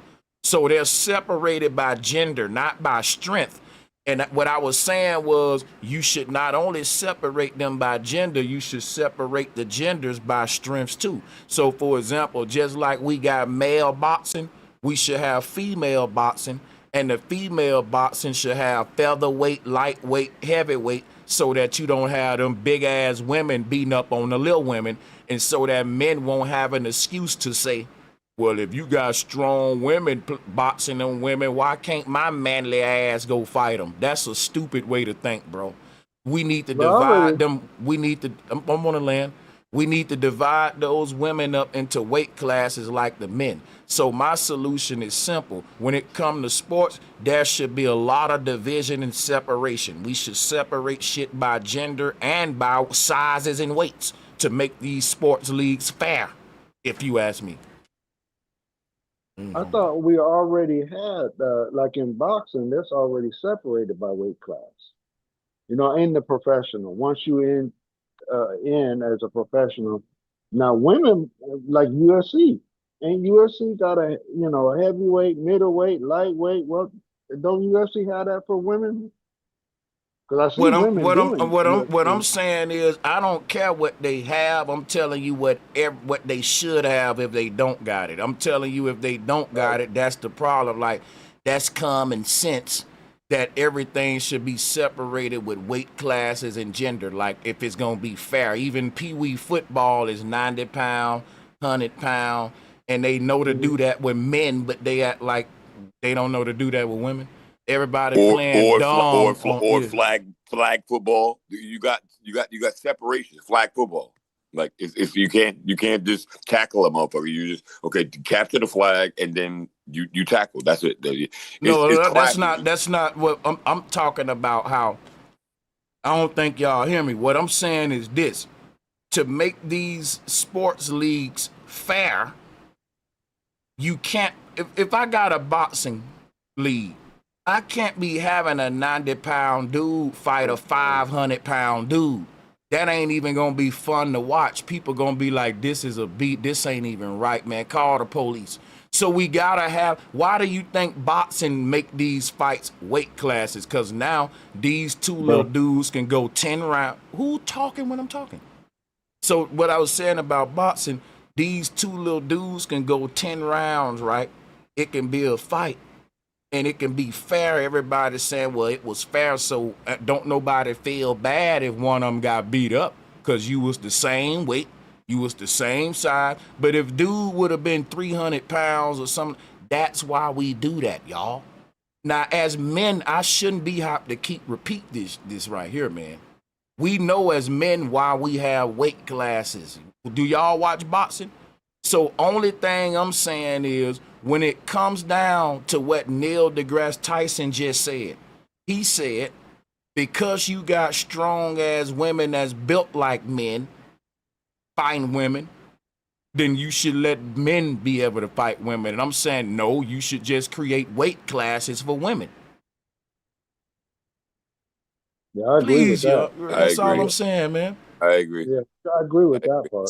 So they're separated by gender, not by strength. And what I was saying was you should not only separate them by gender, you should separate the genders by strengths too. So for example, just like we got male boxing, we should have female boxing, and the female boxing should have featherweight, lightweight, heavyweight, so that you don't have them big ass women beating up on the little women, and so that men won't have an excuse to say, well, if you got strong women boxing them women, why can't my manly ass go fight them? That's a stupid way to think, bro. We need to but I already divide them. We need to, I'm on the land. We need to divide those women up into weight classes like the men. So my solution is simple. When it comes to sports, there should be a lot of division and separation. We should separate shit by gender and by sizes and weights to make these sports leagues fair, if you ask me. I thought we already had like in boxing, that's already separated by weight class. You know, in the professional. Once you in as a professional, now women like UFC, and UFC got a heavyweight, middleweight, lightweight. Well, don't UFC have that for women? Because I see What I'm women what I'm doing what I'm UFC. saying is I don't care what they have. I'm telling you what they should have if they don't got it. I'm telling you if they don't got it, that's the problem. Like that's common sense that everything should be separated with weight classes and gender. Like if it's gonna be fair, even Pee Wee football is 90 pound, 100 pound, and they know to do that with men, but they act like they don't know to do that with women. Everybody playing dumb on Or yeah. flag football. You got separation. Flag football. Like if you can't just tackle a motherfucker. You just capture the flag and then you tackle. That's it. It's No, classic. that's not what I'm talking about. How I don't think y'all hear me. What I'm saying is this: to make these sports leagues fair, you can't. If I got a boxing league, I can't be having a 90 pound dude fight a 500 pound dude. that ain't even gonna be fun to watch. People gonna be like, this is a beat, this ain't even right, man. Call the police. So we gotta have, why do you think boxing make these fights weight classes? Cause now these two little dudes can go 10 rounds. Who talking when I'm talking? So what I was saying about boxing, these two little dudes can go 10 rounds, right? It can be a fight. And it can be fair. Everybody's saying, well, it was fair, so don't nobody feel bad if one of them got beat up, because you was the same weight, you was the same size. But if dude would have been 300 pounds or something, that's why we do that, y'all. Now, as men, I shouldn't be hop to repeat this right here, man. We know as men why we have weight classes. Do y'all watch boxing? So only thing I'm saying is, when it comes down to what Neil deGrasse Tyson just said, he said, because you got strong ass women that's built like men, fighting women, then you should let men be able to fight women. And I'm saying, no, you should just create weight classes for women. Yeah, I agree Please, with y'all. that. That's all I'm saying, man. I agree. Yeah, I agree with that part.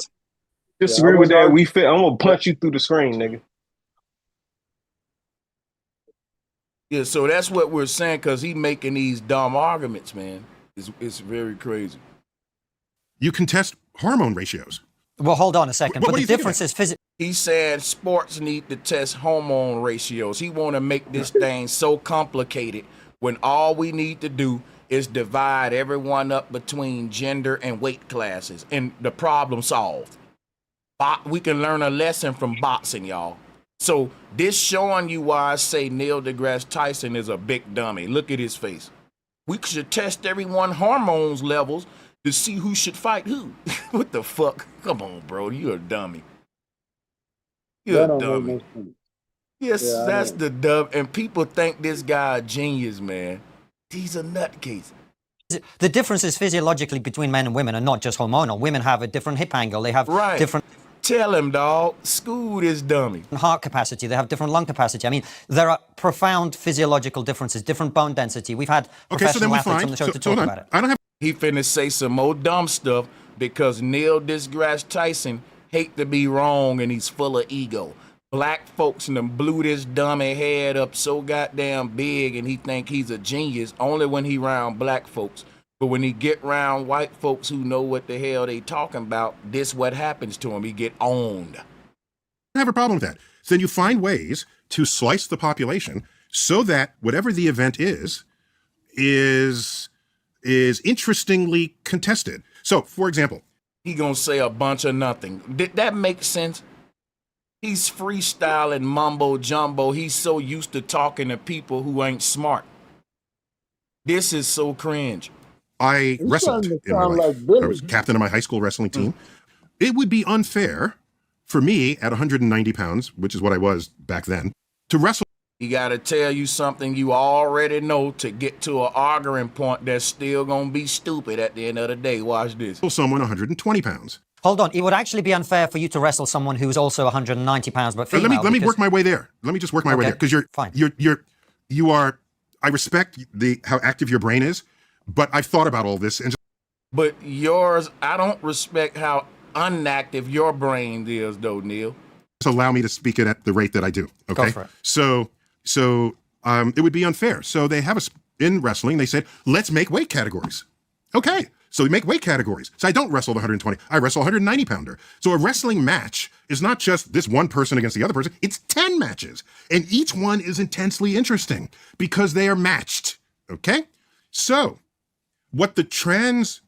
Disagree I with was that. argue- I'm gonna punch you through the screen, nigga. Yeah, so that's what we're saying, because he making these dumb arguments, man. It's very crazy. You can test hormone ratios. Well, hold on a second. What But do the you think of difference that? is physics. He said sports need to test hormone ratios. He want to make this thing so complicated when all we need to do is divide everyone up between gender and weight classes, and the problem solved. We can learn a lesson from boxing, y'all. So this showing you why I say Neil deGrasse Tyson is a big dummy. Look at his face. We should test everyone hormones levels to see who should fight who. What the fuck? Come on, bro. You're a dummy. You're That a don't make dummy. no sense. Yes, Yeah, I that's know. the dub. And people think this guy a genius, man. He's a nutcase. The difference is physiologically between men and women, and not just hormonal. Women have a different hip angle. They have Right. different Tell him, dog. School this dummy. heart capacity. They have different lung capacity. I mean, there are profound physiological differences, different bone density. We've had Okay, so then professional we athletes on find. the show So, to so talk hold on. about it. I don't have. He finna say some more dumb stuff because Neil deGrasse Tyson hate to be wrong and he's full of ego. Black folks and them blew this dummy head up so goddamn big and he think he's a genius only when he round black folks. But when he get round white folks who know what the hell they talking about, this what happens to him. He get owned. have a problem with that. So then you find ways to slice the population so that whatever the event is interestingly contested. So, for example, He gonna say a bunch of nothing. Did that make sense? He's freestyling mumbo jumbo. He's so used to talking to people who ain't smart. This is so cringe. I He's wrestled starting to in my sound life. like Billy. I was captain of my high school wrestling team. It would be unfair for me at 190 pounds, which is what I was back then, to wrestle He got to tell you something you already know to get to an arguing point that's still going to be stupid at the end of the day. Watch this. someone 120 pounds. Hold on. It would actually be unfair for you to wrestle someone who's also 190 pounds but female. Let me because- work my way there. Let me just work my way Okay, there because fine. you are. I respect how active your brain is, but I've thought about all this and But yours, I don't respect how unactive your brain is, though, Neil. just allow me to speak it at the rate that I do. Okay. Go for it. So it would be unfair. So they have in wrestling. They said let's make weight categories. Okay. So we make weight categories. So I don't wrestle the 120. I wrestle 190 pounder. So a wrestling match is not just this one person against the other person. It's 10 matches. And each one is intensely interesting because they are matched. Okay. So what the trans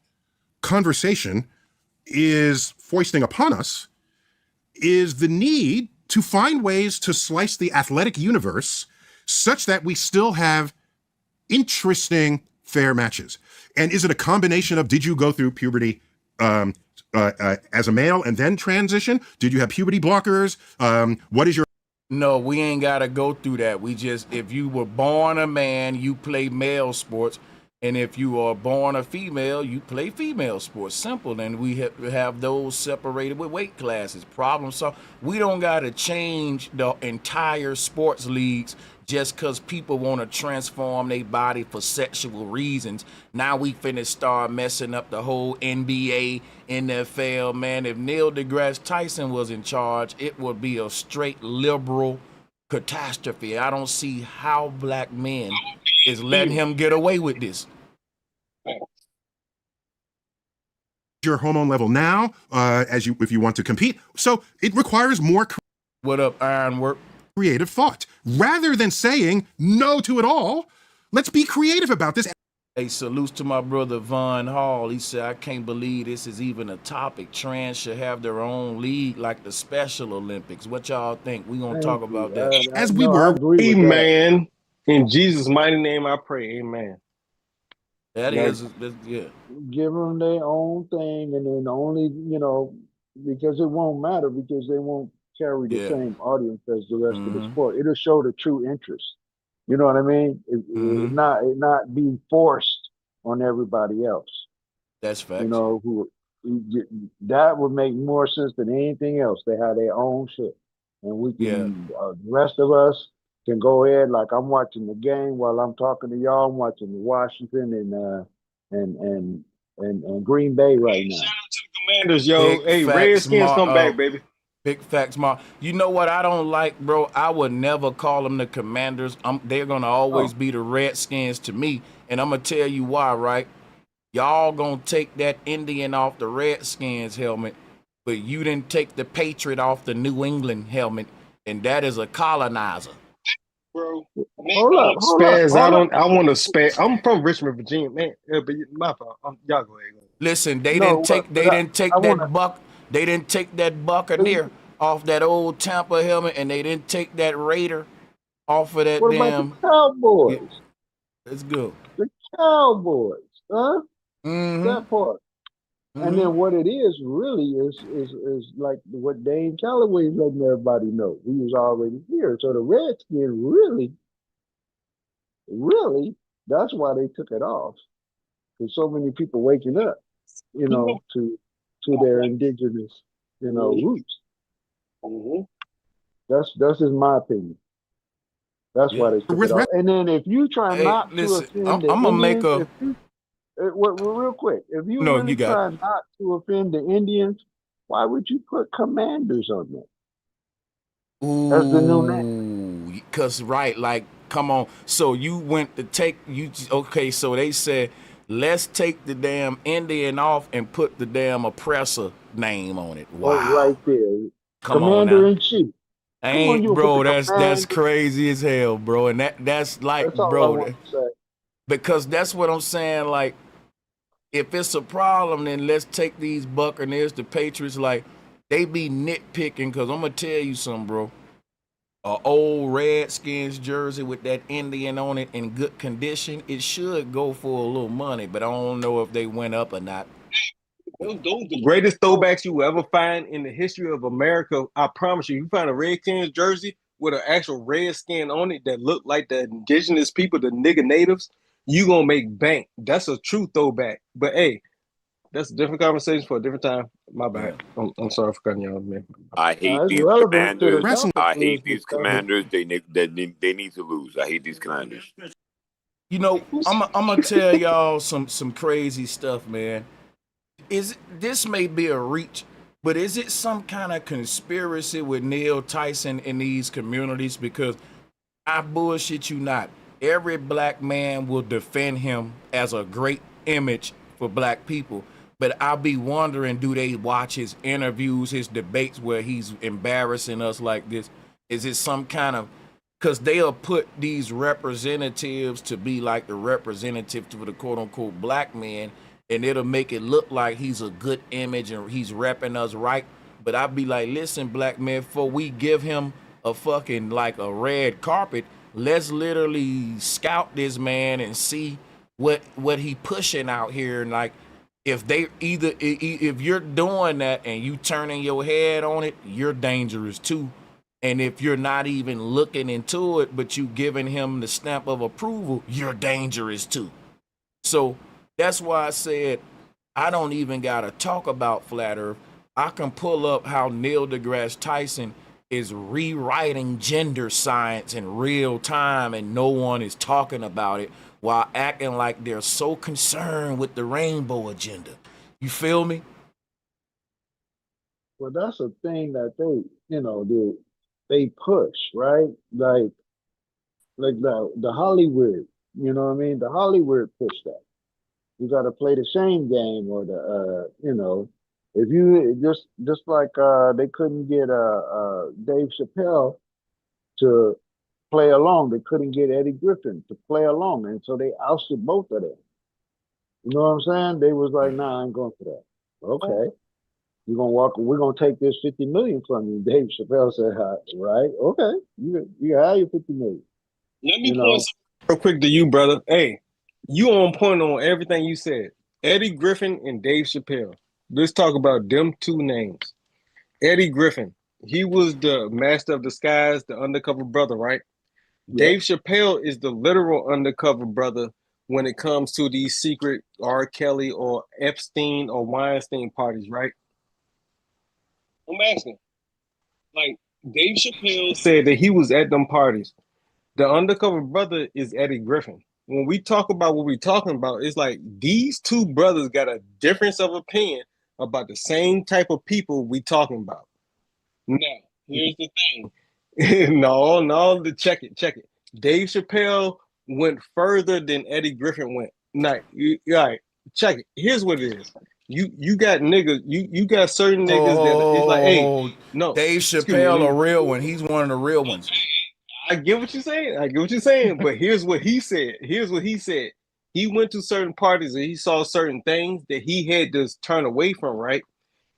conversation is foisting upon us is the need to find ways to slice the athletic universe such that we still have interesting fair matches. And is it a combination of did you go through puberty as a male and then transition? Did you have puberty blockers? What is your No, we ain't got to go through that. We just, if you were born a man, you play male sports. And if you are born a female, you play female sports. Simple. And we have those separated with weight classes. Problem solved. We don't got to change the entire sports leagues just because people want to transform their body for sexual reasons. Now we finna start messing up the whole NBA, NFL, man. If Neil deGrasse Tyson was in charge, it would be a straight liberal catastrophe. I don't see how black men is letting him get away with this. Your hormone level now, if you want to compete. So it requires more What up, Ironwork? creative thought. Rather than saying no to it all, let's be creative about this. Hey, salutes to my brother Von Hall. He said, I can't believe this is even a topic. Trans should have their own league like the Special Olympics. What y'all think? We gonna talk about that. As we I were, agree with that. Amen. In Jesus' mighty name, I pray. Amen. That Like- is, yeah. Give them their own thing, and then only, because it won't matter, because they won't carry the Yeah. same audience as the rest of the Mhm. sport. It'll show the true interest. You know what I mean? It Mhm. not be forced on everybody else. That's facts. You know, that would make more sense than anything else. They have their own shit, and we can. The rest of us can go ahead. Like I'm watching the game while I'm talking to y'all. I'm watching Washington and Green Bay right now. Shout out to the Commanders, yo. Big Hey, facts, Redskins, Mark, come back, baby. Big facts, Mark. You know what I don't like, bro? I would never call them the Commanders. They're gonna always be the Redskins to me, and I'm gonna tell you why, right? Y'all gonna take that Indian off the Redskins helmet, but you didn't take the Patriot off the New England helmet, and that is a colonizer. Bro, Hold up. spaz out on. I want to spaz. I'm from Richmond, Virginia, man. But my fault. Y'all go ahead. Listen, they No, didn't take but they didn't take I that wanna- buck. They didn't take that Buccaneer off that old Tampa helmet, and they didn't take that Raider off of that What damn. about the Cowboys? Let's go. The Cowboys, huh? Mm-hmm. That part. And then what it is really is like what Dane Calloway's letting everybody know. He was already here. So the Redskins really, that's why they took it off. There's so many people waking up, to their indigenous, roots. Mm-hmm. That's just my opinion. That's why they took it off. And then if you try not to offend the I'm gonna make Indians, a. real quick, if you No, really you got try not to offend the Indians, why would you put Commanders on there? That's the new name. Because, right, like, come on. So you went to take, okay, so they said, let's take the damn Indian off and put the damn oppressor name on it. Wow. Right there. Come on now. Commander-in-Chief. Ain't, you bro, put the that's commander. crazy as hell, bro. And that's like, That's all I bro, want to say. because that's what I'm saying, like, if it's a problem, then let's take these Buccaneers, the Patriots, like, they be nitpicking, because I'm going to tell you something, bro. A old Redskins jersey with that Indian on it in good condition, it should go for a little money, but I don't know if they went up or not. Those the greatest throwbacks you will ever find in the history of America. I promise you, you find a Redskins jersey with an actual Redskin on it that look like the indigenous people, the nigga natives, you gonna make bank. That's a true throwback. But hey, that's a different conversation for a different time. My bad. I'm sorry for cutting you off, man. I hate it's these relevant to the commanders. topic. I hate these commanders. They need to lose. I hate these commanders. You know, I'm gonna tell y'all some crazy stuff, man. This may be a reach, but is it some kind of conspiracy with Neil Tyson in these communities? Because I bullshit you not. Every black man will defend him as a great image for black people. But I'll be wondering, do they watch his interviews, his debates where he's embarrassing us like this? Is it some kind of, because they'll put these representatives to be like the representative to the quote unquote black man, and it'll make it look like he's a good image and he's repping us right. But I'd be like, listen, black man, before we give him a fucking like a red carpet, let's literally scout this man and see what he pushing out here. And like, if you're doing that and you turning your head on it, you're dangerous too. And if you're not even looking into it, but you giving him the stamp of approval, you're dangerous too. So that's why I said I don't even gotta talk about flat earth. I can pull up how Neil deGrasse Tyson is rewriting gender science in real time and no one is talking about it while acting like they're so concerned with the rainbow agenda. You feel me? Well, that's a thing that they push, right? Like the Hollywood, you know what I mean? The Hollywood push that. You got to play the shame game, or if you just like they couldn't get Dave Chappelle to play along, they couldn't get Eddie Griffin to play along, and so they ousted both of them. You know what I'm saying? They was like, nah, I ain't going for that. Okay. You're gonna walk. We're gonna take this 50 million from you. Dave Chappelle said, "Right, okay, you have your 50 million." Let me You point know, something real quick to you, brother. Hey, you on point on everything you said. Eddie Griffin and Dave Chappelle. Let's talk about them two names. Eddie Griffin, he was the master of disguise, the undercover brother, right? yeah. Dave Chappelle is the literal undercover brother when it comes to these secret R. Kelly or Epstein or Weinstein parties, right? I'm asking. Like, Dave Chappelle said that he was at them parties. The undercover brother is Eddie Griffin. When we talk about what we're talking about, it's like these two brothers got a difference of opinion about the same type of people we talking about. Now, here's the thing. No, check it. Dave Chappelle went further than Eddie Griffin went. Now, all right, check it. Here's what it is. You got niggas, you got certain niggas that it's like, hey, Oh, no, Dave excuse me, Chappelle, a real one. He's one of the real ones. I get what you're saying. I get what you're saying. But here's what he said. Here's what he said. He went to certain parties and he saw certain things that he had to turn away from, right?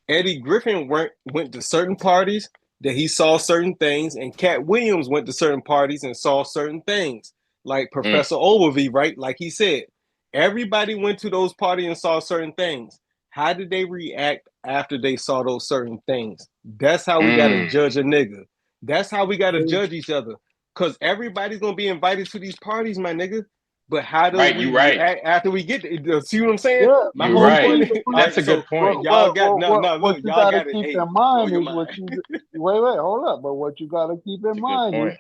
Eddie Griffin went to certain parties that he saw certain things, and Cat Williams went to certain parties and saw certain things, like Professor Overview, right? Like he said, everybody went to those parties and saw certain things. How did they react after they saw those certain things? That's how we got to judge a nigga. That's how we got to judge each other. Because everybody's going to be invited to these parties, my nigga. But how do we react after we get there? See what I'm saying? Yeah, My but whole see, point is, all right, so y'all got no, what look, you y'all got to got it. keep Hey, in blow mind your is mind. wait, hold up. But what you got to keep in mind is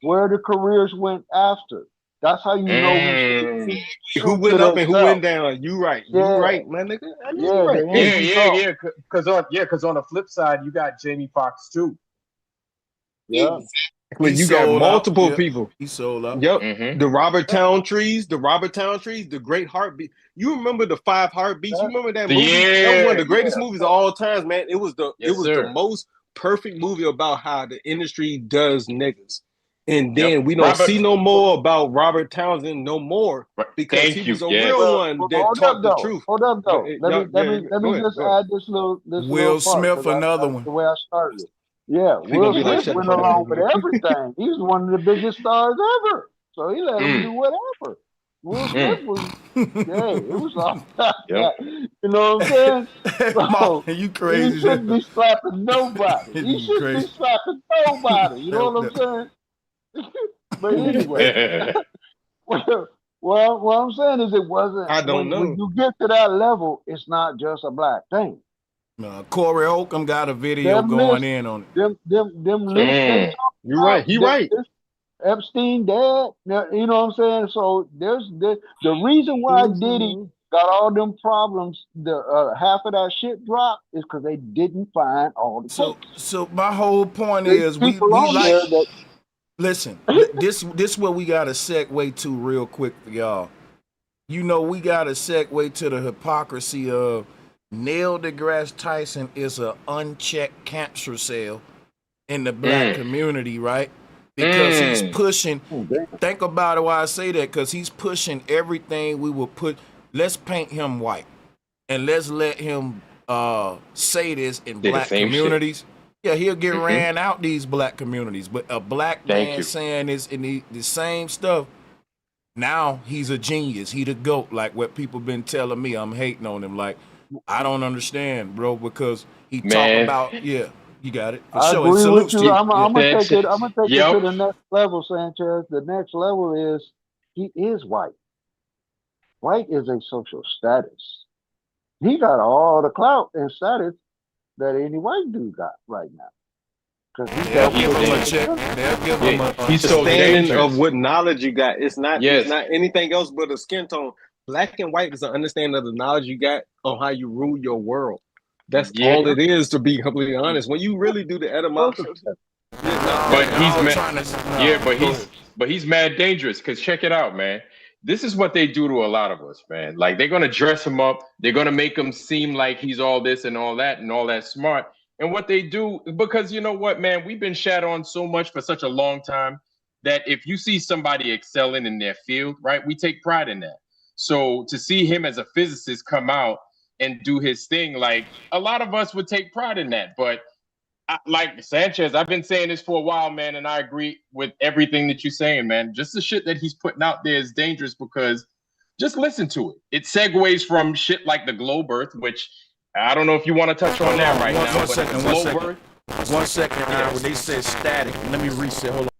where the careers went after. That's how you know who's Who true to went up and who went themselves. down? You right, Yeah, my nigga. I know you yeah, right. the end Hey, result. Because on the flip side, you got Jamie Foxx too. Yeah, exactly. He You got sold out. multiple Yeah, people. he sold out. Yep. The Robert Town Trees, the Great Heartbeat. You remember the Five Heartbeats? You yeah, remember that movie? That was one of the greatest yeah. movies of all times, man. It was the most perfect movie about how the industry does niggas. And then we don't see no more about Robert Townsend no more because he was a real one Well, that talked the truth. hold up But though. Let me let go me ahead, just go ahead. add this little Will part Smith, because another that's one. the way I started it. Yeah, He gonna Will be like, Smith shut the went fuck up. along with everything. He was one of the biggest stars ever, so he let him do whatever. Will Smith was, yeah, it was all that. You know what I'm saying? So Martin, you he crazy. shouldn't be slapping nobody. He You shouldn't be crazy. slapping nobody. You know what I'm That- saying? But anyway. Well, what I'm saying is it wasn't I don't when know. you get to that level, it's not just a black thing. Corey Holcomb got a video Them going lists, in on it. them lists they talk You're right. about, He right. this Epstein dad, you know what I'm saying? So there's the reason why Diddy got all them problems, the half of that shit dropped is because they didn't find all the tapes. So my whole point There's is people we on like there that listen, this what we gotta segue to real quick for y'all. You know, we gotta segue to the hypocrisy of Neil deGrasse Tyson is a unchecked cancer cell in the black community, right? Because he's pushing. oh, damn. Think about it why I say that, because he's pushing everything we will put. Let's paint him white, and let's let him say this in black communities. Yeah, he'll get ran out these black communities, but a black man saying this in the same stuff. Now he's a genius. He the GOAT, like what people been telling me. I'm hating on him. Like, I don't understand, bro, because he talk about, yeah, you got it. For I sure. And agree with salutes you. to you. Yeah. I'm gonna take it. I'm gonna take it to the next level, Sanchez. The next level is he is white. White is a social status. He got all the clout and status that any white dude got right now. because he They'll dealt with give it him in a the check. scripture. They'll give him Yeah, a he's check. so Understanding dangerous. of what knowledge you got. It's Yes. not anything else but a skin tone. Black and white is an understanding of the knowledge you got on how you rule your world. That's Yeah. all it is, to be completely honest. When you really do the etymology, But he's All mad. trying to. Yeah, No, but go he's ahead. mad dangerous. Because check it out, man. This is what they do to a lot of us, man. Like they're gonna dress him up. They're gonna make him seem like he's all this and all that smart. And what they do, because you know what, man, we've been shat on so much for such a long time that if you see somebody excelling in their field, right, we take pride in that. So to see him as a physicist come out and do his thing, like a lot of us would take pride in that, but like Sanchez, I've been saying this for a while, man, and I agree with everything that you're saying, man. Just the shit that he's putting out there is dangerous because just listen to it. It segues from shit like the globe Earth, which I don't know if you want to touch on that right now. One But second, the one globe second. Earth, 1 second, when they said static, let me reset. Hold on.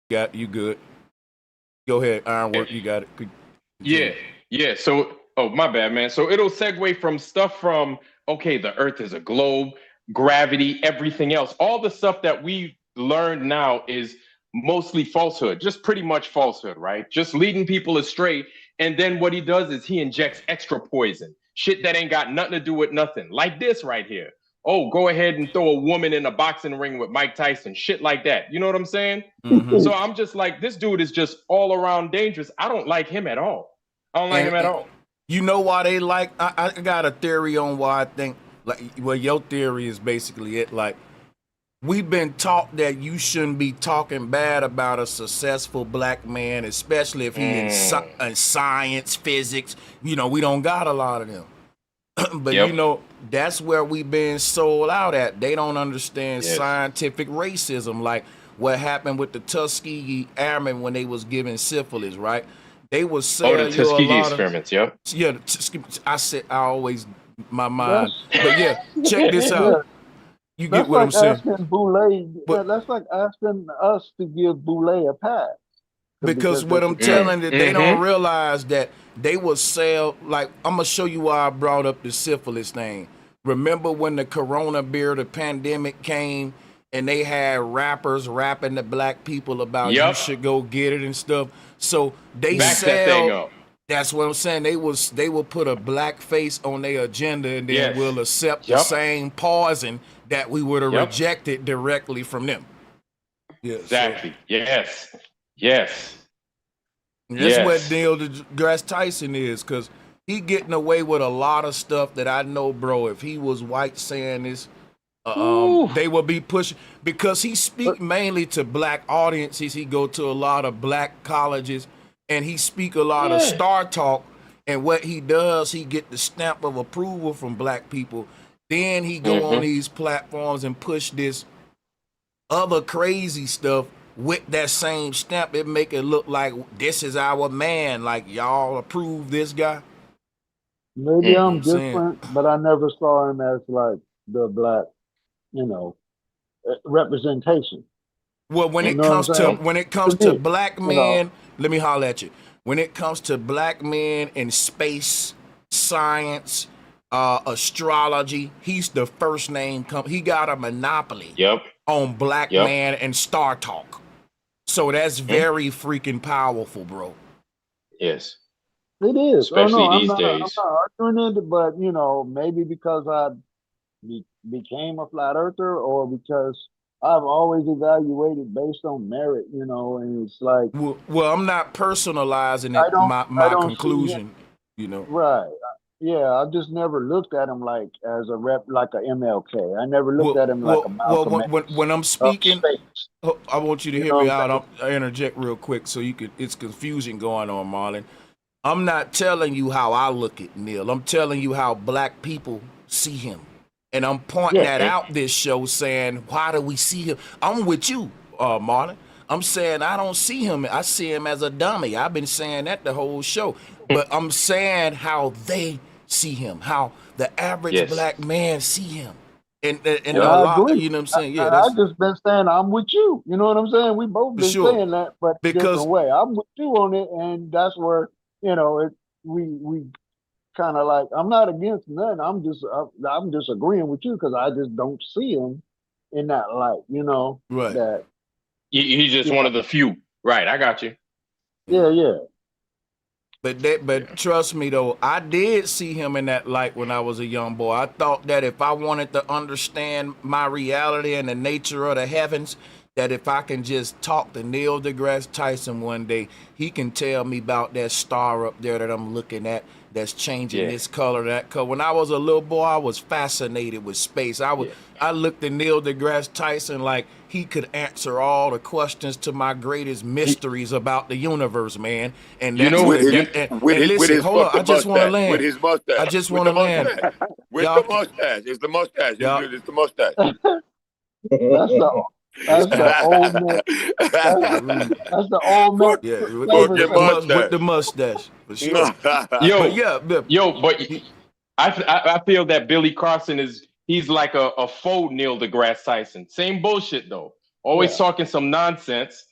Got you good. Go ahead, Ironwork. You got it. yeah. So, oh, my bad, man. So it'll segue from stuff from, okay, the Earth is a globe, gravity, everything else. All the stuff that we learned now is mostly falsehood, just pretty much falsehood, right? Just leading people astray. And then what he does is he injects extra poison, shit that ain't got nothing to do with nothing, like this right here. Oh, go ahead and throw a woman in a boxing ring with Mike Tyson, shit like that. You know what I'm saying? So I'm just like, this dude is just all around dangerous. I don't like him at all. I don't like him at all. You know why they like? I got a theory on why I think. Like, well, your theory is basically it. Like, we've been taught that you shouldn't be talking bad about a successful black man, especially if he in science, physics. You know, we don't got a lot of them. But you know, that's where we been sold out at. They don't understand scientific racism, like what happened with the Tuskegee Airmen when they was given syphilis, right? They was selling the you a Tuskegee lot experiments, of, yeah. I said I always my mind, but yeah, check this out. You get That's what I'm like saying? asking Boulay. But That's like asking us to give Boulay a pass because what I'm telling you, they don't realize that they will sell. Like, I'm gonna show you why I brought up the syphilis thing. Remember when the corona beer, the pandemic came, and they had rappers rapping to black people about you should go get it and stuff. So they back that thing sell. up. That's what I'm saying. They will put a black face on their agenda, and then will accept the same poison that we would have rejected directly from them. Yeah, exactly. So. Yes. That's what Neil deGrasse Tyson is, because he getting away with a lot of stuff that I know, bro. If he was white saying this, they will be pushing, because he speak mainly to black audiences. He go to a lot of black colleges, and he speak a lot of Star Talk. And what he does, he get the stamp of approval from black people. Then he go on these platforms and push this other crazy stuff with that same stamp. It make it look like this is our man, like y'all approve this guy. Maybe I'm different, but I never saw him as like the black, representation. Well, when it comes to black men, let me holler at you. When it comes to black men in space, science, astrology, he's the first name. He got a monopoly on black man and Star Talk. So that's very freaking powerful, bro. Yes. It is. Especially I'm these not days. arguing it, but maybe because I became a flat earther, or because I've always evaluated based on merit, and it's like, well, I'm not personalizing it. My conclusion, right? Yeah, I just never looked at him like as a rep, like a MLK. I never looked at him like a Malcolm X. When I'm speaking, I want you to hear me out. I'll interject real quick so you could. It's confusion going on, Marlon. I'm not telling you how I look at Neil. I'm telling you how black people see him. And I'm pointing that out this show, saying, why do we see him? I'm with you, Marlon. I'm saying I don't see him. I see him as a dummy. I've been saying that the whole show. But I'm saying how they see him, how the average black man see him. And a lot, agree. you know what I'm saying? Yeah, I just been saying I'm with you. You know what I'm saying? We both been saying that, but because different way. I'm with you on it, and that's where we kind of like, I'm not against nothing. I'm just agreeing with you because I just don't see him in that light. Right. That He's just you one know, of the few. Right. I got you. yeah, yeah, But trust me though, I did see him in that light when I was a young boy. I thought that if I wanted to understand my reality and the nature of the heavens, that if I can just talk to Neil deGrasse Tyson one day, he can tell me about that star up there that I'm looking at that's changing Yeah. this color, that color. When I was a little boy, I was fascinated with space. Yeah. I looked at Neil deGrasse Tyson like he could answer all the questions to my greatest He, mysteries about the universe, man. And you that's know, with what his you, that and with listen, his hold on. I fucking just want to mustache, land. I just want to land. with the Y'all, mustache. It's the mustache. y'all, It's the mustache. that's the that's the old man. That's that's the old man Fuck, yeah, clever fucking saying. with the mustache. mustache for sure. But yo, yeah, yo, but I feel that Billy Carson he's like a faux Neil deGrasse Tyson. Same bullshit though. Always Yeah, talking some nonsense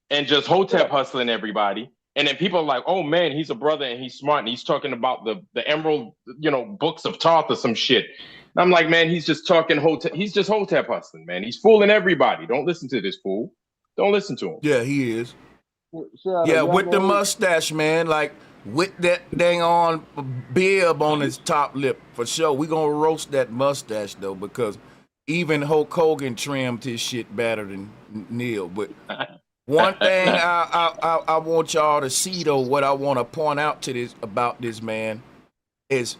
and just yeah. hotep hustling everybody. And then people are like, "Oh man, he's a brother and he's smart and he's talking about the Emerald, books of Thoth or some shit." And I'm like, man, he's just talking hotep. He's just hotep hustling, man. He's fooling everybody. Don't listen to this fool. Don't listen to him. yeah, he is. See, at a Yeah, young with the age, mustache, man, like with that dang on bib on his top lip for sure. We gonna roast that mustache though because even Hulk Hogan trimmed his shit better than Neil. But one thing I want y'all to see though, what I want to point out to this about this man is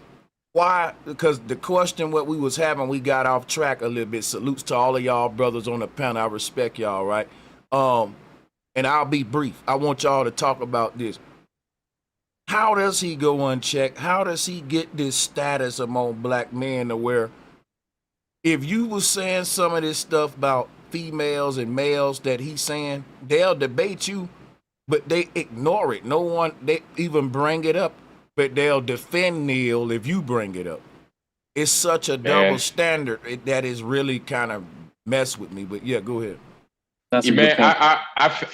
why, because the question what we was having, we got off track a little bit. Salutes to all of y'all brothers on the panel. I respect y'all, right? And I'll be brief. I want y'all to talk about this. How does he go unchecked? How does he get this status among black men to where if you was saying some of this stuff about females and males that he's saying, they'll debate you, but they ignore it. No one they even bring it up, but they'll defend Neil if you bring it up. It's such a double Man. standard that is really kind of mess with me. But yeah, go ahead. That's Yeah, a good man, point.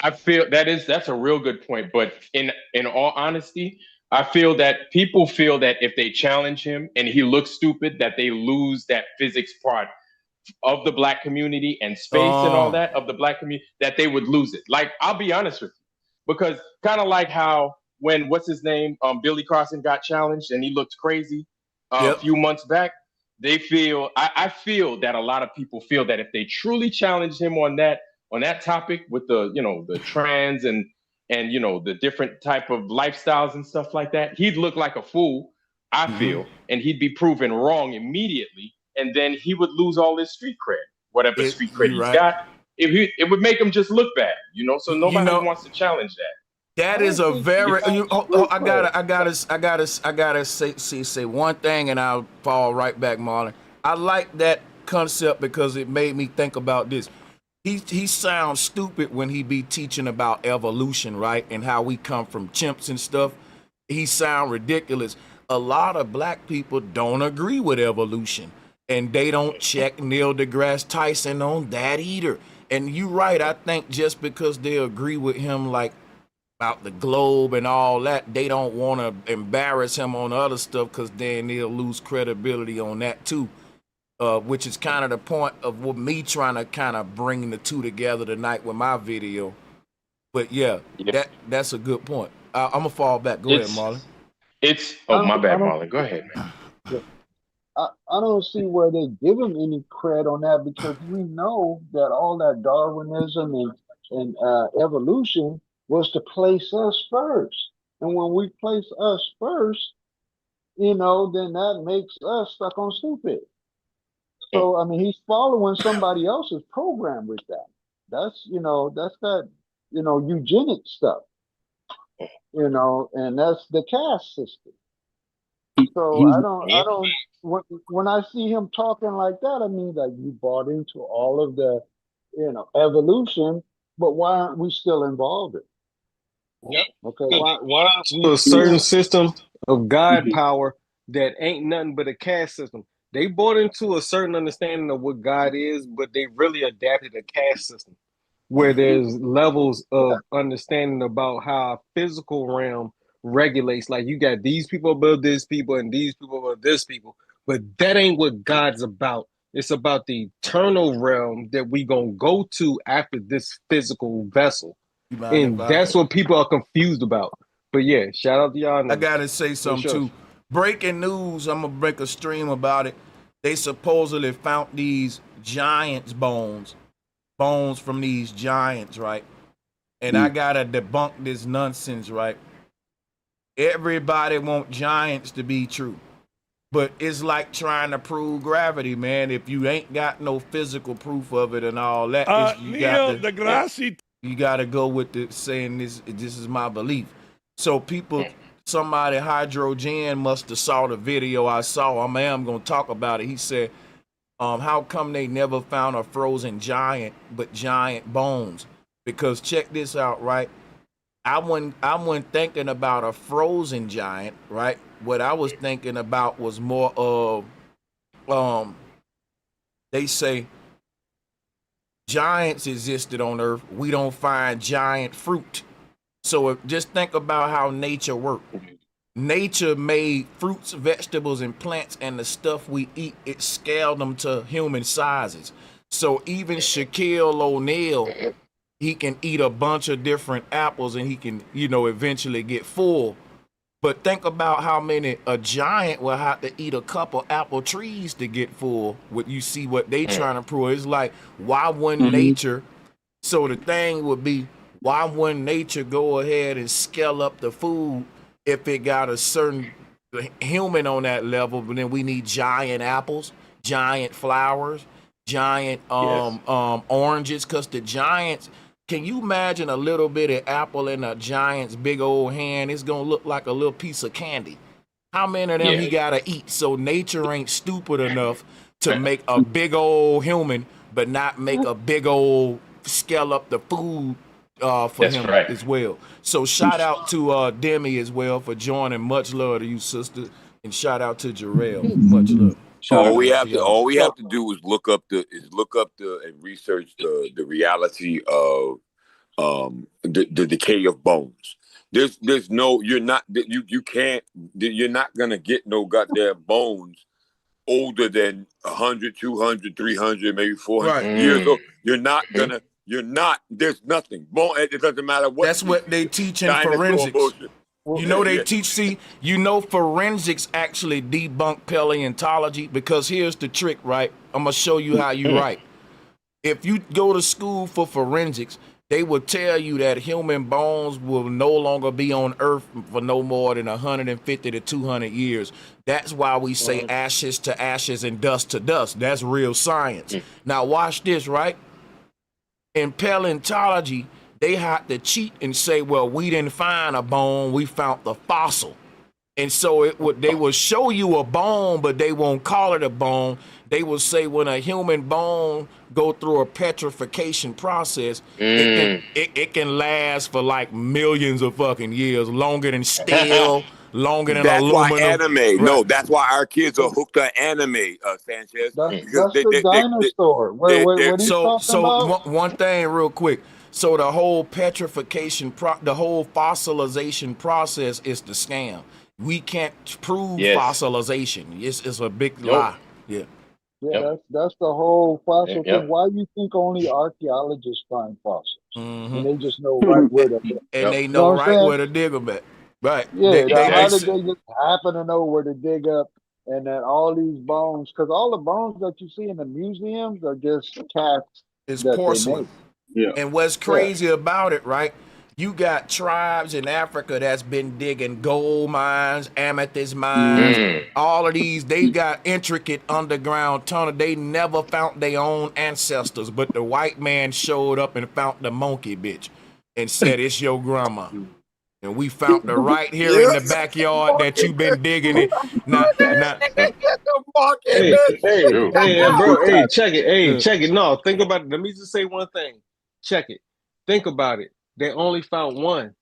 I feel that's a real good point. But in all honesty, I feel that people feel that if they challenge him and he looks stupid, that they lose that physics part of the black community and space and all Oh, that of the black community, that they would lose it. Like, I'll be honest with you, because kind of like how when what's his name, Billy Carson got challenged and he looked crazy a yep. few months back. I feel that a lot of people feel that if they truly challenge him on that topic with the trans and the different type of lifestyles and stuff like that, he'd look like a fool, I Mm-hmm. feel, and he'd be proven wrong immediately, and then he would lose all his street cred, whatever street cred You he's right. got. It would make him just look bad, so You nobody know, wants to challenge that. I that is don't a think he You, very got you. street cred. I gotta say one thing, and I'll fall right back, Marlon. I like that concept because it made me think about this. He sounds stupid when he be teaching about evolution, right, and how we come from chimps and stuff. He sound ridiculous. A lot of black people don't agree with evolution, and they don't check Neil deGrasse Tyson on that either. And you right, I think just because they agree with him, like about the globe and all that, they don't want to embarrass him on other stuff because then they'll lose credibility on that too. Which is kind of the point of what me trying to kind of bring the two together tonight with my video. But yeah, yeah, that's a good point. I'm gonna fall back. Go ahead, it's Marlon. it's. I Oh, my don't. I bad, don't. Marlon. Go ahead, man. I don't see where they give him any credit on that because we know that all that Darwinism and evolution was to place us first. And when we place us first, then that makes us stuck on stupid. So I mean, he's following somebody else's program with that. That's that eugenic stuff. And that's the caste system. So He's I don't when I see him talking like that, I mean like you bought into all of the evolution, but why aren't we still involved in it? Yep. Okay, why aren't we To a certain still system of God Mhm. power that ain't nothing but a caste system. They bought into a certain understanding of what God is, but they really adapted a caste system where there's levels of understanding about how a physical realm regulates. Like you got these people above this people and these people above this people, but that ain't what God's about. It's about the eternal realm that we gonna go to after this physical vessel, You mind if and I? that's what people are confused about. But yeah, shout out to y'all I niggas gotta say for something sure. too. Breaking news. I'm gonna break a stream about it. They supposedly found these giants' bones from these giants, right? And I gotta debunk this nonsense, right? Everybody want giants to be true, but it's like trying to prove gravity, man. If you ain't got no physical proof of it and all that, you got Neil to deGrasse. you got to go with the saying this is my belief. So people, somebody Hydrogen must have saw the video I saw. I am gonna talk about it. He said, how come they never found a frozen giant but giant bones? Because check this out, right? I wasn't thinking about a frozen giant, right? What I was thinking about was more of they say giants existed on Earth. We don't find giant fruit. So just think about how nature worked. Nature made fruits, vegetables, and plants, and the stuff we eat, it scaled them to human sizes. So even Shaquille O'Neal, he can eat a bunch of different apples and he can, eventually get full. But think about how many a giant will have to eat a couple apple trees to get full. What you see, what they trying to prove, it's like, why wouldn't nature? So the thing would be, why wouldn't nature go ahead and scale up the food if it got a certain human on that level? But then we need giant apples, giant flowers, giant oranges, because the giants. Can you imagine a little bitty apple in a giant's big old hand? It's gonna look like a little piece of candy. How many of them he gotta eat? So nature ain't stupid enough to make a big old human, but not make a big old scale up the food for That's him right. as well. So shout out to Demi as well for joining. Much love to you, sister, and shout out to Jarrell. Much love. All we have y'all. to do is look up and research the reality of the decay of bones. There's no, you can't, you're not gonna get no goddamn bones older than 100, 200, 300, maybe 400 years old. There's nothing. Bone, it doesn't matter what. That's what they teach in Dinosaur forensics. bullshit. They teach, forensics actually debunk paleontology, because here's the trick, right? I'm going to show you how you write. If you go to school for forensics, they will tell you that human bones will no longer be on Earth for no more than 150 to 200 years. That's why we say ashes to ashes and dust to dust. That's real science. Now watch this, right? In paleontology, they had to cheat and say, well, we didn't find a bone, we found the fossil. And so they will show you a bone, but they won't call it a bone. They will say when a human bone go through a petrification process, it can last for like millions of fucking years, longer than steel, longer than That's why aluminum. anime. Right. No, that's why our kids are hooked on anime, Sanchez. Because That's the dinosaur. What he's talking about? One thing real quick. So the whole petrification, the whole fossilization process is the scam. We can't prove fossilization. It's a big lie. Yeah. Yeah, that's the whole fossil thing. Why do you think only archaeologists find fossils? And they just know right where to dig. And they know right where to dig them at. Right. Yeah, how did they just happen to know where to dig up? And that all these bones, because all the bones that you see in the museums are just casts it's that porcelain. they made. And what's crazy about it, right? You got tribes in Africa that's been digging gold mines, amethyst mines, all of these. They got intricate underground tunnel. They never found their own ancestors, but the white man showed up and found the monkey bitch and said, it's your grandma. And we found her right here in the backyard that you've been digging it. Now, bro, check it. Check it. No, think about it. Let me just say one thing. Check it. Think about it. They only found one.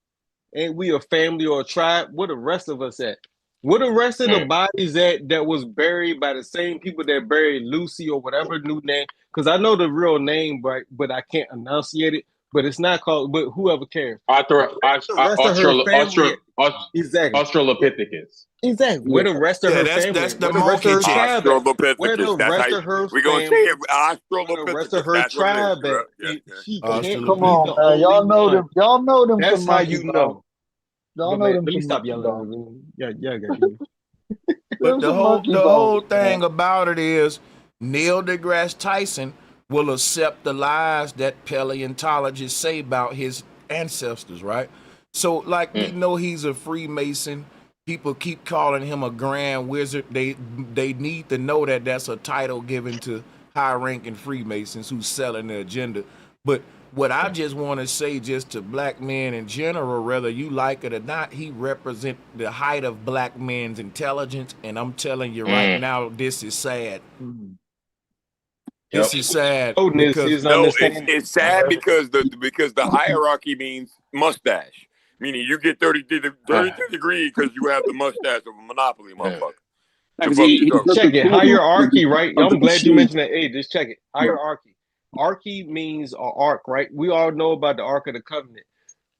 Ain't we a family or a tribe? Where the rest of us at? Where the rest of the bodies at that was buried by the same people that buried Lucy or whatever new name? Because I know the real name, but I can't enunciate it. but it's not called. But whoever cares. Author, The rest of her family, exactly. Australopithecus. Exactly. Where the rest of Yeah, her that's family, the where the rest of monkey her chick. tribe at? Where the Australopithecus. That's how rest of her we're gonna say family, it. where the rest of Australopithecus. her That's what it is. tribe at? She can't Come be on, the man. only Y'all know one. them. Y'all know them That's some how monkey you bones. know. Y'all But know man, them let me some stop monkey yelling in the bones. room. Yeah, got you. But Them the some whole monkey bones, thing man. about it is Neil deGrasse Tyson will accept the lies that paleontologists say about his ancestors, right? So, like, we know he's a Freemason. People keep calling him a grand wizard. They need to know that that's a title given to high-ranking Freemasons who's selling the agenda. But what I just want to say, just to black men in general, whether you like it or not, he represents the height of black men's intelligence. And I'm telling you right now, this is sad. This is sad Boldness, because his No, understanding it's of sad everything. because the hierarchy means mustache, meaning you get 33 degrees because you have the mustache of a monopoly, motherfucker. The Because fuck you he talking? took Check the it. tool Hierarchy, right? of the I'm glad you machine. mentioned that. Hey, just check it. Hierarchy. Archy means ark, right? We all know about the Ark of the Covenant.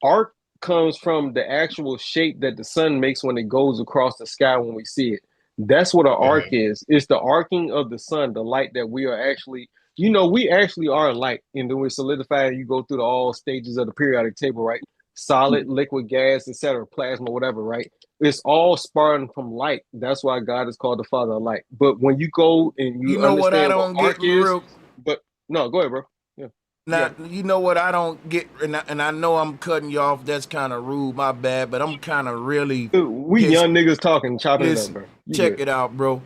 Arc comes from the actual shape that the sun makes when it goes across the sky when we see it. That's what an arc is. It's the arcing of the sun, the light that we are actually, we actually are light. And then we solidify and you go through all stages of the periodic table, right? Solid, liquid, gas, etc., plasma, whatever, right? It's all spawned from light. That's why God is called the Father of Light. But when you go and you you know what I understand what don't get arc is, real. but no, go ahead, bro. Yeah. Now, you know what I don't get, and I know I'm cutting you off. That's kind of rude, my bad. But I'm kind of really Dude, we pissed. young niggas talking, chopping it up, Listen, bro. You check good. it out, bro.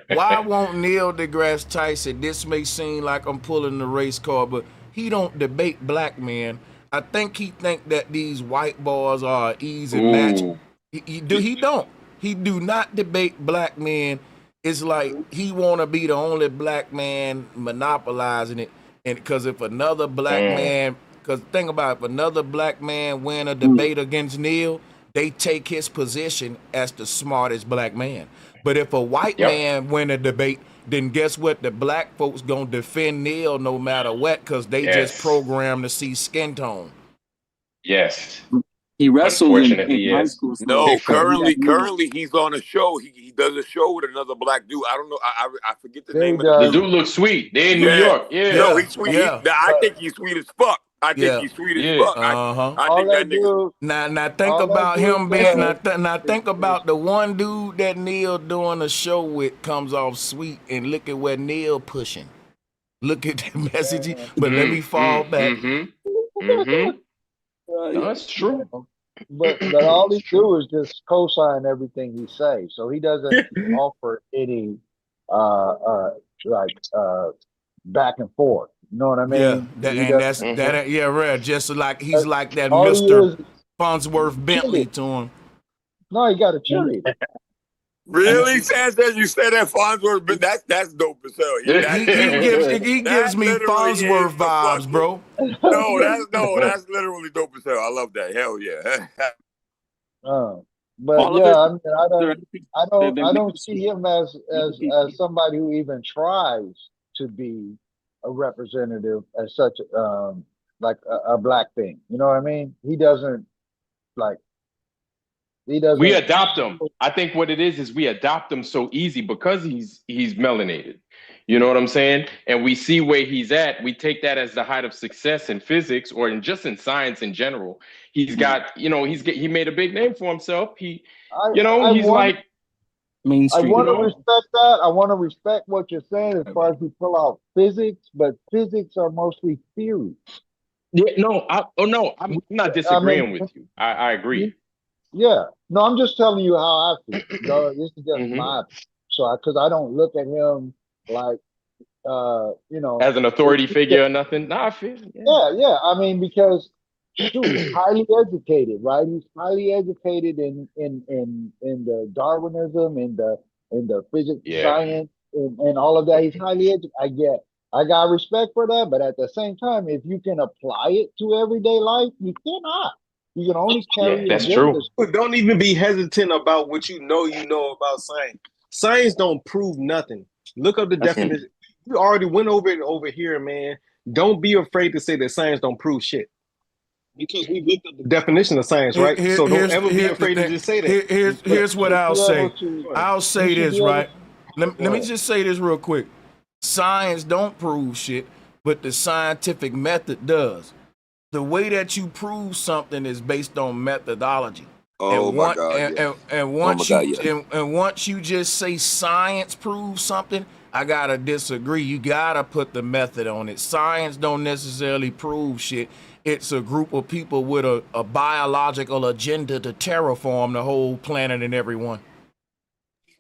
Why won't Neil deGrasse Tyson? This may seem like I'm pulling the race card, but he don't debate black men. I think he think that these white boys are an easy match. Ooh. He don't. He do not debate black men. It's like he want to be the only black man monopolizing it. And because if another black man, because think about it, if another black man win a debate against Neil, they take his position as the smartest black man. But if a white man win a debate, then guess what? The black folks gonna defend Neil no matter what, because they just Yes. programmed to see skin tone. Yes. He wrestled in Unfortunately, high yes. school. So No, he currently he's on a show. He does a show with another black dude. I don't know. I forget the There he name of the The does. dude. dude looks sweet. They in New Yeah. York. Yeah. No, Yeah, he's sweet. yeah, I think he's sweet as fuck. I think yeah, he's sweet as Yeah. fuck. uh-huh. I All think that that nigga's. dude, Now think all that about dude him being does now is, think about the one dude that Neil doing a show with comes off sweet, and look at where Neil pushing. Look at the messaging. But let me fall back. Mm-hmm. No, yeah. it's true. but all It's he true. do is just co-sign everything he say. So he doesn't offer any like back and forth. You know what I Yeah, mean? that He and doesn't. that's that. Yeah, right. Just like he's like that All he Mister is Farnsworth Bentley cheerleader. to him. No, he got a cheerleader. Really, Sanchez? You said that Farnsworth, but that's dope as hell. He That gives me literally is Farnsworth the vibes, fucking. bro. That's literally dope as hell. I love that. Hell yeah. But All of yeah, it. I mean, They're I don't making see him as somebody who even tries to be a representative as such, like a black thing. You know what I mean? He doesn't like. He We doesn't. adopt him. I think what it is we adopt him so easy because he's melanated. You know what I'm saying? And we see where he's at. We take that as the height of success in physics or just in science in general. He's got, he made a big name for himself. I He's want. like, I mainstream. want to respect that. I want to respect what you're saying as far as we pull out physics, but physics are mostly theory. yeah, no, I'm not I mean, disagreeing with you. I agree. yeah. No, I'm just telling you how I feel. Though this is just Hmm. my so because I don't look at him like As an authority figure or nothing. Nah, I feel yeah. yeah. I mean, because dude, he's highly educated, right? He's highly educated in the Darwinism, in the physics, Yeah. science, and all of that. He's highly educated. I got respect for that, but at the same time, if you can apply it to everyday life, you cannot. You can only Yeah, carry that's agenda. true. Don't even be hesitant about what you know about science. Science don't prove nothing. Look up the definition. You already went over it over here, man. Don't be afraid to say that science don't prove shit. because we looked up the definition of science, Here- right? here- So don't here's ever be here's the afraid to thing. just say that. Here's what should I'll be say. able to. Go ahead. I'll You say should this, be able right? to. Let Go me ahead. just say this real quick. Science don't prove shit, but the scientific method does. The way that you prove something is based on methodology. Oh And my God, yes. and Oh my once God, you yes. and once you just say science proves something, I gotta disagree. You gotta put the method on it. Science don't necessarily prove shit. It's a group of people with a biological agenda to terraform the whole planet and everyone.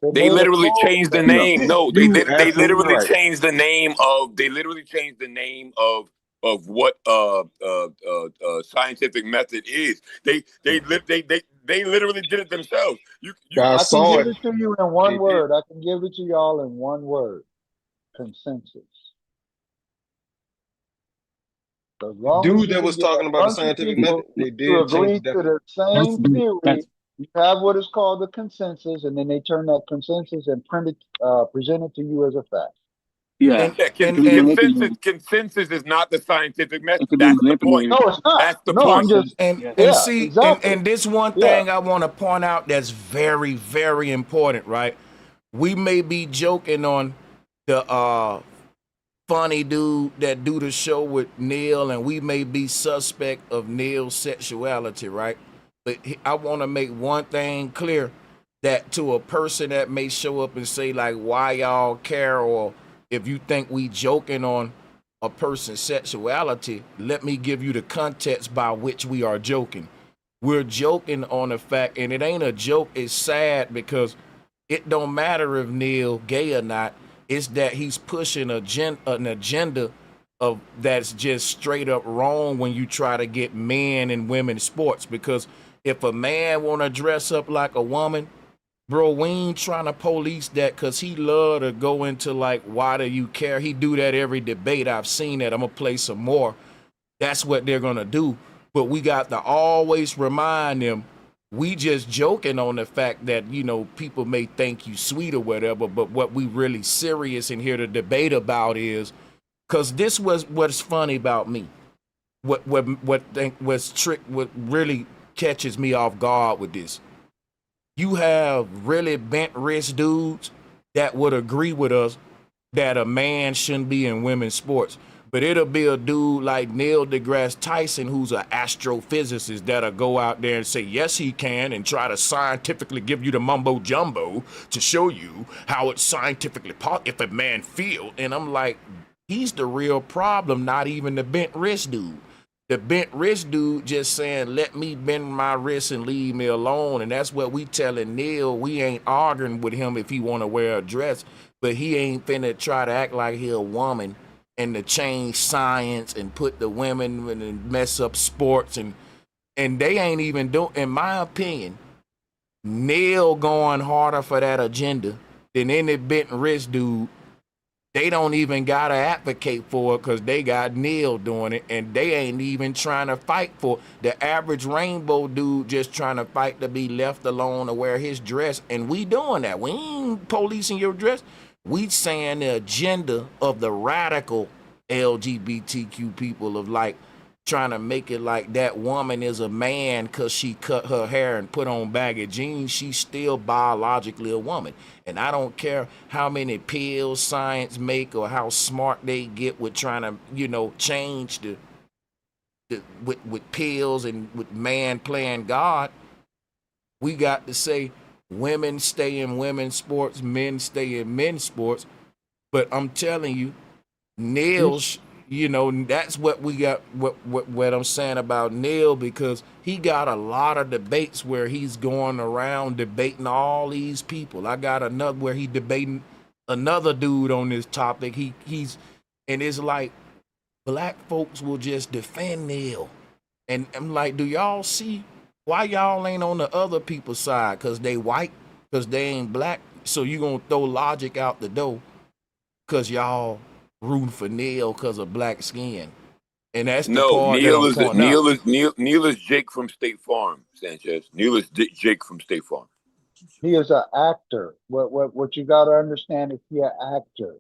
They made a literally code changed the for it. name. No, You they absolutely literally right. changed the name of. They literally changed the name of what scientific method is. They literally did it themselves. You I I can saw give it. it to you in one They did. word. I can give it to y'all in one word. Consensus. As long as Dude you that can was get a talking about the bunch of scientific people method, they to did change agree the to the definition. That's same that's theory, you have what is called the consensus, and then they turn that consensus and present it to you as a fact. yeah. And Yeah, It and can be and manipulated. consensus is not the scientific It method. can be That's the point. No, manipulated. it's not. That's the No, I'm point. just, Yeah. and yeah, see exactly. and this one Yeah. thing I want to point out that's very very important, right? We may be joking on the funny dude that do the show with Neil, and we may be suspect of Neil's sexuality, right? But I want to make one thing clear, that to a person that may show up and say like, why y'all care, or if you think we joking on a person's sexuality, let me give you the context by which we are joking. We're joking on the fact, and it ain't a joke, it's sad, because it don't matter if Neil gay or not. It's that he's pushing an agenda of that's just straight up wrong when you try to get men and women sports. Because if a man want to dress up like a woman, bro, we ain't trying to police that, because he love to go into like, why do you care? He do that every debate. I've seen that. I'm gonna play some more. That's what they're gonna do. But we got to always remind them, we just joking on the fact that, you know, people may think you sweet or whatever, but what we really serious in here to debate about is, because this was what's funny about me. What really catches me off guard with this. You have really bent wrist dudes that would agree with us that a man shouldn't be in women's sports. But it'll be a dude like Neil deGrasse Tyson, who's an astrophysicist, that'll go out there and say, yes, he can, and try to scientifically give you the mumbo jumbo to show you how it's scientifically possible if a man feel. And I'm like, he's the real problem, not even the bent wrist dude. The bent wrist dude just saying, let me bend my wrist and leave me alone. And that's what we telling Neil. We ain't arguing with him if he want to wear a dress, but he ain't finna try to act like he a woman and to change science and put the women and mess up sports, and they ain't even doing, in my opinion, Neil going harder for that agenda than any bent wrist dude. They don't even gotta advocate for it, because they got Neil doing it, and they ain't even trying to fight for it. The average rainbow dude just trying to fight to be left alone to wear his dress, and we doing that. We ain't policing your dress. We saying the agenda of the radical LGBTQ people of like trying to make it like that woman is a man because she cut her hair and put on baggy jeans. She's still biologically a woman. And I don't care how many pills science make or how smart they get with trying to, you know, change with pills and with man playing God. We got to say women stay in women's sports, men stay in men's sports. But I'm telling you, Neil's, you know, that's what we got. What I'm saying about Neil, because he got a lot of debates where he's going around debating all these people. I got another where he debating another dude on this topic. He's and it's like black folks will just defend Neil, and I'm like, do y'all see why y'all ain't on the other people's side? Cause they white, cause they ain't black. So you gonna throw logic out the door, cause y'all rooting for Neil because of black skin. And that's the No, part that I'm pointing out. Neil is Jake from State Farm, Sanchez. Neil is Jake from State Farm. He is an actor. What you got to understand is he an actor.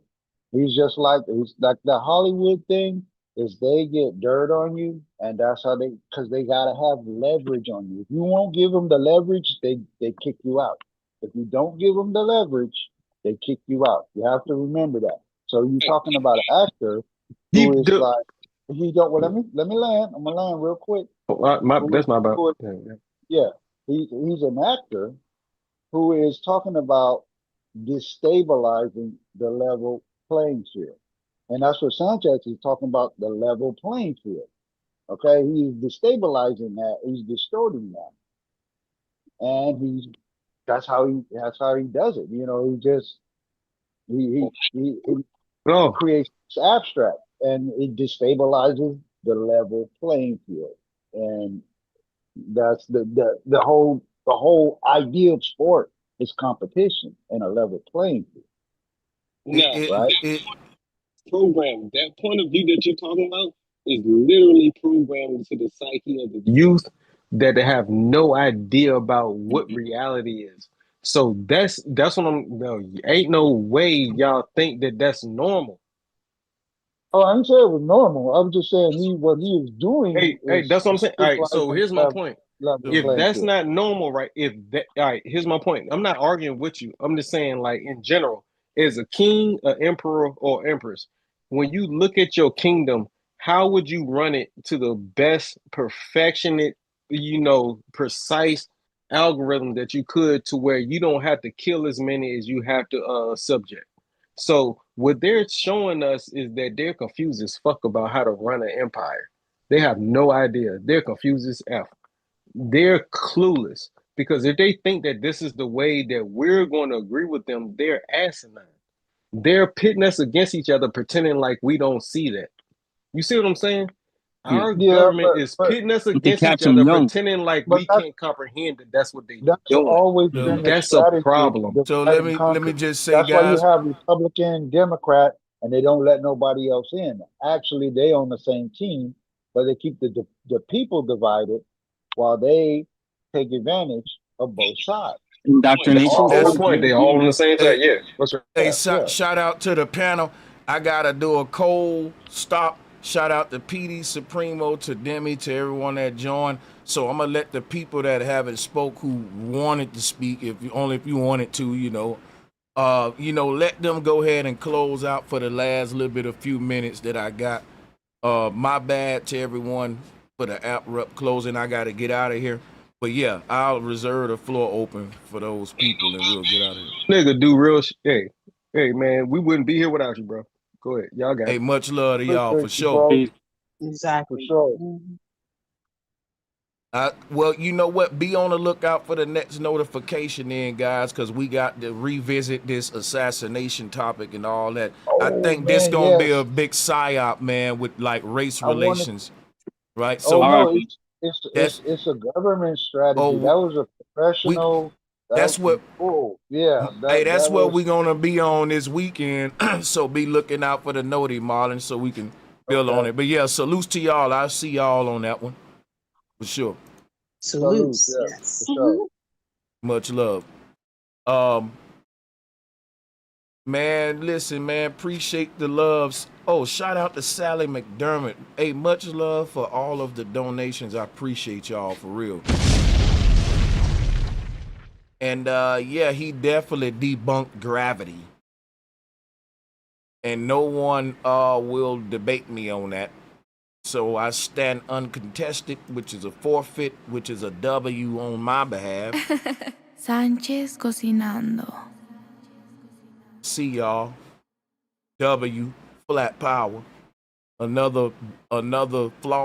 He's like the Hollywood thing. is they get dirt on you, and that's how because they gotta have leverage on you. If you won't give them the leverage, they kick you out. If you don't give them the leverage, they kick you out. You have to remember that. So you're talking about an actor who is like, he don't. Well, let me land. I'm gonna land real quick. That's my bad. Yeah, he's an actor who is talking about destabilizing the level playing field. And that's what Sanchez is talking about, the level playing field. Okay, he's destabilizing that, he's distorting that. And that's how he does it. You know, he creates abstract, and it destabilizes the level playing field. And that's the whole idea of sport is competition and a level playing field. Right? Programmed. That point of view that you're talking about is literally programmed into the psyche of the youth that they have no idea about what reality is. So that's what ain't no way y'all think that that's normal. Oh, I didn't say it was normal. I was just saying what he was doing. Hey, that's what I'm saying. All right, so here's my point. If that's not normal, right? All right, here's my point. I'm not arguing with you. I'm just saying, like, in general, as a king, an emperor, or empress, when you look at your kingdom, how would you run it to the best perfectionate, precise algorithm that you could, to where you don't have to kill as many as you have to subject? So what they're showing us is that they're confused as fuck about how to run an empire. They have no idea. They're confused as F. They're clueless, because if they think that this is the way that we're going to agree with them, they're asinine. They're pitting us against each other, pretending like we don't see that. You see what I'm saying? Our government is pitting us against each other, pretending like we can't comprehend that that's what they're doing. Always been that's the a problem. So let me just say, that's guys, why you have Republican, Democrat, and they don't let nobody else in. Actually, they on the same team, but they keep the people divided while they take advantage of both sides. Indoctrination. That's the point. They all on the same side. Yeah. Shout out to the panel. I gotta do a cold stop. Shout out to PD Supremo, to Demi, to everyone that joined. So I'm gonna let the people that haven't spoke, who wanted to speak, if you wanted to, let them go ahead and close out for the last little bit of few minutes that I got. My bad to everyone for the abrupt closing. I gotta get out of here. But yeah, I'll reserve the floor open for those people, and we'll get out of here. Nigga, do real shit. Hey, man, we wouldn't be here without you, bro. Go ahead, y'all got it. Hey, much love to y'all, for sure. Exactly. For sure. Well, you know what? Be on the lookout for the next notification then, guys, because we got to revisit this assassination topic and all that. I think this gonna be a big psyop, man, with like race relations, right? So it's a government strategy. That was a professional. That's what we're gonna be on this weekend. So be looking out for the noti, Marlon, so we can build on it. But yeah, salutes to y'all. I'll see y'all on that one for sure. Salutes. Yes. For sure. Much love. Man, listen, man, appreciate the loves. Oh, shout out to Sally McDermott. Hey, much love for all of the donations. I appreciate y'all, for real. And yeah, he definitely debunked gravity. And no one will debate me on that. So I stand uncontested, which is a forfeit, which is a W on my behalf. Sanchez cocinando. See y'all. W, flat power. Another flaw.